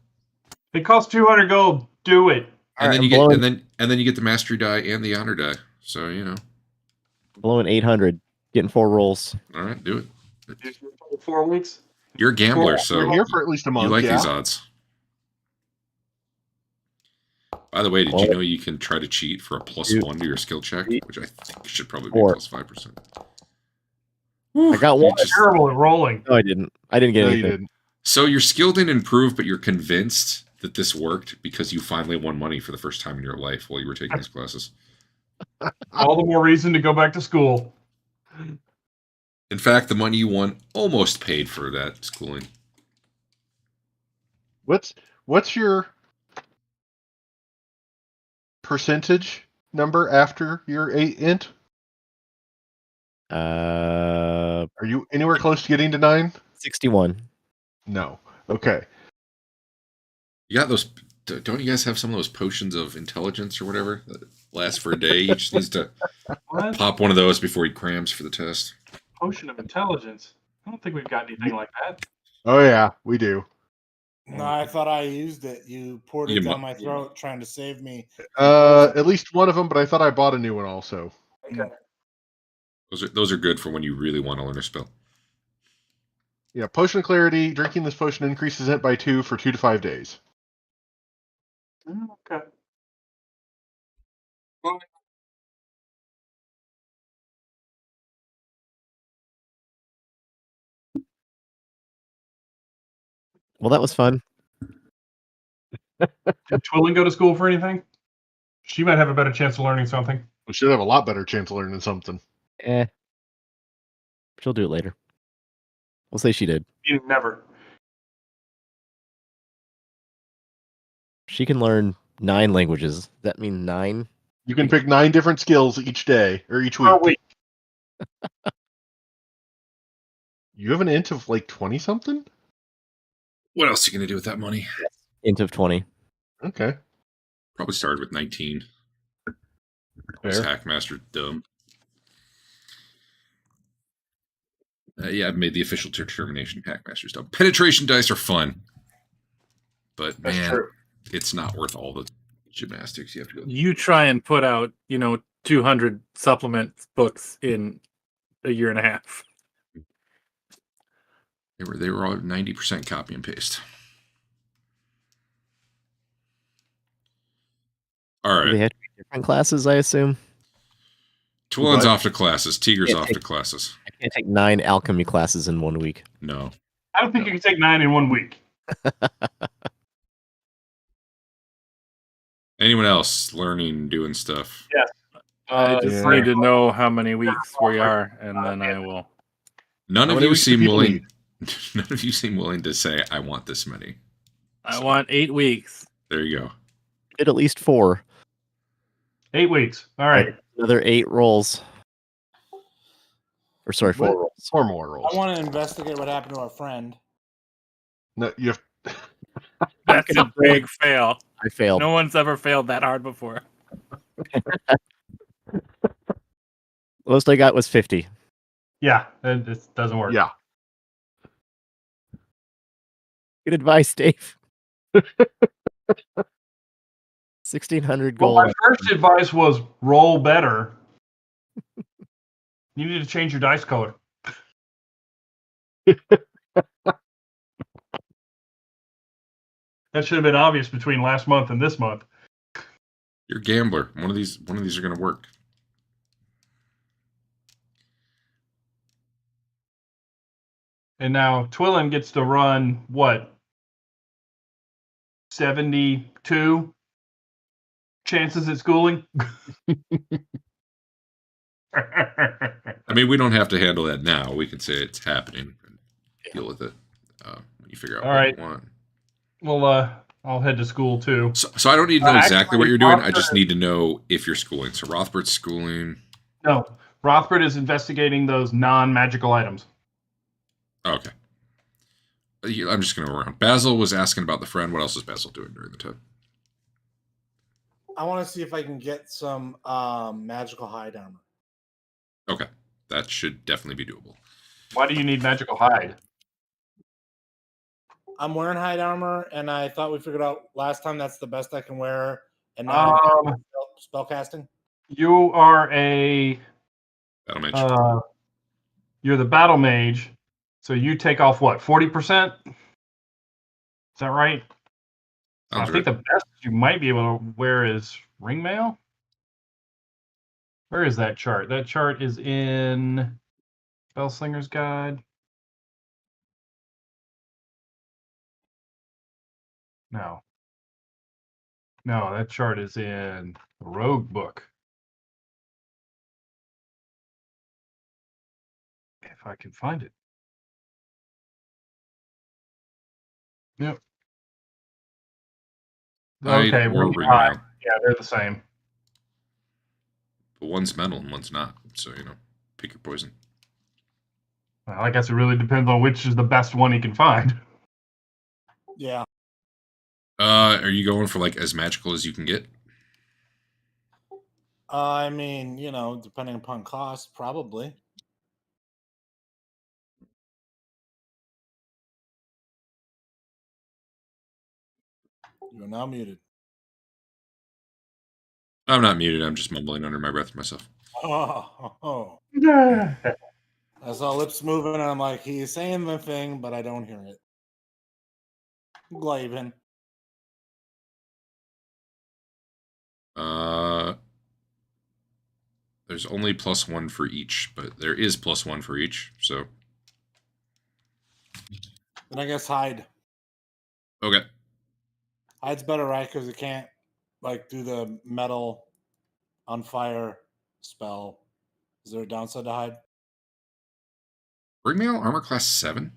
It costs 200 gold. Do it. And Alright, then I'm you get blowing- and then you get the mastery die and the honor die. So, you know. Blowing 800, getting 4 rolls. All right, do it. 4 weeks. You're a gambler, We're so here for at least a month. you like yeah. these odds. By the way, did you know you can try to cheat for a +1 to your skill check, which I think should probably be 4. +5%. I got You 1. just- Terrible at rolling. No, I didn't. I didn't get No, you anything. didn't. So your skill didn't improve, but you're convinced that this worked because you finally won money for the first time in your life while you were taking these classes. All the more reason to go back to school. In fact, the money you won almost paid for that schooling. What's your percentage number after your 8 int? Are you anywhere close to getting to 9? 61. No. Okay. You got those? Don't you guys have some of those potions of intelligence or whatever that last for a day? He just needs to What? pop one of those before he crams for the test. Potion of intelligence. I don't think we've got anything like that. Oh yeah, we do. No, I thought I used it. You poured it You down mu- my throat trying to save me. At least one of them, but I thought I bought a new one also. Okay. Those are good for when you really want to learn a spell. Yeah, potion of clarity. Drinking this potion increases it by 2 for 2 to 5 days. Okay. Well, that was fun. Did Twilling go to school for anything? She might have a better chance of learning something. We should have a lot better chance of learning something. She'll do it later. We'll say she did. Never. She can learn 9 languages. Does that mean 9? You can pick 9 different skills each day or each week. Oh, wait. You have an int of like 20 something? What else are you going to do with that money? Int of 20. Okay. Probably started with 19. Was Fair. Hackmaster dumb? Yeah, I've made the official determination. Hackmaster's dumb. Penetration dice are fun, but That's man, true. it's not worth all the gymnastics you have to go. You try and put out, 200 supplement books in a year and a half. They were all 90% copy and paste. All Do right. they have to be different classes, I assume? Twillen's What? off to classes. Tiger's Yeah, off to classes. I can't take 9 alchemy classes in 1 week. No. I don't think you can take 9 in 1 week. Anyone else learning, doing stuff? Yes. I just yeah. need to know how many weeks we are, and then I will. None How of many you weeks do seem people willing. need? None of you seem willing to say, "I want this many." I want 8 weeks. There you go. Did at least 4. 8 weeks. All right. Another 8 rolls. Or sorry, 4 What? rolls. 4 more rolls. I want to investigate what happened to our friend. No, you have. That's a big fail. I failed. No one's ever failed that hard before. Most I got was 50. Yeah, it doesn't work. Yeah. Good advice, Dave. 1,600 Well, gold. my first advice was roll better. You need to change your dice color. That should have been obvious between last month and this month. You're a gambler. One of these are going to work. And now Twillen gets to run what? 72 chances at schooling? I mean, we don't have to handle that now. We can say it's happening and deal with it when you figure out All what right. you want. Well, I'll head to school too. So I don't need to know exactly Actually, what you're doing. I Rothbard just need to know if you're schooling. So Rothbert's schooling. No, Rothbard is investigating those non-magical items. Okay. I'm just going to go around. Basil was asking about the friend. What else is Basil doing during the time? I want to see if I can get some magical hide armor. Okay. That should definitely be doable. Why do you need magical hide? I'm wearing hide armor, and I thought we figured out last time that's the best I can wear. And now spell casting. You are a Battle mage. you're the battle mage, so you take off what 40%? Is that right? Sounds I think right. the best you might be able to wear is ring mail. Where is that chart? That chart is in Spellslinger's Guide. No, that chart is in the Rogue book. If I can find it. Yep. Hide Okay, or ring ring hide. mail. Yeah, they're the same. But one's metal and one's not. So, pick your poison. Well, I guess it really depends on which is the best one he can find. Yeah. Are you going for like as magical as you can get? I mean, depending upon cost, probably. You're now muted. I'm not muted. I'm just mumbling under my breath to myself. Oh. I saw lips moving, and I'm like, he's saying the thing, but I don't hear it. Glaven. There's only +1 for each, but there is +1 for each. So. Then I guess hide. Okay. Hide's better, right? Because it can't do the metal on fire spell. Is there a downside to hide? Ring mail armor class 7.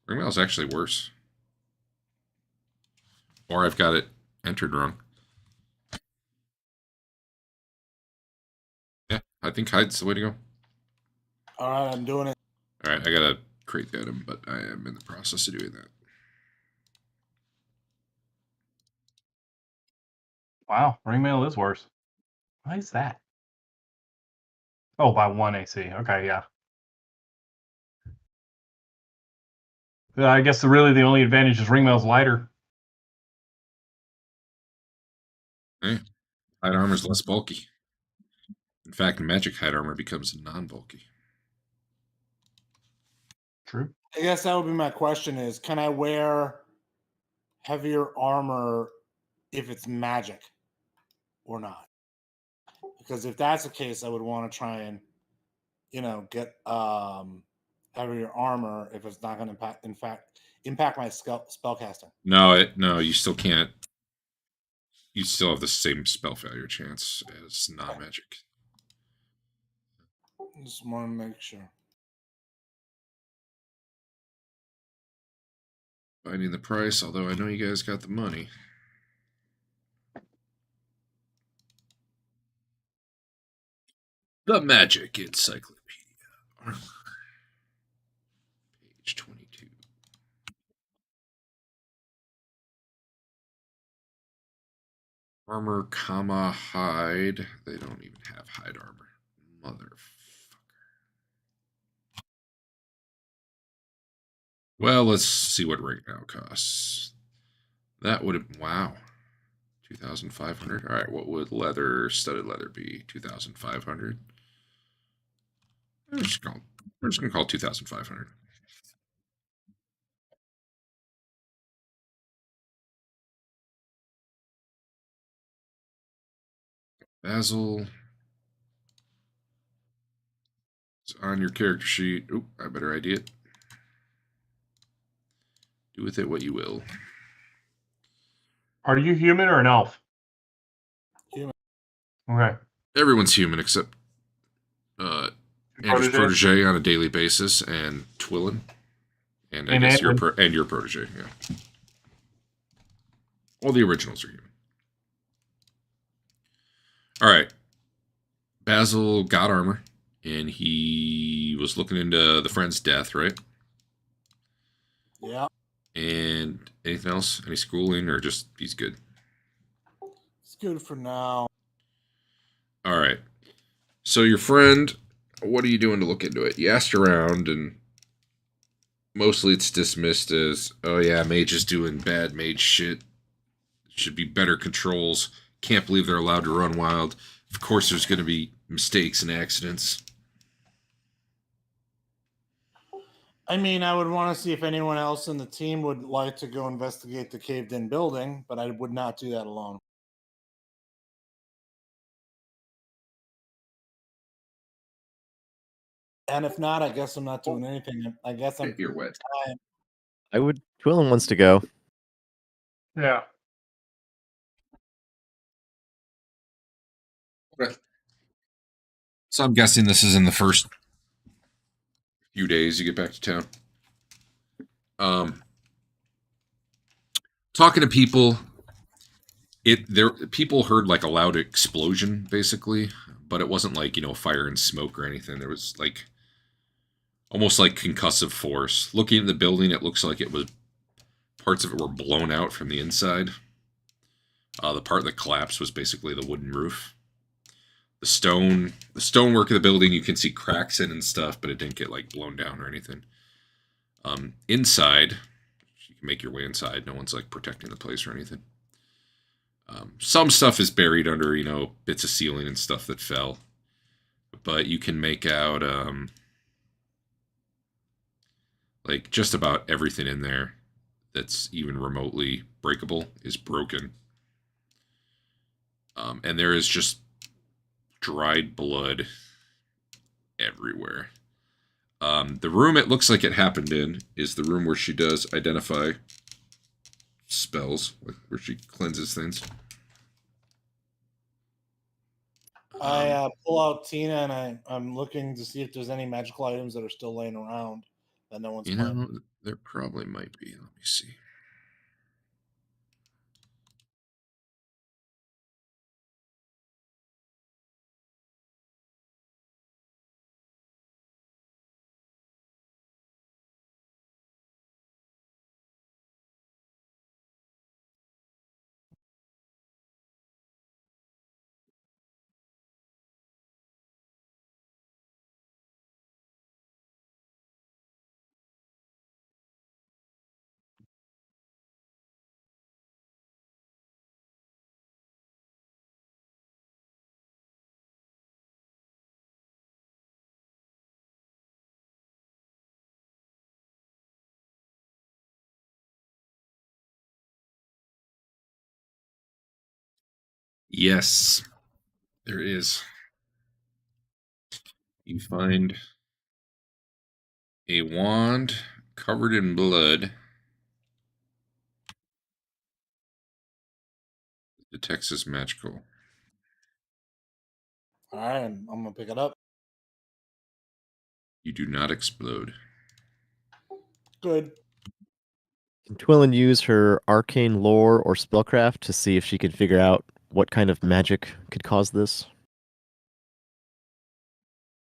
Ring mail is actually worse. Or I've got it entered wrong. Yeah, I think hide's the way to go. All right, I'm doing it. All right, I gotta create the item, but I am in the process of doing that. Wow, ring mail is worse. Why is that? Oh, by 1 AC. Okay, yeah. I guess really the only advantage is ring mail's lighter. Hide armor is less bulky. In fact, magic hide armor becomes non-bulky. true. I guess that would be my question: is can I wear heavier armor if it's magic or not? Because if that's the case, I would want to try and get heavier armor if it's not going to impact my spell casting. No, you still can't. You still have the same spell failure chance as non-magic. Just want to make sure. Finding the price, although I know you guys got the money. The Magic Encyclopedia. Page 22. Armor, comma, hide. They don't even have hide armor. Motherfucker. Well, let's see what right now costs. That would have, wow. 2,500. All right, what would studded leather be? 2,500. We're just going to call 2,500. Basil. It's on your character sheet. Oop, I better ID it. Do with it what you will. Are you human or an elf? Human. Okay. Everyone's human except Andrew's protege on a daily basis, and Twillin, and I guess your protege. Yeah. All the originals are human. All right. Basil got armor, and he was looking into the friend's death, right? Yeah. And anything else? Any schooling, or just he's good? It's good for now. All right. So your friend, what are you doing to look into it? You asked around, and mostly it's dismissed as, oh yeah, mage is doing bad mage shit. Should be better controls. Can't believe they're allowed to run wild. Of course there's going to be mistakes and accidents. I mean, I would want to see if anyone else in the team would like to go investigate the caved-in building, but I would not do that alone. And if not, I guess I'm not doing anything. I guess I'm. You're wet. Twillin wants to go. Yeah. Okay. So I'm guessing this is in the first few days you get back to town. Talking to people, people heard like a loud explosion basically, but it wasn't like fire and smoke or anything. There was like almost like concussive force. Looking at the building, it looks like parts of it were blown out from the inside. The part that collapsed was basically the wooden roof. The stonework of the building, you can see cracks in and stuff, but it didn't get like blown down or anything. Inside, you can make your way inside. No one's like protecting the place or anything. Some stuff is buried under, bits of ceiling and stuff that fell. But you can make out like just about everything in there that's even remotely breakable is broken. And there is just dried blood everywhere. The room it looks like it happened in is the room where she does identify spells, like where she cleanses things. I pull out Tina and I'm looking to see if there's any magical items that are still laying around that no one's playing. There probably might be. Let me see. Yes, there is. You find a wand covered in blood. Detects as magical. All right, I'm gonna pick it up. You do not explode. Good. Can Twillin use her arcane lore or spellcraft to see if she could figure out what kind of magic could cause this?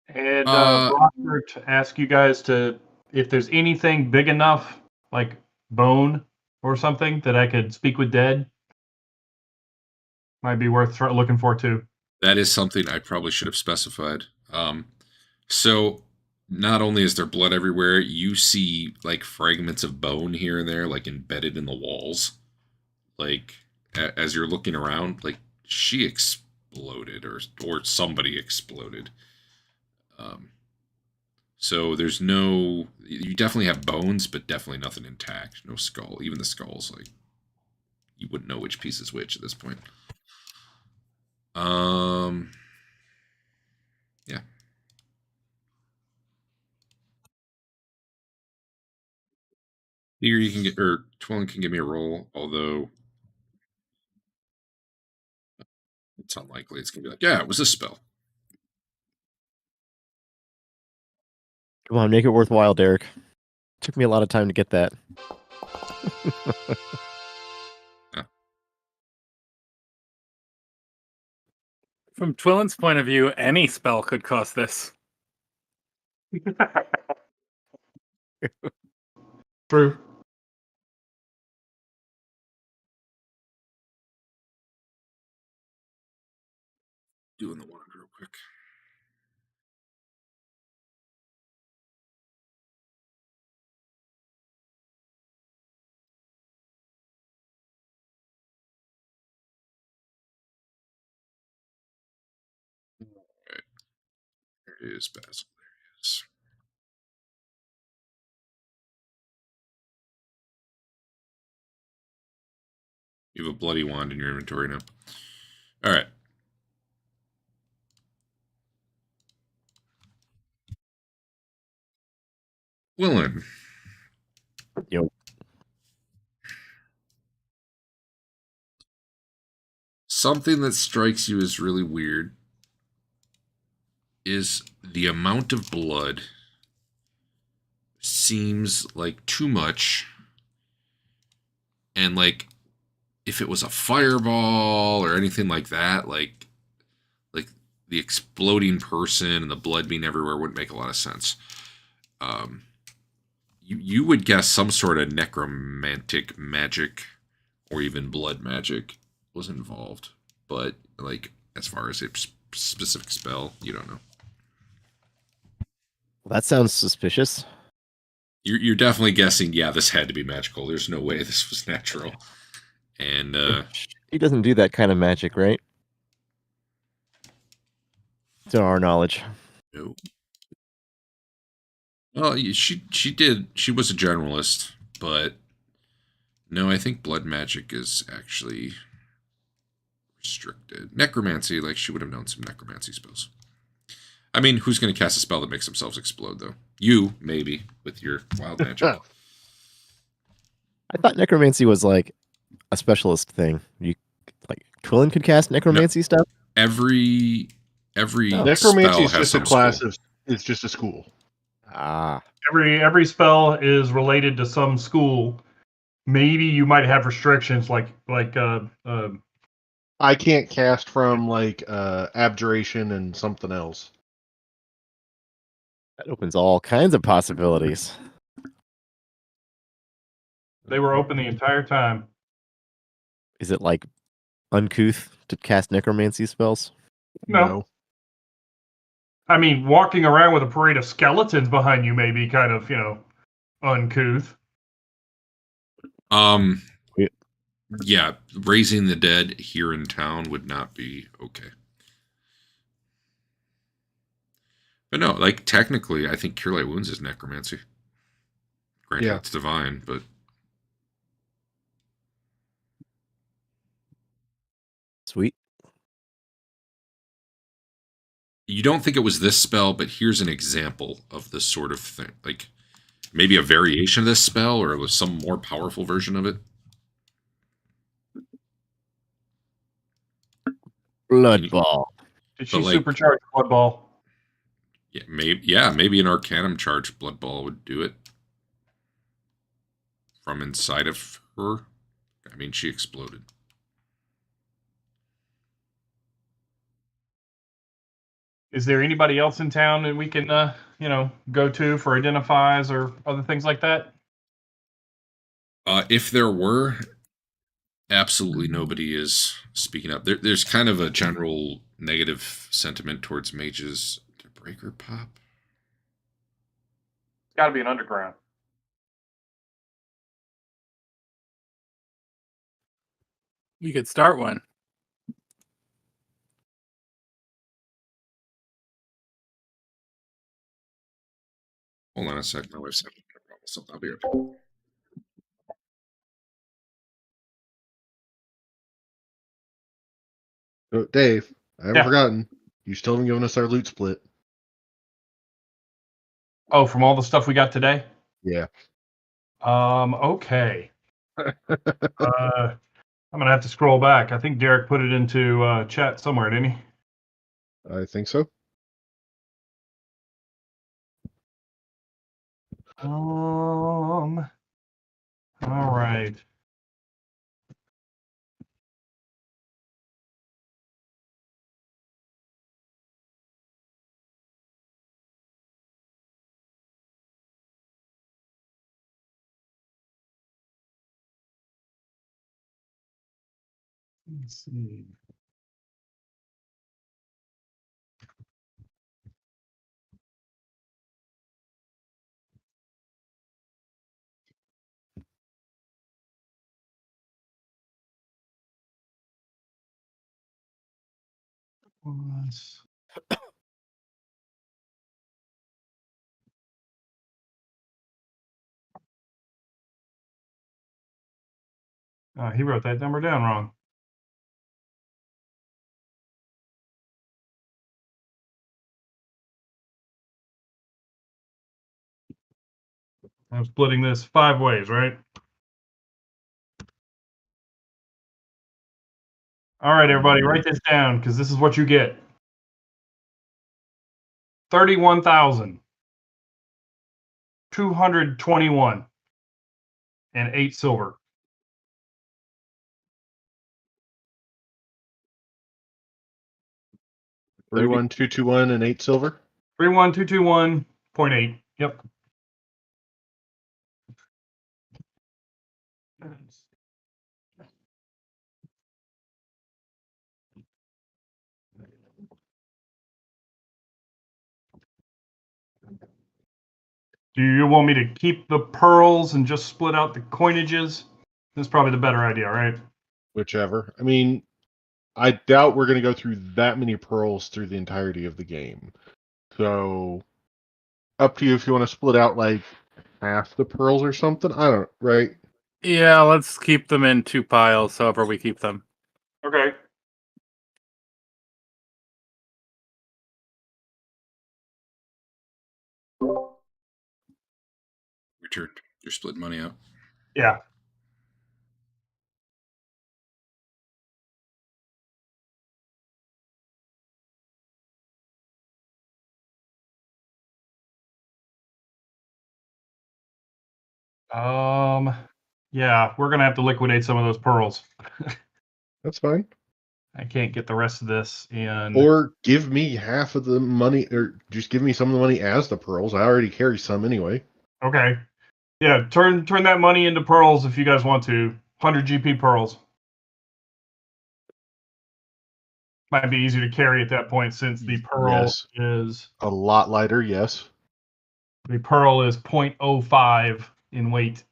And Brockford to ask you guys to, if there's anything big enough, like bone or something, that I could speak with dead. Might be worth looking for too. That is something I probably should have specified. So not only is there blood everywhere, you see like fragments of bone here and there, like embedded in the walls. Like as you're looking around, like she exploded or somebody exploded. So there's no. You definitely have bones, but definitely nothing intact. No skull. Even the skulls, like you wouldn't know which piece is which at this point. Yeah. Here you can get, or Twillin can give me a roll, although it's unlikely. It's gonna be like, yeah, it was a spell. Come on, make it worthwhile, Derek. Took me a lot of time to get that. From Twillin's point of view, any spell could cause this. True. Doing the wand real quick. Alright. There it is, Basil. There it is. You have a bloody wand in your inventory now. Alright. Willin. Yo. Something that strikes you as really weird is the amount of blood seems like too much. And like if it was a fireball or anything like that, like the exploding person and the blood being everywhere wouldn't make a lot of sense. You would guess some sort of necromantic magic or even blood magic was involved, but like as far as a specific spell, you don't know. Well, that sounds suspicious. You're definitely guessing. Yeah, this had to be magical. There's no way this was natural. And He doesn't do that kind of magic, right? To our knowledge. no. Well, she did. She was a generalist, but no, I think blood magic is actually restricted. Necromancy, like she would have known some necromancy spells. I mean, who's going to cast a spell that makes themselves explode, though? You, maybe, with your wild magic. I thought necromancy was like a specialist thing. You like Twillin could cast necromancy stuff? Every Necromancy spell is has just a some class school. of. It's just a school. Ah. Every spell is related to some school. Maybe you might have restrictions like I can't cast from like abjuration and something else. That opens all kinds of possibilities. they were open the entire time. Is it like uncouth to cast necromancy spells? No. I mean, walking around with a parade of skeletons behind you may be kind of, uncouth. Yeah, raising the dead here in town would not be okay. But no, like technically, I think Cure Light Wounds is necromancy. Granted, Yeah. it's divine, but Sweet. you don't think it was this spell, but here's an example of this sort of thing. Like maybe a variation of this spell, or it was some more powerful version of it. Blood you- Ball. Did she But, like- supercharge Blood Ball? Maybe an Arcanum charged Blood Ball would do it from inside of her. I mean, she exploded. Is there anybody else in town that we can, go to for identifies or other things like that? If there were, absolutely nobody is speaking up. There's kind of a general negative sentiment towards mages. Did Breaker pop? It's got to be an underground. We could start one. Hold on a sec. My wife's having a problem with something. I'll be right back. Oh, Dave, I haven't Yeah. forgotten. You still haven't given us our loot split. Oh, from all the stuff we got today? Yeah. Okay. I'm gonna have to scroll back. I think Derek put it into chat somewhere, didn't he? I think so. All right. Let's see. Was- he wrote that number down wrong. I'm splitting this 5 ways, right? All right, everybody, write this down because this is what you get. 31,221 and 8 silver. 31221 and 8 silver. 31221.8. Yep. Do you want me to keep the pearls and just split out the coinages? That's probably the better idea, right? Whichever. I mean, I doubt we're going to go through that many pearls through the entirety of the game. So, up to you if you want to split out like half the pearls or something. I don't, right? Yeah, let's keep them in 2 piles, however we keep them. Okay. Returned. You're splitting money out. Yeah. Yeah, we're gonna have to liquidate some of those pearls. That's fine. I can't get the rest of this in. Or give me half of the money, or just give me some of the money as the pearls. I already carry some anyway. Okay. Yeah, turn that money into pearls if you guys want to. 100 GP pearls. Might be easier to carry at that point since the pearl Yes. is A lot lighter, yes. 0.05 in weight.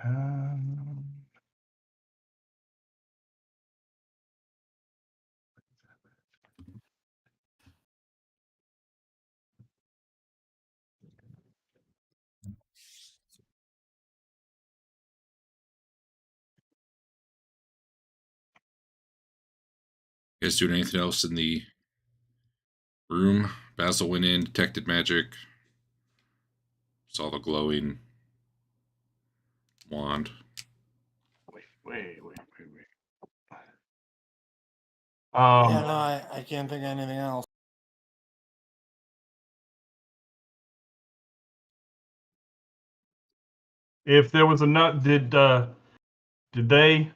Um, You guys doing anything else in the room? Basil went in, detected magic, saw the glowing wand. Wait. Yeah, no, I can't think of anything else. If there was a nut, did they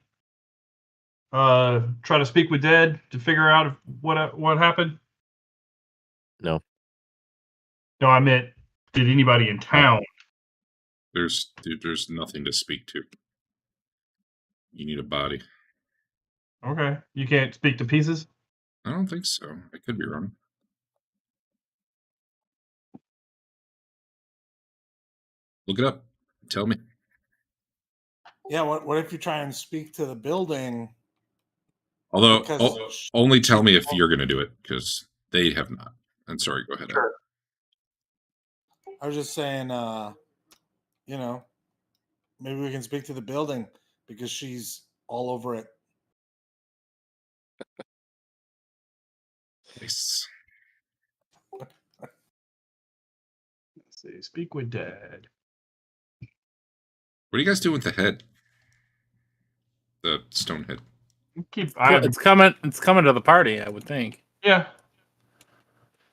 try to speak with Dead to figure out what happened? No. No, I meant, did anybody in town? There's nothing to speak to. You need a body. Okay, you can't speak to pieces. I don't think so. I could be wrong. Look it up. Tell me. Yeah, what if you try and speak to the building? Although, Because only tell me if you're going to do it, because they have not. I'm sorry. Go ahead. Sure. I was just saying, maybe we can speak to the building because she's all over it. Nice. Let's see. Speak with Dead. What do you guys do with the head? The stone head. It's coming to the party, I would think. Yeah.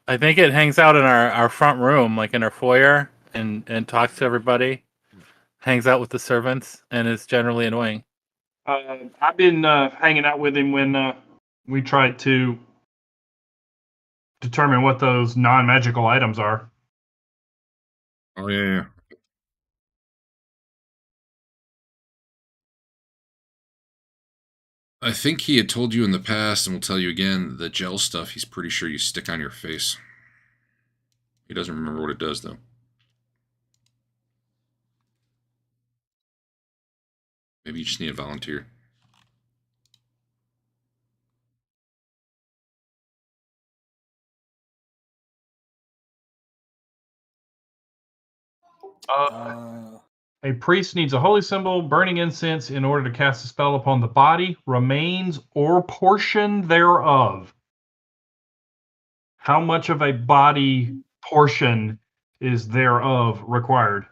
I think it hangs out in our front room, like in our foyer, and talks to everybody. Hangs out with the servants and is generally annoying. I've been hanging out with him when we tried to determine what those non-magical items are. Oh, yeah. I think he had told you in the past, and will tell you again, the gel stuff he's pretty sure you stick on your face. He doesn't remember what it does, though. Maybe you just need a volunteer. A priest needs a holy symbol, burning incense, in order to cast a spell upon the body, remains, or portion thereof. How much of a body portion is thereof required?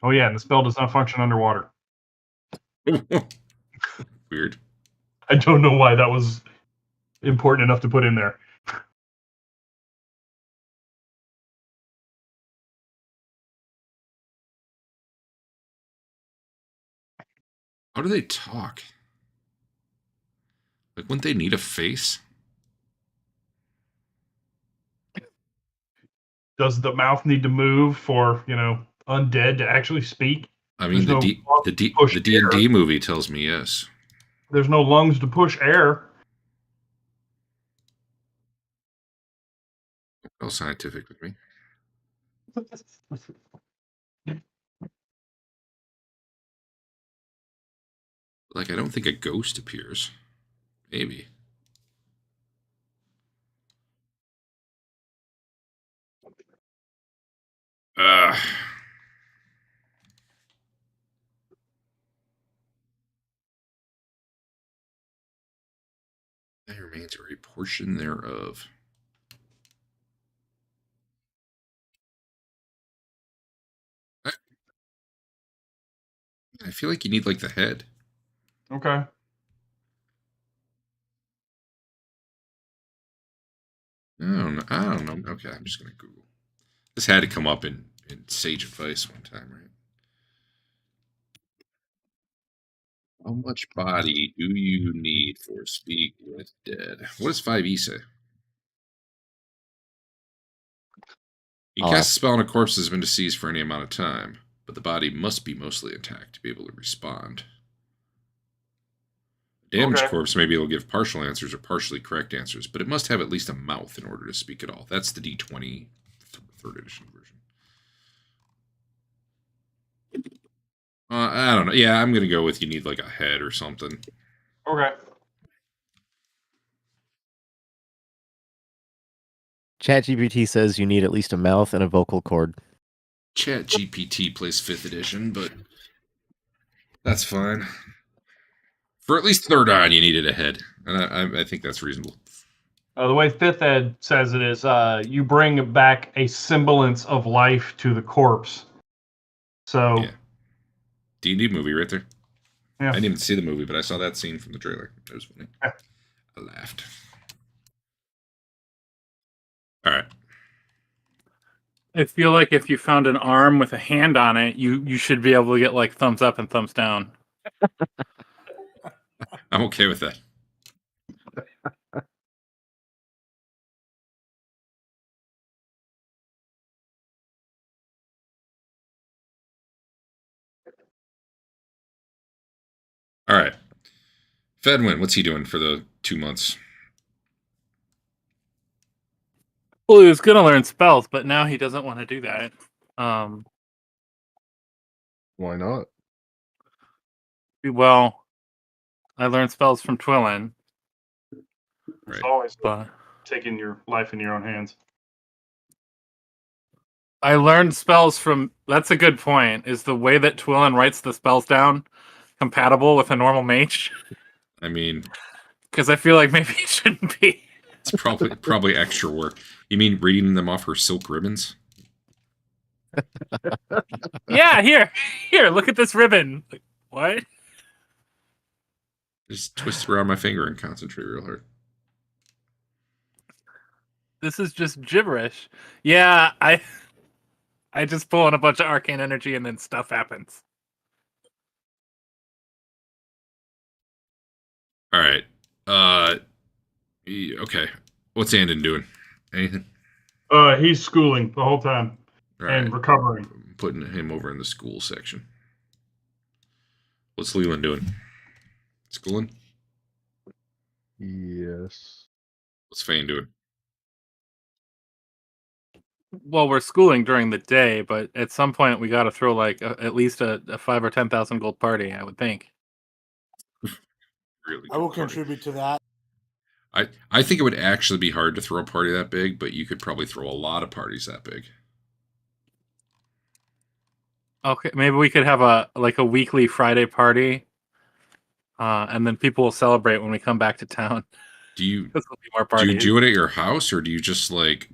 Oh yeah, and the spell does not function underwater. Weird. I don't know why that was important enough to put in there. How do they talk? Like, wouldn't they need a face? Does the mouth need to move for, undead to actually speak? I mean, There's the D&D movie tells me yes. There's no lungs to push air. All scientific with me. Like, I don't think a ghost appears. Maybe. That remains or a portion thereof. I feel like you need, like, the head. Okay. I don't know. Okay, I'm just going to Google. This had to come up in Sage Advice one time, right? How much body do you need for Speak with Dead? What does 5e say? You cast a spell on a corpse that has been deceased for any amount of time, but the body must be mostly intact to be able to respond. A damaged corpse may be able to give partial answers or partially correct answers, but it must have at least a mouth in order to speak at all. That's the D20 3rd edition version. I don't know. Yeah, I'm going to go with you need like a head or something. Okay. ChatGPT says you need at least a mouth and a vocal cord. ChatGPT plays 5th edition, but That's fine. For at least third on, you needed a head, and I think that's reasonable. The way 5th Ed says it is, you bring back a semblance of life to the corpse. So, Yeah. D&D movie right there. yeah. I didn't even see the movie, but I saw that scene from the trailer. It was funny. Yeah. I laughed. All right. I feel like if you found an arm with a hand on it, you should be able to get like thumbs up and thumbs down. I'm okay with that. All right. Fedwin, what's he doing for the 2 months? Well, he was gonna learn spells, but now he doesn't want to do that. Why not? Well, I learned spells from Twillin, It's Right. always but taking your life in your own hands. I learned spells from. That's a good point. Is the way that Twillin writes the spells down compatible with a normal mage? I mean, Because I feel like maybe it shouldn't be. it's probably extra work. You mean reading them off her silk ribbons? Yeah, here, look at this ribbon. Like, what? Just twist it around my finger and concentrate real hard. This is just gibberish. Yeah, I just pull in a bunch of arcane energy and then stuff happens. All right. Okay. What's Andon doing? Anything? He's schooling the whole time All and right. recovering. I'm putting him over in the school section. What's Leland doing? Schooling? Yes. What's Fane doing? Well, we're schooling during the day, but at some point we got to throw like at least a 5 or 10,000 gold party, I would think. Really I will good party. contribute to that. I think it would actually be hard to throw a party that big, but you could probably throw a lot of parties that big. Okay, maybe we could have a weekly Friday party, and then people will celebrate when we come back to town. Do you There'll be more do you parties. do it at your house, or do you just like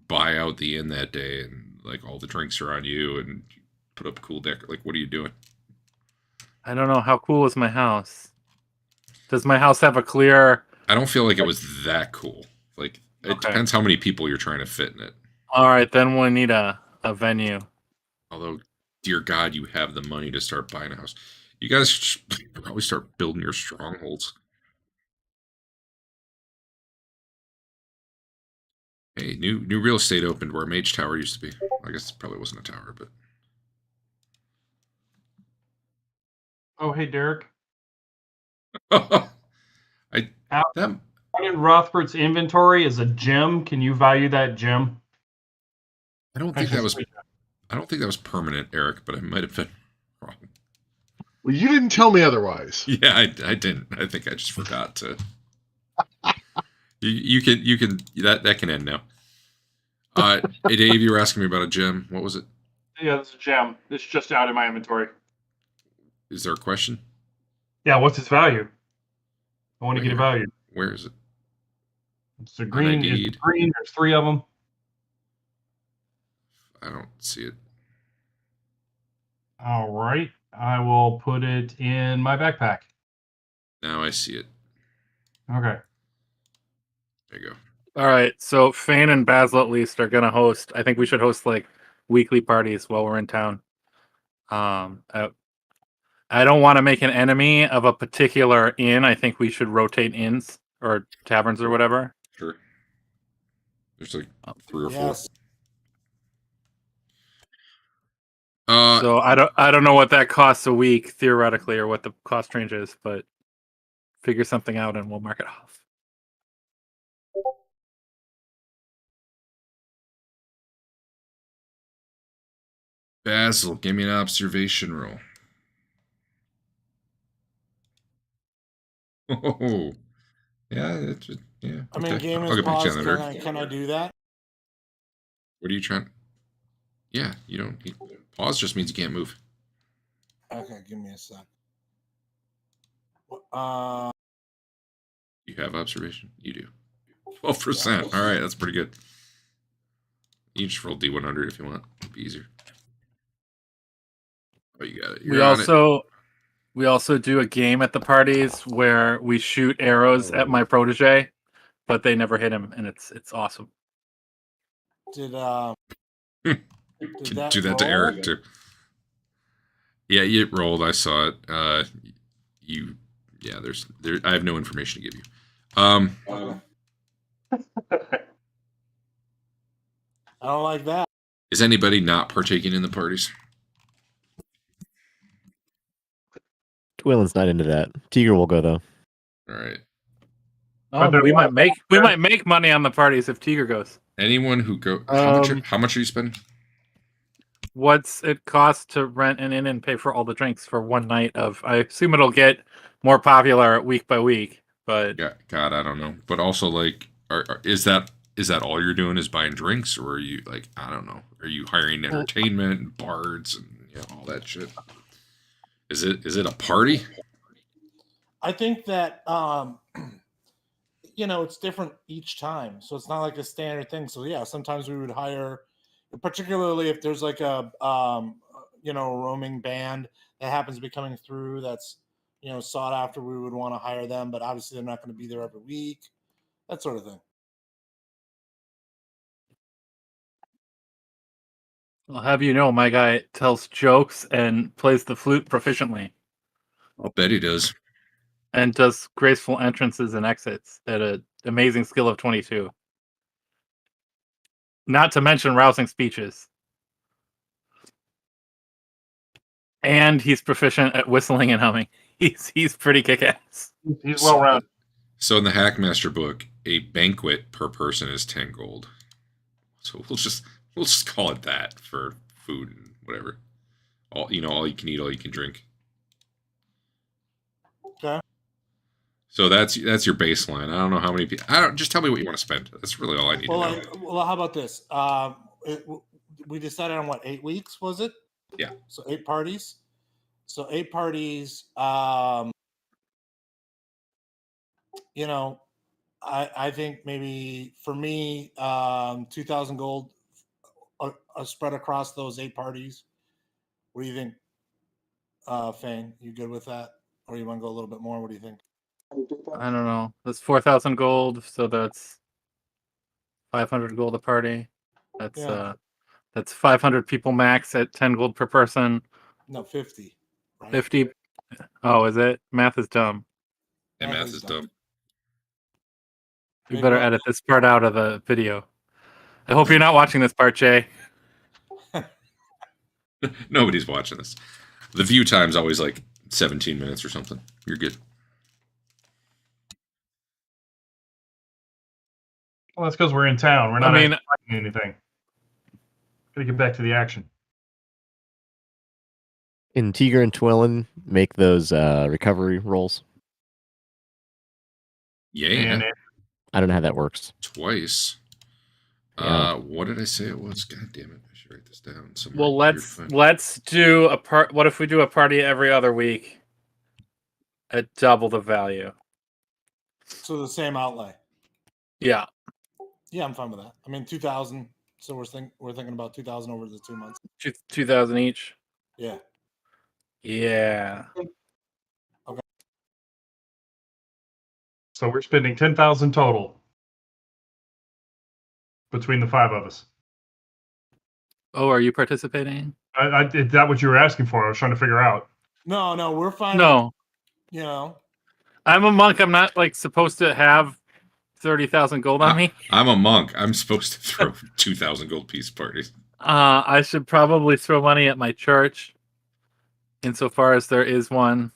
buy out the inn that day and like all the drinks are on you and put up a cool deck? Like, what are you doing? I don't know, how cool is my house? Does my house have a clear? I don't feel like it was that cool. Like, it Okay. depends how many people you're trying to fit in it. All right, then we'll need a venue. Although, dear God, you have the money to start buying a house. You guys should probably start building your strongholds. Hey, new real estate opened where Mage Tower used to be. I guess it probably wasn't a tower, but Oh, hey, Derek. that In Rothbert's inventory is a gem. Can you value that gem? I don't think that was permanent, Eric, but I might have been wrong. Well, you didn't tell me otherwise. Yeah, I didn't. I think I just forgot to. You can that can end now. Hey Dave, you were asking me about a gem. What was it? Yeah, it's a gem. It's just out in my inventory. Is there a question? Yeah, what's its value? I want to get it valued. Where is it? It's a green. It's green. There's 3 of them. I don't see it. All right. I will put it in my backpack. Now I see it. Okay. There you go. All right, so Fane and Basil at least are gonna host. I think we should host like weekly parties while we're in town. I don't want to make an enemy of a particular inn. I think we should rotate inns or taverns or whatever. Sure. There's like 3 or 4. Yes. So I don't know what that costs a week theoretically, or what the cost range is, but figure something out and we'll mark it off. Basil, give me an observation roll. Oh, yeah, yeah. I mean, game I'll is get back to you paused. on that, Eric. Can I do that? What are you trying? Yeah, pause just means you can't move. Okay, give me a sec. You have observation? You do. 12%. All right, that's pretty good. You just roll D100 if you want. It'd be easier. Oh, you got it. You're on it. We also do a game at the parties where we shoot arrows at my protege, but they never hit him, and it's awesome. Did Can do that to roll? Eric too. Yeah, it rolled. I saw it. I have no information to give you. Okay. I don't like that. Is anybody not partaking in the parties? Twillen's not into that. Tiger will go though. All right. Oh, we might make money on the parties if Tiger goes. Anyone who go, how much are you spending? What's it cost to rent an inn and pay for all the drinks for one night of? I assume it'll get more popular week by week, but Yeah, God, I don't know. But also, like, is that all you're doing is buying drinks, or are you like, I don't know, are you hiring entertainment and bards and all that shit? Is it a party? I think that it's different each time, so it's not like a standard thing. So yeah, sometimes we would hire, particularly if there's like a roaming band that happens to be coming through that's sought after. We would want to hire them, but obviously they're not going to be there every week, that sort of thing. I'll have you know, my guy tells jokes and plays the flute proficiently, I'll bet he does. and does graceful entrances and exits at an amazing skill of 22. Not to mention rousing speeches. And he's proficient at whistling and humming. He's pretty kick-ass. He's well rounded. So in the Hackmaster book, a banquet per person is 10 gold. So we'll just call it that for food and whatever. All you can eat, all you can drink. Okay. So that's your baseline. I don't know how many people. Just tell me what you want to spend. That's really all I need to know. Well, how about this? We decided on what, 8 weeks, was it? Yeah. So 8 parties. So 8 parties. I think maybe for me, 2,000 gold spread across those 8 parties. What do you think, Fane? You good with that, or you want to go a little bit more? What do you think? I don't know. That's 4,000 gold, so that's 500 gold a party. That's 500 people max at 10 gold per person. No, 50. Right? 50. Oh, is it? Math is dumb. And math is dumb. You better edit this part out of the video. I hope you're not watching this part, Jay. Nobody's watching this. The view time's always like 17 minutes or something. You're good. Well, that's because we're in town. We're not fighting anything. Gotta get back to the action. Can Tiger and Twillen make those recovery rolls? Yeah. I don't know how that works. Twice. Yeah. What did I say it was? God damn it. I should write this down somewhere. Well, let's do a part. What if we do a party every other week at double the value? So the same outlay. Yeah. Yeah, I'm fine with that. I mean, 2,000. So we're thinking about 2,000 over the 2 months. 2,000 each. Yeah. Yeah. Okay. So we're spending 10,000 total between the 5 of us. Oh, are you participating? Is that what you were asking for? I was trying to figure out. No, we're fine. No. I'm a monk. I'm not supposed to have 30,000 gold on me. I'm a monk. I'm supposed to throw 2,000 gold piece parties. I should probably throw money at my church, insofar as there is one.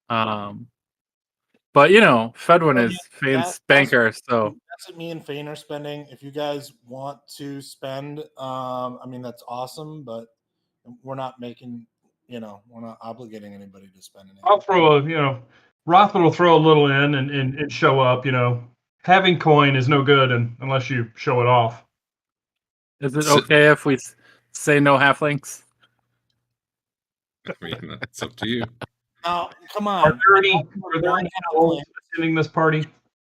But Fedwin is Fane's banker, so that's what me and Fane are spending. If you guys want to spend, that's awesome. But we're not making, we're not obligating anybody to spend anything. I'll throw Rothman will throw a little in and show up. Having coin is no good unless you show it off. Is it okay if we say no halflings? I mean, that's up to you. Now, come Are on. there any elves attending this party?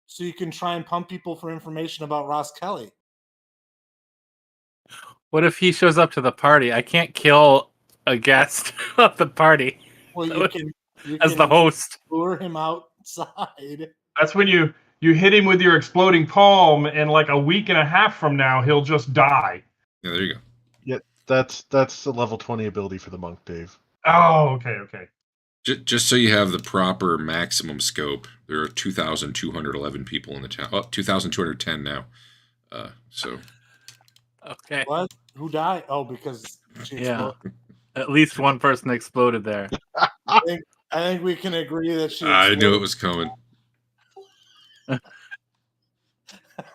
So you can try and pump people for information about Ross Kelly. What if he shows up to the party? I can't kill a guest of the party Well, So you it- can as the host. lure him outside. That's when you hit him with your exploding palm, and like a week and a half from now, he'll just die. Yeah, there you go. Yeah, that's a level 20 ability for the monk, Dave. Oh, okay. Just so you have the proper maximum scope, there are 2,211 people in the town. Oh, 2,210 now. So Okay. What? Who died? Oh, because she Yeah. exploded. At least one person exploded there. I think we can agree that she I knew it exploded. was coming.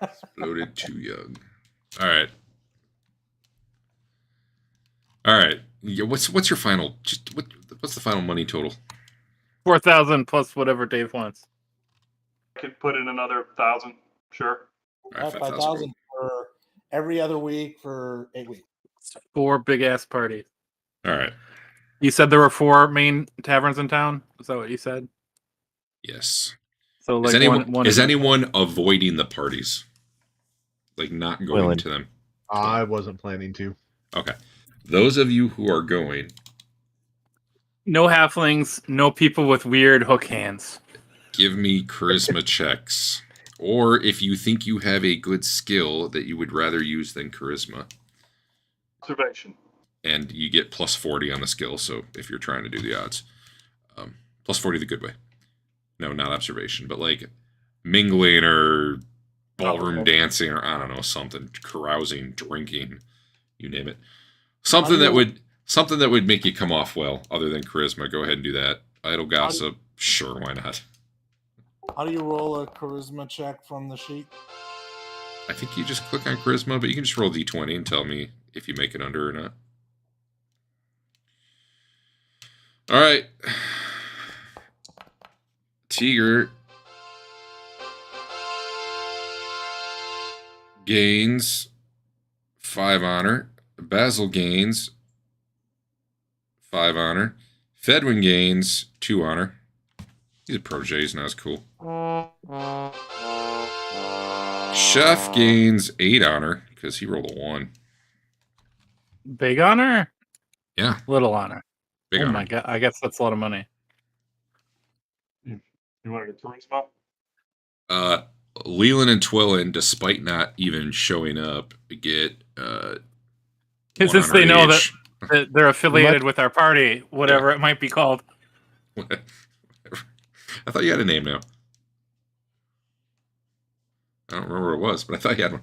Exploded too young. All right. Yeah, what's your final? What's the final money total? 4,000 plus whatever Dave wants. I could put in another 1,000. Sure. All right, 5,000 for every other week for 8 weeks. 4 big ass parties. All right. You said there were 4 main taverns in town? Is that what you said? Yes. So like is anyone avoiding the parties? Like not going Willing. to them? I wasn't planning to. Okay. Those of you who are going, no halflings, no people with weird hook hands. give me charisma checks. Or if you think you have a good skill that you would rather use than charisma. Observation. And you get plus 40 on the skill, so if you're trying to do the odds. Plus 40 the good way. No, not observation, but like mingling or ballroom dancing or I don't know, something. Carousing, drinking, you name it. Something that would make you come off well, other than charisma. Go ahead and do that. Idle gossip, sure, why not? How do you roll a charisma check from the sheet? I think you just click on charisma, but you can just roll d20 and tell me if you make it under or not. All right. Tiger gains 5 honor. Basil gains 5 honor. Fedwin gains 2 honor. He's a protege, he's not as cool. Chef gains 8 honor because he rolled a 1. Big honor? Yeah. Little honor. Big oh honor. my god, I guess that's a lot of money. You want to get charisma? Leland and Twillin, despite not even showing up, get Because since they know that they're affiliated with our party, whatever it might be called. I thought you had a name now. I don't remember what it was, but I thought you had one.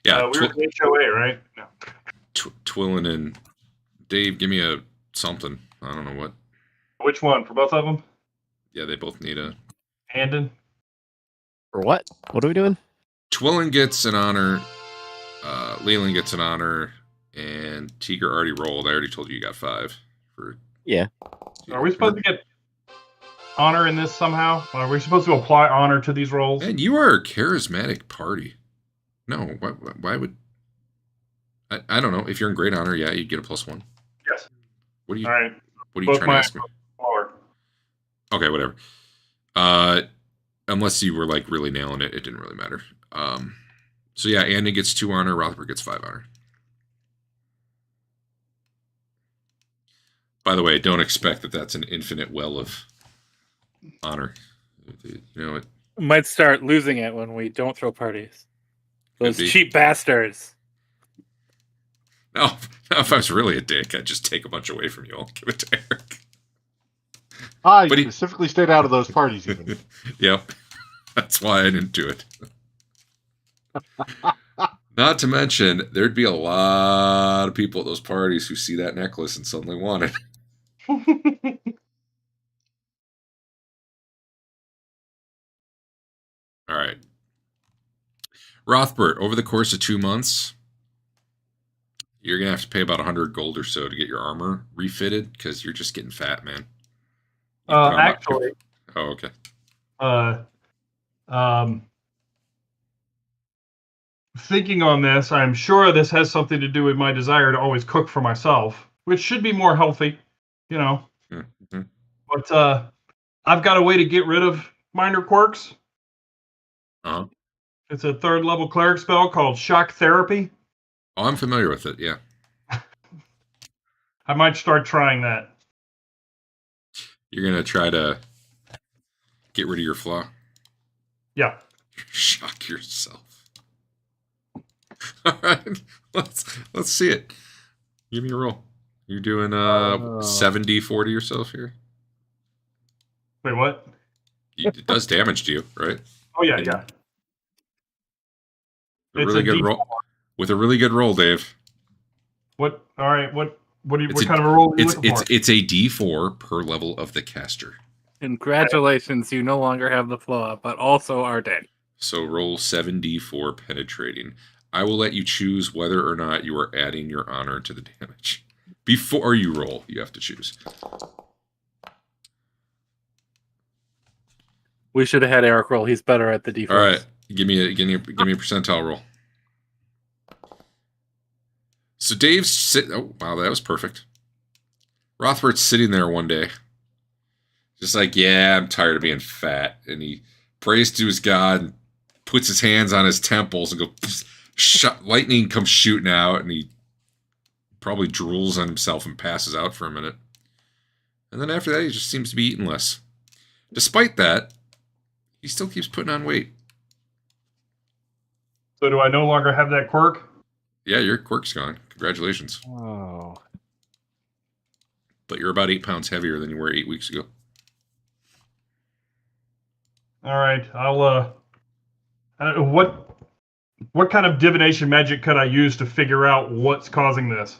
Yeah, we were at HOA, right? No. Twillin and Dave, give me a something. I don't know what. Which one? For both of them? Yeah, they both need a. Handon? For what? What are we doing? Twillin gets an honor. Leland gets an honor. And Tiger already rolled. I already told you got 5. Yeah. Are we supposed to get honor in this somehow? Are we supposed to apply honor to these rolls? And you are a charismatic party. No, why would... I don't know. If you're in great honor, yeah, you'd get a +1. Yes. What are you, all right. What are you trying to ask me? Lower. Okay, whatever. Unless you were like really nailing it, it didn't really matter. So yeah, Andy gets 2 honor, Rothenberg gets 5 honor. By the way, don't expect that that's an infinite well of honor. You know it Might start losing it when we don't throw parties. Those be. cheap bastards. No, if I was really a dick, I'd just take a bunch away from you all. Give it to Eric. I But he- specifically stayed out of those parties even. Yep. That's why I didn't do it. Not to mention, there'd be a lot of people at those parties who see that necklace and suddenly want it. All right. Rothbert, over the course of 2 months, you're going to have to pay about 100 gold or so to get your armor refitted because you're just getting fat, man. You put on Actually, Oh, okay. Thinking on this, I'm sure this has something to do with my desire to always cook for myself, which should be more healthy, you know. Mm-hmm. But I've got a way to get rid of minor quirks. Uh-huh. It's a 3rd level cleric spell called Shock Therapy. Oh, I'm familiar with it. Yeah. I might start trying that. You're gonna try to get rid of your flaw. Yeah. Shock yourself. All right, let's see it. Give me a roll. You're doing 70-40 yourself here. Wait, what? It does damage to you, right? Oh yeah, yeah. A It's really a good D4. roll. With a really good roll, Dave. What? All right. What It's kind of a roll are you It's looking for? it's a D4 per level of the caster. Congratulations, you no longer have the flaw, but also are dead. So roll 7d4 penetrating. I will let you choose whether or not you are adding your honor to the damage. Before you roll, you have to choose. We should have had Eric roll. He's better at the defense. All right, give me a percentile roll. So Dave's sitting. Oh wow, that was perfect. Rothbert's sitting there one day, just like, yeah, I'm tired of being fat, and he prays to his god, and puts his hands on his temples, and goes. Lightning comes shooting out, and he probably drools on himself and passes out for a minute. And then after that, he just seems to be eating less. Despite that, he still keeps putting on weight. So do I no longer have that quirk? Yeah, your quirk's gone. Congratulations. Oh. But you're about 8 pounds heavier than you were 8 weeks ago. All right. I'll I don't know, what kind of divination magic could I use to figure out what's causing this?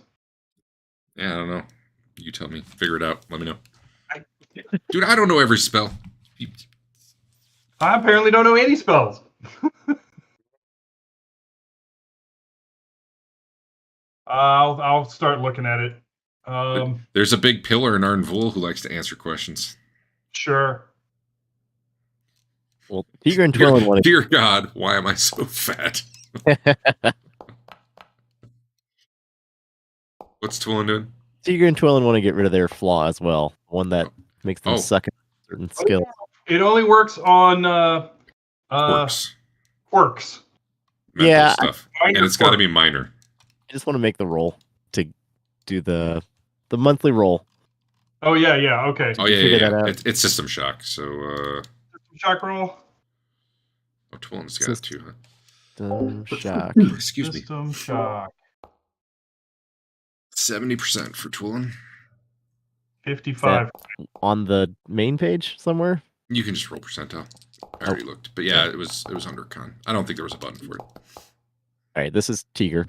Yeah, I don't know. You tell me. Figure it out. Let me know. Dude, I don't know every spell. I apparently don't know any spells. I'll start looking at it. There's a big pillar in Arden Vul who likes to answer questions. Sure. Well, Tigger and Twillin want to. Dear God, why am I so fat? What's Twillin doing? Tigger and Twillin want to get rid of their flaw as well. One that makes them Oh. suck at certain skills. It only works on Quirks. quirks. Mental Yeah, stuff. Minor And it's got to quirk. be minor. I just want to make the roll to do the monthly roll. Oh yeah, yeah. Okay. Oh, yeah, Figure yeah, that yeah. out. It's system shock. So, Shock roll. oh, Twillin's got it too, huh? Shock. Excuse me. System shock. 70% for Twillin. 55. On the main page somewhere. You can just roll percentile. I already looked. But yeah, it was under con. I don't think there was a button for it. All right, this is Tigger.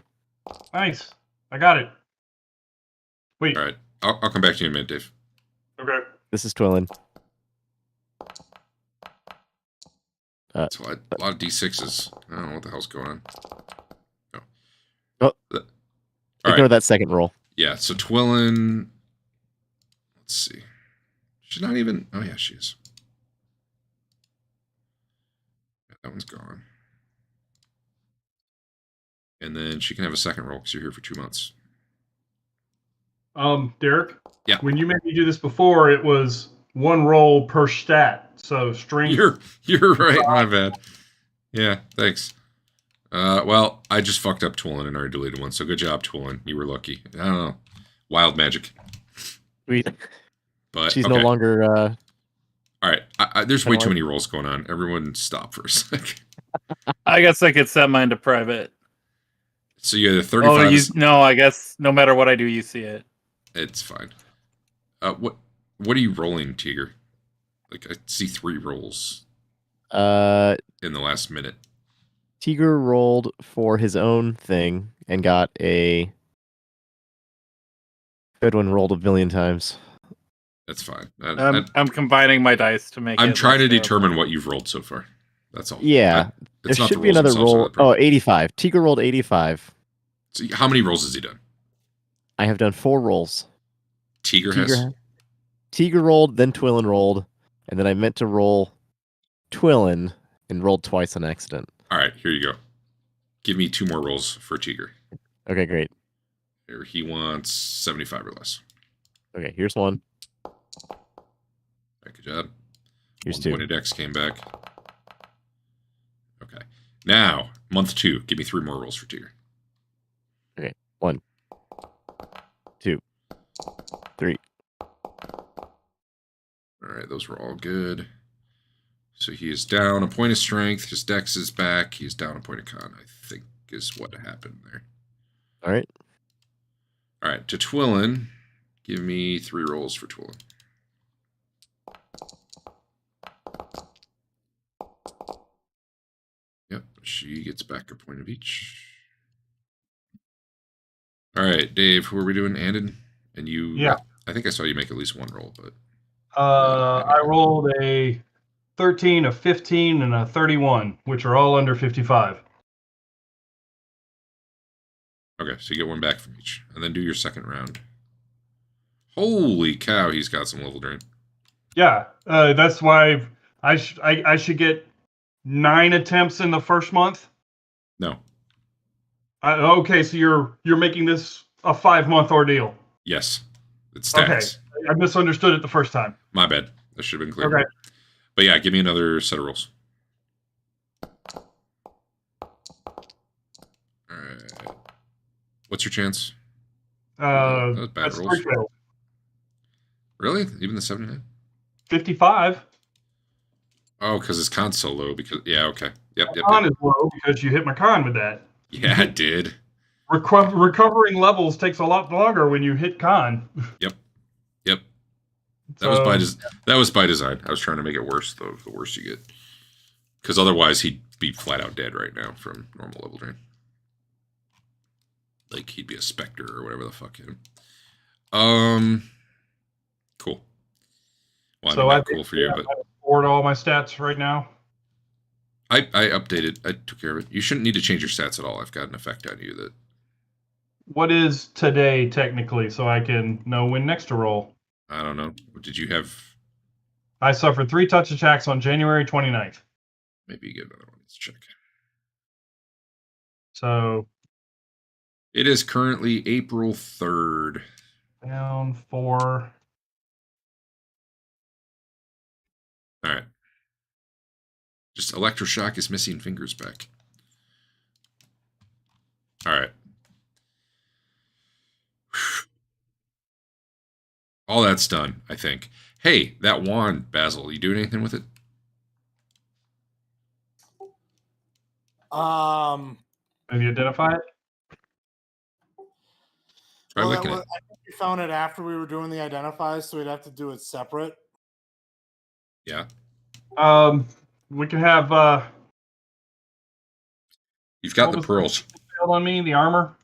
Nice. I got it. Wait. All right. I'll come back to you in a minute, Dave. Okay. This is Twillin. So a lot of D6s. I don't know what the hell's going on. No. Oh. All Ignore right. that second roll. Yeah, so Twillin. Let's see. She's not even. Oh, yeah, she is. That one's gone. And then she can have a second roll because you're here for 2 months. Derek? Yeah. When you made me do this before, it was one roll per stat. So strength. You're right. My bad. Yeah, thanks. Well, I just fucked up Twillin and already deleted one. So good job, Twillin. You were lucky. I don't know. Wild magic. But She's okay. no longer. All right. There's way too Kinda many rolls going on. Everyone stop for a sec. I guess I could set mine to private. So you had a 35. No, I guess no matter what I do, you see it. It's fine. What are you rolling, Tigger? Like, I see 3 rolls in the last minute. Tigger rolled for his own thing and got a good one. Rolled a billion times. That's fine. I'm combining my dice to make. I'm trying to determine what you've rolled so far. That's all. Yeah, there It's not should the be rolls another themselves that are roll. the problem. Oh, 85. Tigger rolled 85. So how many rolls has he done? I have done 4 rolls. Tigger has. Tigger rolled, then Twillin rolled, and then I meant to roll Twillin and rolled twice on accident. All right, here you go. Give me 2 more rolls for Tigger. Okay, great. Here, he wants 75 or less. Okay, here's one. All right, good job. Here's 1 2. point of dex came back. Okay. Now, month 2. Give me 3 more rolls for tier. Okay. 1, 2, 3. All right, those were all good. So he is down a point of strength. His dex is back. He's down a point of con, I think, is what happened there. All right. All right, to Twillin. Give me 3 rolls for Twillin. Yep, she gets back a point of each. All right, Dave, who are we doing? Andon? And you, Yeah. I think I saw you make at least 1 roll, but. I rolled a 13, a 15, and a 31, which are all under 55. Okay, so you get 1 back from each. And then do your second round. Holy cow, he's got some level drain. Yeah, that's why I should get 9 attempts in the first month. No. Okay, so you're making this a 5-month ordeal. Yes. It stacks. Okay, I misunderstood it the first time. My bad. That should have been clear. Okay. But yeah, give me another set of rolls. All right. What's your chance? That was bad That's rolls. 3 fails. Really? Even the 79? 55. Oh, because his con's so low. Because yeah, okay. Yep. Con is low because you hit my con with that. Yeah, I did. Recovering levels takes a lot longer when you hit con. Yep. That So, was by design. I was trying to make it worse, though. The worse you get, because otherwise he'd be flat out dead right now from normal level drain. Like he'd be a specter or whatever the fuck hit him. Cool. Well, so I mean, not cool for you, but I board all my stats right now. I updated. I took care of it. You shouldn't need to change your stats at all. I've got an effect on you that. What is today technically, so I can know when next to roll? I don't know. Did you have? I suffered 3 touch attacks on January 29th. Maybe you get another one. Let's check. So It is currently April 3rd. down 4. All right. Just electroshock is missing fingers back. All right. All that's done, I think. Hey, that wand, Basil, you doing anything with it? Have you identified it? Try Well, licking it. I think we found it after we were doing the identifies, so we'd have to do it separate. Yeah. We can have You've got what the was pearls. failed on me, the armor.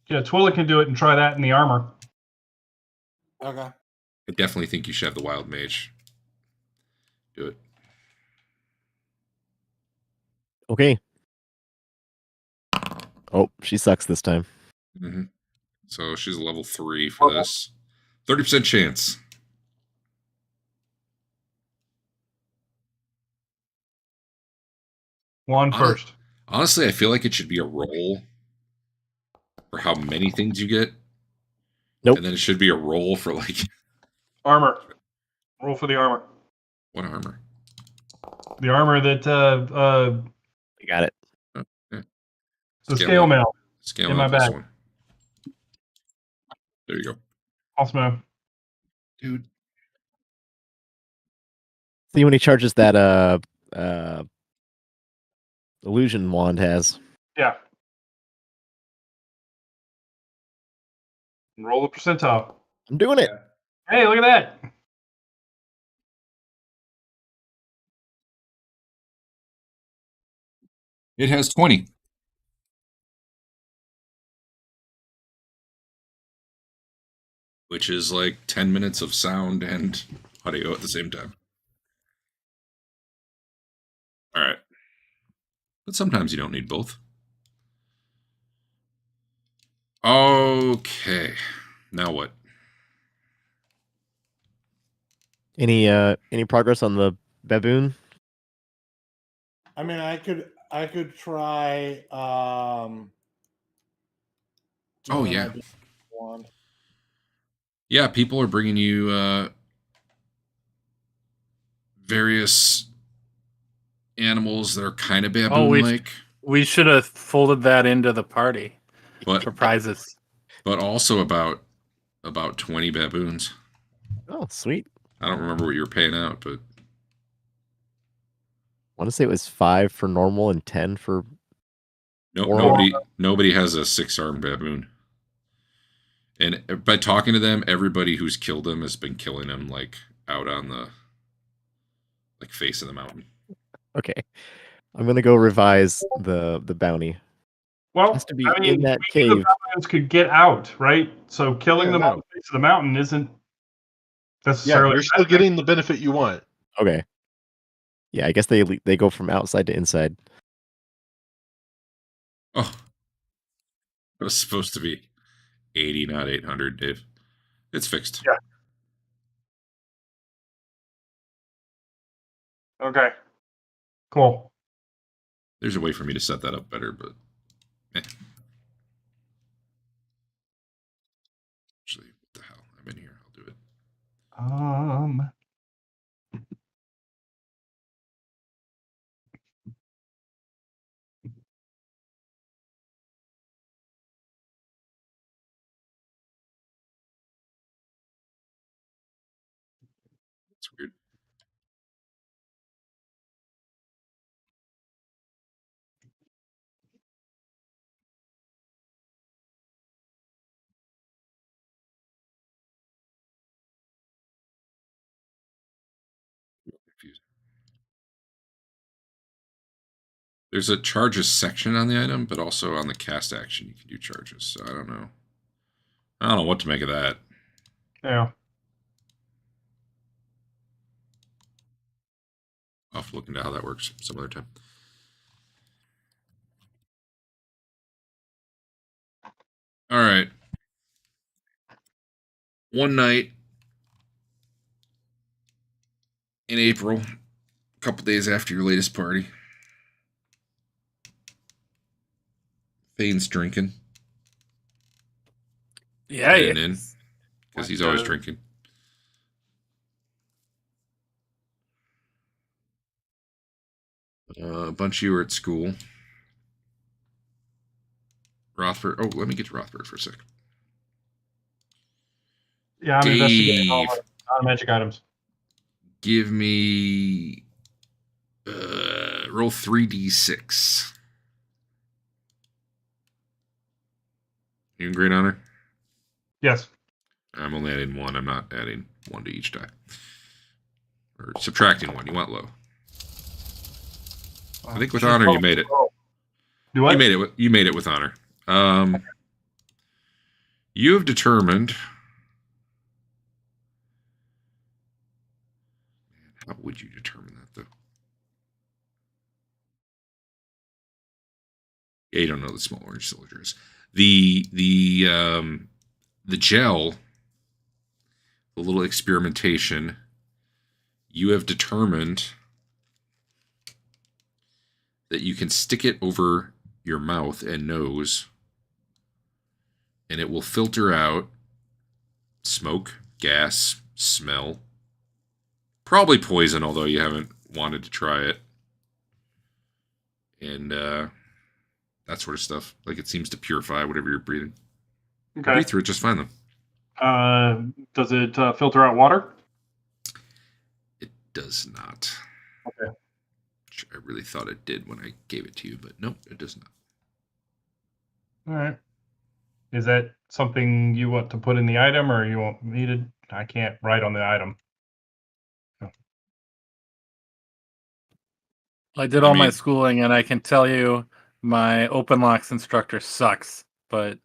Yeah, Twilla can do it and try that in the armor. Okay. I definitely think you should have the wild mage. Do it. Okay. Oh, she sucks this time. Mm-hmm. So she's a level 3 for this. 30% chance. One first. Honestly, I feel like it should be a roll for how many things you get. Nope. And then it should be a roll for like Armor. Roll for the armor. what armor? The armor that I got it. Oh, yeah. the scale mail. Scale in mail my plus bag. 1. There you go. Osmo. Dude. See when he charges that illusion wand has. Yeah. Roll the percentile. I'm doing it. Hey, look at that. It has 20. Which is like 10 minutes of sound and audio at the same time. All right. But sometimes you don't need both. Okay. Now what? Any progress on the baboon? I mean, I could try. Oh, doing yeah. an idea wand. Yeah, people are bringing you various animals that are kind of Oh, baboon-like, we should have folded that into the party but for prizes. also about 20 baboons. Oh, sweet. I don't remember what you were paying out, but I want to say it was 5 for normal and 10 for. no, nobody has a 6-armed baboon. And by talking to them, everybody who's killed them has been killing them like out on the face of the mountain. Okay. I'm gonna go revise the bounty. Well, Has to be I mean, in that we knew cave. the Paladins could get out, right? So killing Yeah, them no. on the face of the mountain isn't Yeah, necessarily. you're still getting the benefit you want. Okay. Yeah, I guess they go from outside to inside. Oh, it was supposed to be 80, not 800, Dave. It's fixed. Yeah. Okay. Cool. There's a way for me to set that up better, but actually, what the hell? I'm in here. I'll do it. It's weird. Confused. There's a charges section on the item, but also on the cast action you can do charges. So I don't know. I don't know what to make of that. Yeah. I'll have to look into how that works some other time. All right. One night in April, a couple days after your latest party, Fane's drinking. Yeah, Getting in, because he's always drinking. A bunch of you are at school. Rothford. Oh, let me get to Rothford for a sec. Yeah, I'm investigating all Dave, my non-magic items. give me roll 3d6. You in great honor? Yes. I'm only adding 1. I'm not adding 1 to each die. Or subtracting 1. You want low. I think with honor you made it. Do what? You made it with honor. You have determined. How would you determine that though? Yeah, you don't know the small orange soldiers. The gel, the little experimentation. You have determined that you can stick it over your mouth and nose, and it will filter out smoke, gas, smell, probably poison, although you haven't wanted to try it, and that sort of stuff. Like, it seems to purify whatever you're breathing. Okay. Breathe through it just fine, though. Does it filter out water? It does not. Okay. I really thought it did when I gave it to you, but no, it does not. All right. Is that something you want to put in the item, or you want me to? I can't write on the item. I did all my schooling, and I can tell you my open locks instructor sucks, but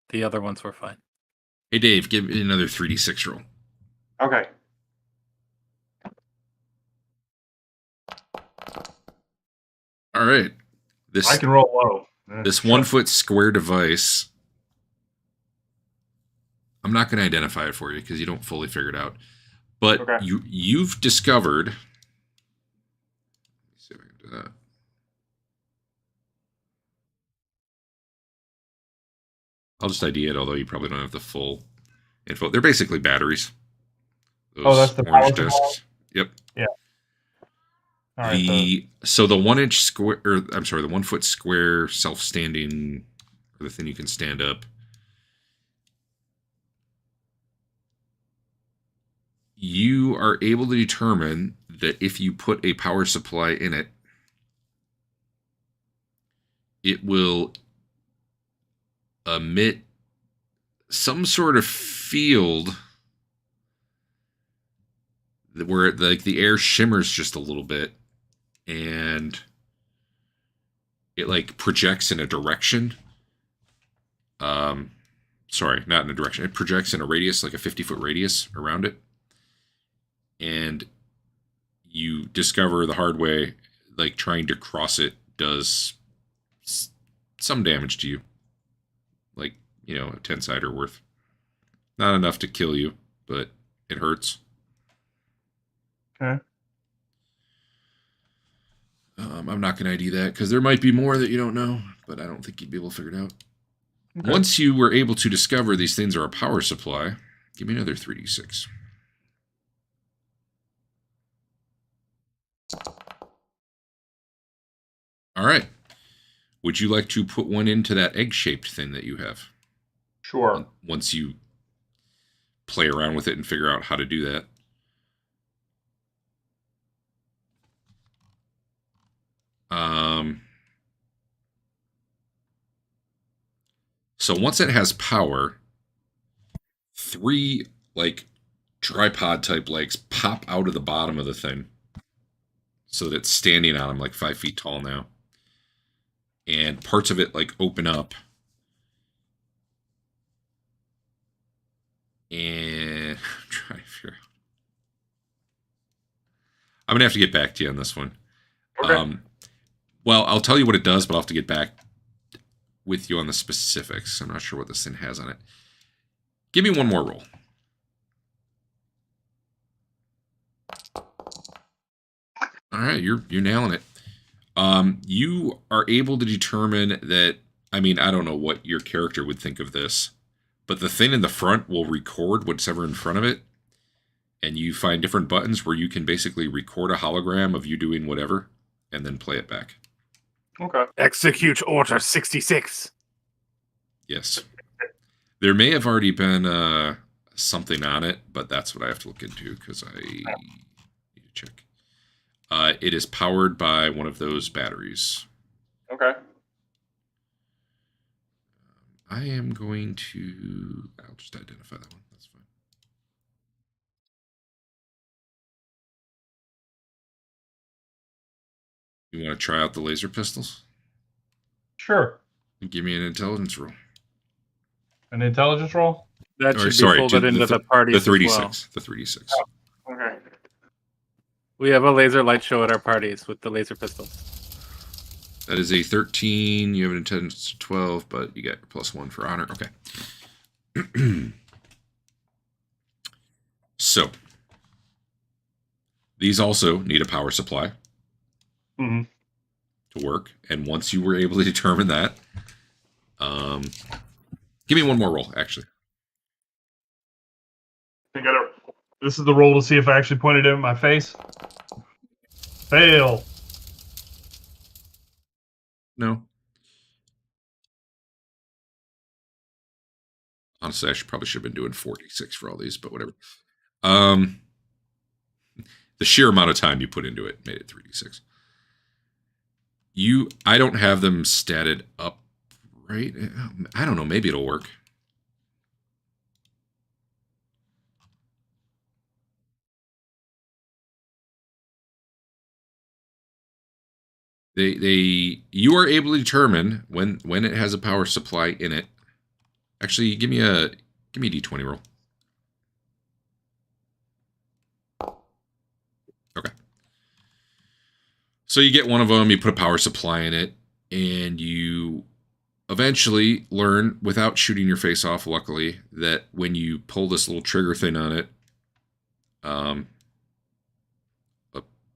the other ones were fine. Hey, Dave, give me another 3d6 roll. Okay. All right. I can roll low. This 1 foot square device, I'm not going to identify it for you because you don't fully figure it out. But Okay. you've discovered. Let me see if I can do that. I'll just ID it, although you probably don't have the full info. They're basically batteries. That's the power discs. Yep. Yeah. All right. So the 1 inch square, or I'm sorry, the 1 foot square self-standing, or the thing you can stand up. You are able to determine that if you put a power supply in it, it will emit some sort of field where like the air shimmers just a little bit, and it like projects in a direction. Sorry, not in a direction. It projects in a radius, like a 50-foot radius around it. And you discover the hard way, like trying to cross it does some damage to you. Like, a 10-sider worth. Not enough to kill you, but it hurts. Okay. I'm not going to ID that because there might be more that you don't know, but I don't think you'd be able to figure it out. Okay. Once you were able to discover these things are a power supply, give me another 3d6. All right. Would you like to put one into that egg-shaped thing that you have? Sure. Once you play around with it and figure out how to do that. So once it has power, 3 like tripod type legs pop out of the bottom of the thing, so that it's standing on them like 5 feet tall now, and parts of it like open up, and I'm trying to figure out. I'm gonna have to get back to you on this one. Okay. Well, I'll tell you what it does, but I'll have to get back with you on the specifics. I'm not sure what this thing has on it. Give me one more roll. All right, you're nailing it. You are able to determine that. I mean, I don't know what your character would think of this, but the thing in the front will record what's ever in front of it, and you find different buttons where you can basically record a hologram of you doing whatever, and then play it back. Okay. Execute Order 66. Yes. There may have already been something on it, but that's what I have to look into because I need to check. It is powered by one of those batteries. Okay. I am going to... I'll just identify that one. That's fine. You want to try out the laser pistols? Sure. Give me an intelligence roll. An intelligence roll? That should be folded into the party. The 3d6. As well. The 3d6. Oh, okay. We have a laser light show at our parties with the laser pistols. That is a 13. You have an intelligence of 12, but you get +1 for honor. Okay. So, these also need a power supply Mm-hmm. to work. And once you were able to determine that, give me one more roll, actually. This is the roll to see if I actually pointed it in my face. Fail. No. Honestly, probably should have been doing 46 for all these, but whatever. The sheer amount of time you put into it made it 3d6. I don't have them statted up right. I don't know. Maybe it'll work. You are able to determine when it has a power supply in it. Actually, give me a d20 roll. Okay. So you get one of them, you put a power supply in it, and you eventually learn, without shooting your face off, luckily, that when you pull this little trigger thing on it, a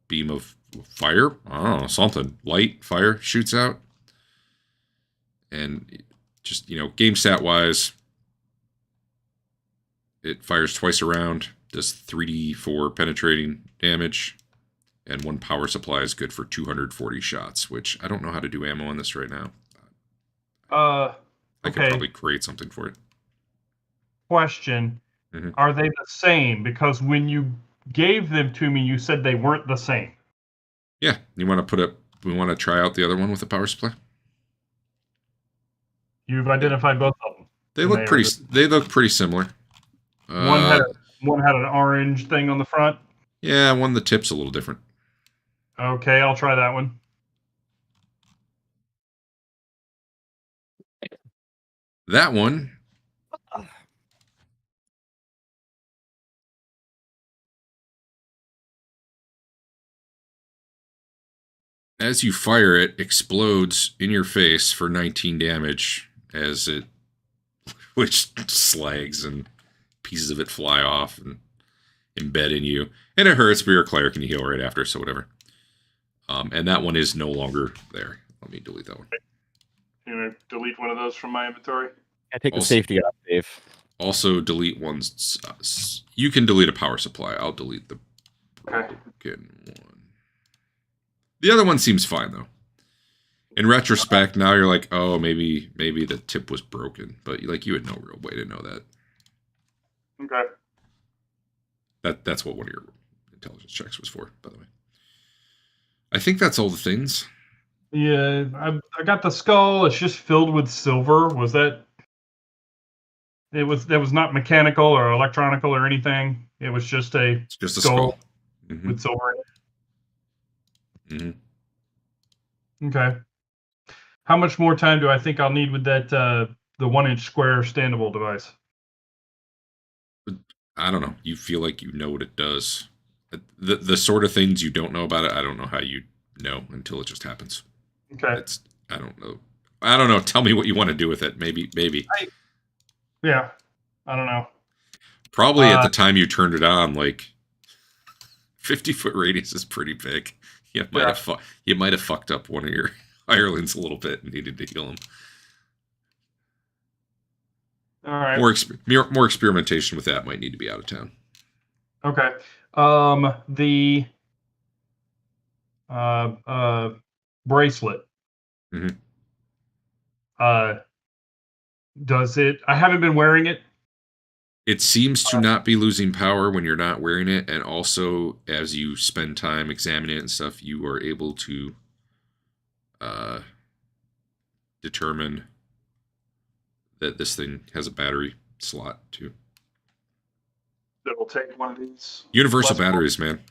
beam of fire, I don't know, something, light, fire shoots out. And just, game stat wise, it fires twice around, does 3d4 penetrating damage, And 1 power supply is good for 240 shots, which I don't know how to do ammo on this right now. I could Okay. probably create something for it. Question. Mhm. Are they the same? Because when you gave them to me, you said they weren't the same. Yeah, you want to put up? We want to try out the other one with the power supply. You've identified both of them. They And look are pretty. the- They look pretty similar. one had an orange thing on the front. Yeah, one the tip's a little different. Okay, I'll try that one. That one. As you fire it, explodes in your face for 19 damage as it, which slags and pieces of it fly off and embed in you. And it hurts, but you're a cleric and you heal right after, so whatever. And that one is no longer there. Let me delete that one. You know, delete one of those from my inventory. I take the Also- safety off, Dave. Also, delete ones. You can delete a power supply. I'll delete the Okay. broken one. The other one seems fine, though. In retrospect, now you're like, oh, maybe the tip was broken, but like you had no real way to know that. Okay. That's what one of your intelligence checks was for, by the way. I think that's all the things. Yeah, I got the skull. It's just filled with silver. Was that? That was not mechanical or electronical or anything. It was just a It's just a skull skull. Mm-hmm. with silver in Mm-hmm. it. Okay. How much more time do I think I'll need with that the 1-inch square standable device? I don't know. You feel like you know what it does. The sort of things you don't know about it, I don't know how you know until it just happens. Okay. I don't know. I don't know. Tell me what you want to do with it. Maybe. Yeah. I don't know. Probably at the time you turned it on, like 50-foot radius is pretty big. You might have fucked up one of your hirelings a little bit and needed to heal him. All right. More experimentation with that might need to be out of town. Okay. The bracelet. Mhm. Does it? I haven't been wearing it. It seems to not be losing power when you're not wearing it, and also as you spend time examining it and stuff, you are able to determine that this thing has a battery slot too. That will take one of these. Universal batteries, man.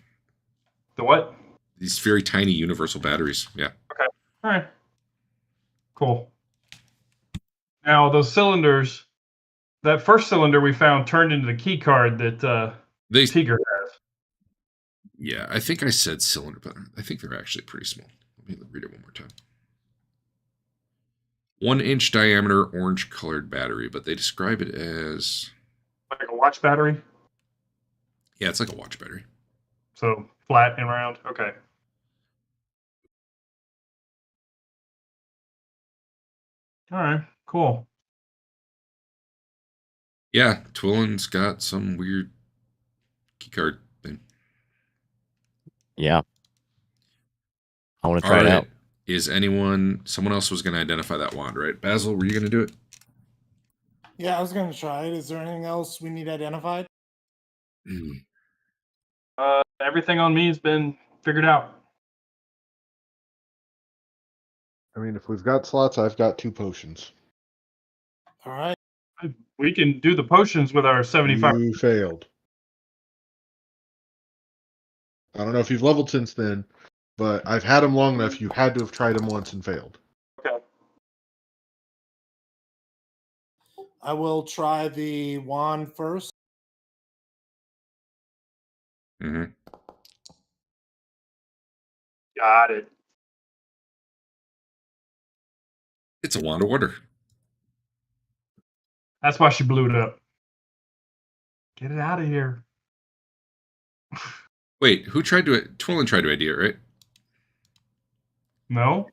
The what? These very tiny universal batteries. Yeah. Okay. All right. Cool. Now those cylinders. That first cylinder we found turned into the key card that They. Tiger has. Yeah, I think I said cylinder, but I think they're actually pretty small. Let me read it one more time. 1-inch diameter orange colored battery, but they describe it as. Like a watch battery. Yeah, it's like a watch battery. So flat and round. Okay. All right. Cool. Yeah, Twillen's got some weird keycard thing. Yeah. I want to try All it right. out. Is someone else was going to identify that wand, right? Basil, were you going to do it? Yeah, I was going to try it. Is there anything else we need identified? Everything on me has been figured out. I mean, if we've got slots, I've got 2 potions. All right. We can do the potions with our 75. You failed. I don't know if you've leveled since then, but I've had them long enough. You had to have tried them once and failed. Okay. I will try the wand first. Mm-hmm. Got it. It's a wand of wonder. That's why she blew it up. Get it out of here. Wait, who tried to? Twillen tried to ID it, right? No?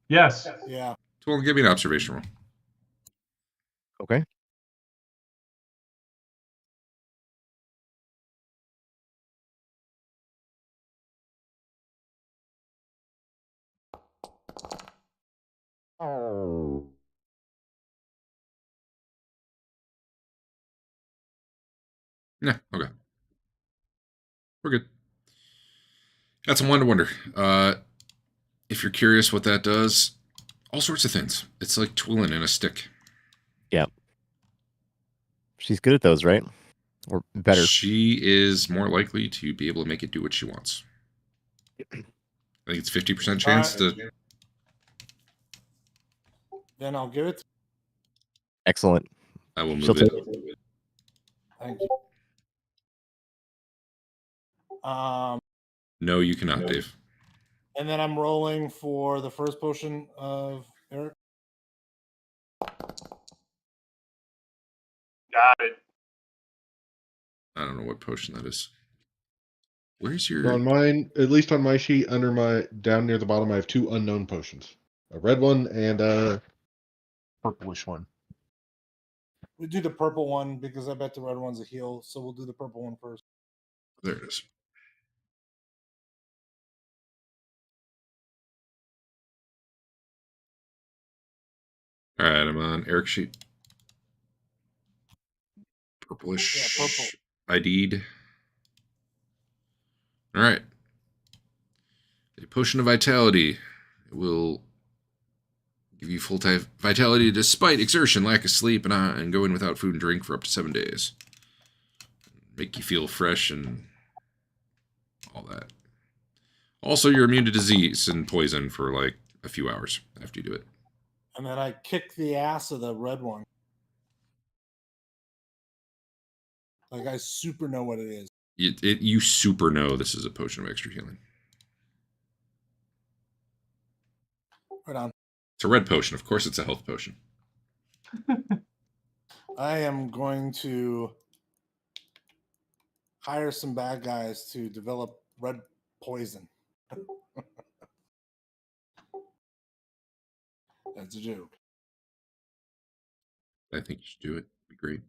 Yes. Yeah. Twillen, give me an observation roll. Okay. Yeah, okay. We're good. That's a wonder. If you're curious what that does, all sorts of things. It's like twilling in a stick. Yeah. She's good at those, right? Or better. She is more likely to be able to make it do what she wants. I think it's 50% chance to. Then I'll give it. Excellent. I will She'll move it. Thank you. No, you cannot, Dave. And then I'm rolling for the first potion of Eric. Got it. I don't know what potion that is. Where's your? So on mine, at least on my sheet, under my down near the bottom, I have 2 unknown potions: a red one and a purplish one. We do the purple one because I bet the red one's a heal, so we'll do the purple one first. There it is. All right, I'm on Eric's sheet. Purplish. Yeah, purple. ID'd. All right. A potion of vitality. It will give you full vitality despite exertion, lack of sleep, and going without food and drink for up to 7 days. Make you feel fresh and all that. Also, you're immune to disease and poison for like a few hours after you do it. And then I kick the ass of the red one. Like I super know what it is. You super know this is a potion of extra healing. Right on. It's a red potion. Of course, it's a health potion. I am going to hire some bad guys to develop red poison. That's a joke. I think you should do it. It'd be great.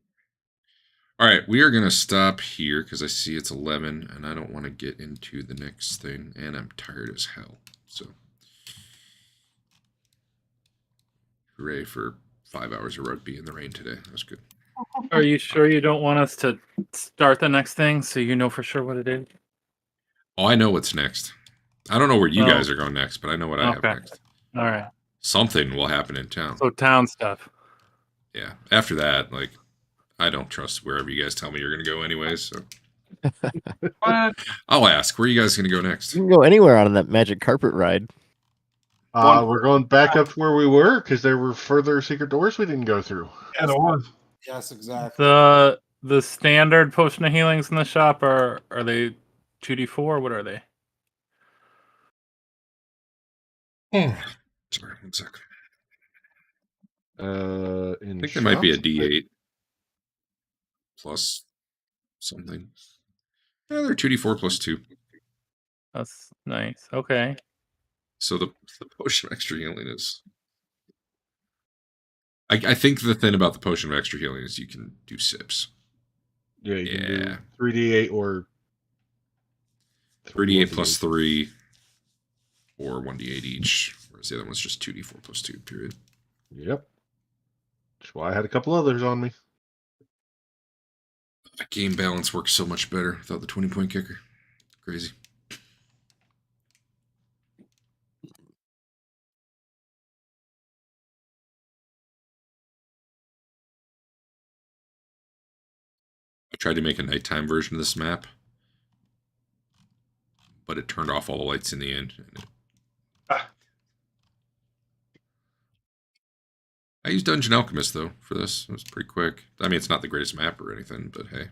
All right, we are going to stop here because I see it's 11 and I don't want to get into the next thing. And I'm tired as hell. So, hooray for 5 hours of rugby in the rain today. That was good. Are you sure you don't want us to start the next thing so you know for sure what it is? Oh, I know what's next. I don't know where you Oh. guys are going next, but I know what I have Okay. next. All right. Something will happen in town. So town stuff. Yeah. After that, like, I don't trust wherever you guys tell me you're going to go anyways. So What? I'll ask. Where are you guys going to go next? You can go anywhere on that magic carpet ride. We're going back up to where we were because there were further secret doors we didn't go through. Yeah, there was. Yes, exactly. The standard potion of healings in the shop are they 2d4? What are they? Sorry, 1 sec. In I think there might be a shops, D8 plus something. Yeah, they're 2d4 plus 2. That's nice. Okay. So the potion of extra healing is. I think the thing about the potion of extra healing is you can do sips. Yeah, you can Yeah. do 3d8 or 3d8 plus 3 or 1d8 each. Whereas the other one's just 2d4 plus 2, period. Yep. That's why I had a couple others on me. That game balance works so much better without the 20-point kicker. Crazy. I tried to make a nighttime version of this map, but it turned off all the lights in the end. I used Dungeon Alchemist, though, for this. It was pretty quick. I mean, it's not the greatest map or anything, but hey.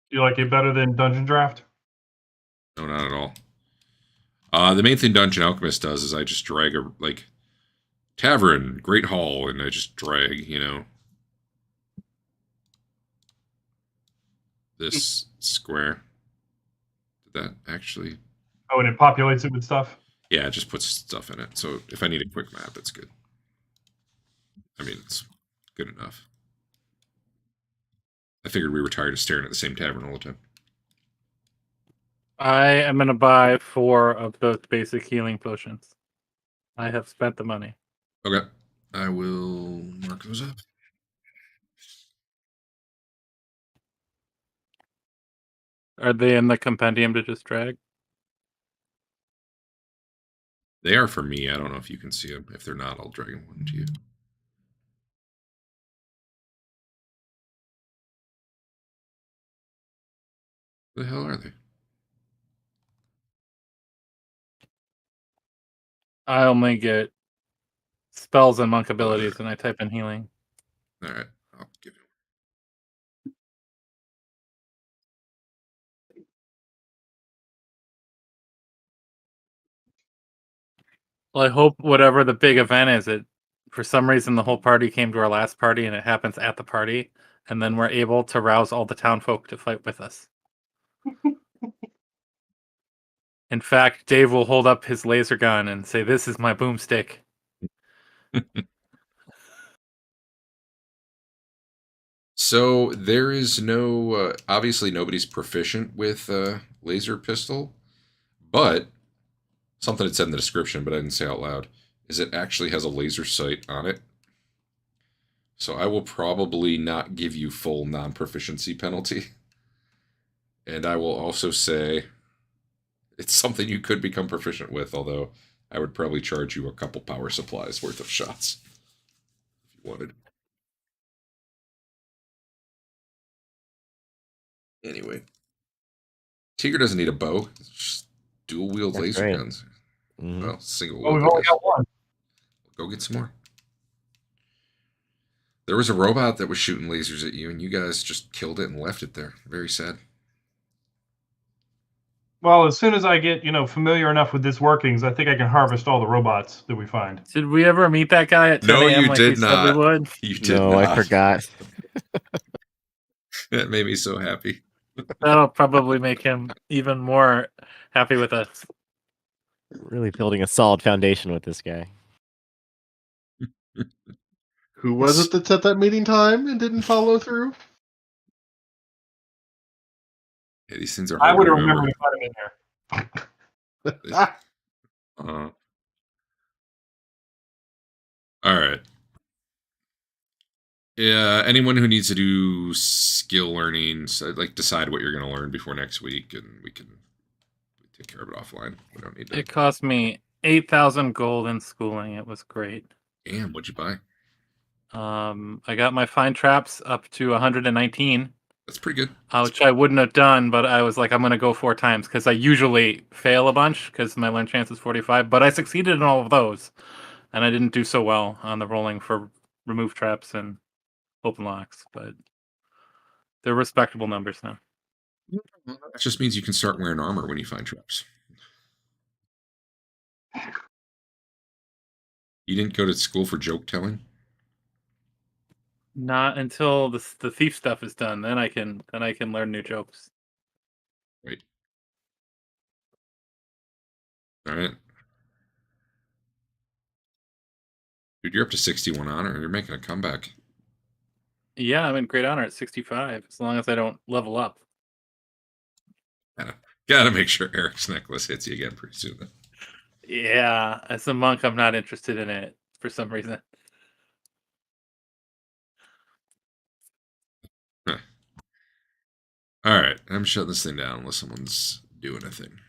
Do you like it better than Dungeon Draft? No, not at all. The main thing Dungeon Alchemist does is I just drag a, like, tavern, great hall, and I just drag, this square. Did that actually... Oh, and it populates it with stuff? Yeah, it just puts stuff in it. So if I need a quick map, it's good. I mean, it's good enough. I figured we were tired of staring at the same tavern all the time. I am going to buy 4 of those basic healing potions. I have spent the money. Okay. I will mark those up. Are they in the compendium to just drag? They are for me. I don't know if you can see them. If they're not, I'll drag one to you. Who the hell are they? I only get spells and monk abilities when I type in healing. All right. I'll give you Well, I hope whatever the big event is, it for some reason the whole party came to our last party and it happens at the party, and then we're able to rouse all the town folk to fight with us. In fact, Dave will hold up his laser gun and say, "This is my boomstick." So there is no, obviously nobody's proficient with laser pistol, but something it said in the description, but I didn't say out loud, is it actually has a laser sight on it. So I will probably not give you full non-proficiency penalty. And I will also say it's something you could become proficient with, although I would probably charge you a couple power supplies worth of shots if you wanted. Anyway, Tigger doesn't need a bow. It's just dual wield That's laser great. guns. Mhm. Well, single Well, wield. we've I only guess. got one. Go get some more. There was a robot that was shooting lasers at you, and you guys just killed it and left it there. Very sad. Well, as soon as I get, familiar enough with its workings, I think I can harvest all the robots that we find. Did we ever meet that guy at 10 No, a.m. you like we did said we not. would? You did No, not. I forgot. That made me so happy. That'll probably make him even more happy with us. Really building a solid foundation with this guy. Who was it that set that meeting time and didn't follow through? Yeah, these things are I hard would to have remember. remembered if I'd have been there. All right. Yeah, anyone who needs to do skill learning, so, like decide what you're going to learn before next week, and we can take care of it offline. We don't need to. It cost me 8,000 gold in schooling. It was great. Damn, what'd you buy? I got my fine traps up to 119. That's pretty good. Which I wouldn't have done, but I was like, I'm going to go 4 times because I usually fail a bunch because my learn chance is 45, but I succeeded in all of those, and I didn't do so well on the rolling for remove traps and open locks, but they're respectable numbers now. That just means you can start wearing armor when you find traps. You didn't go to school for joke telling? Not until the thief stuff is done, then I can learn new jokes. Right. All right. Dude, you're up to 61 honor. You're making a comeback. Yeah, I'm in great honor at 65, as long as I don't level up. Gotta make sure Eric's necklace hits you again pretty soon. Then. Yeah, as a monk, I'm not interested in it for some reason. Huh. All right, I'm shutting this thing down unless someone's doing a thing.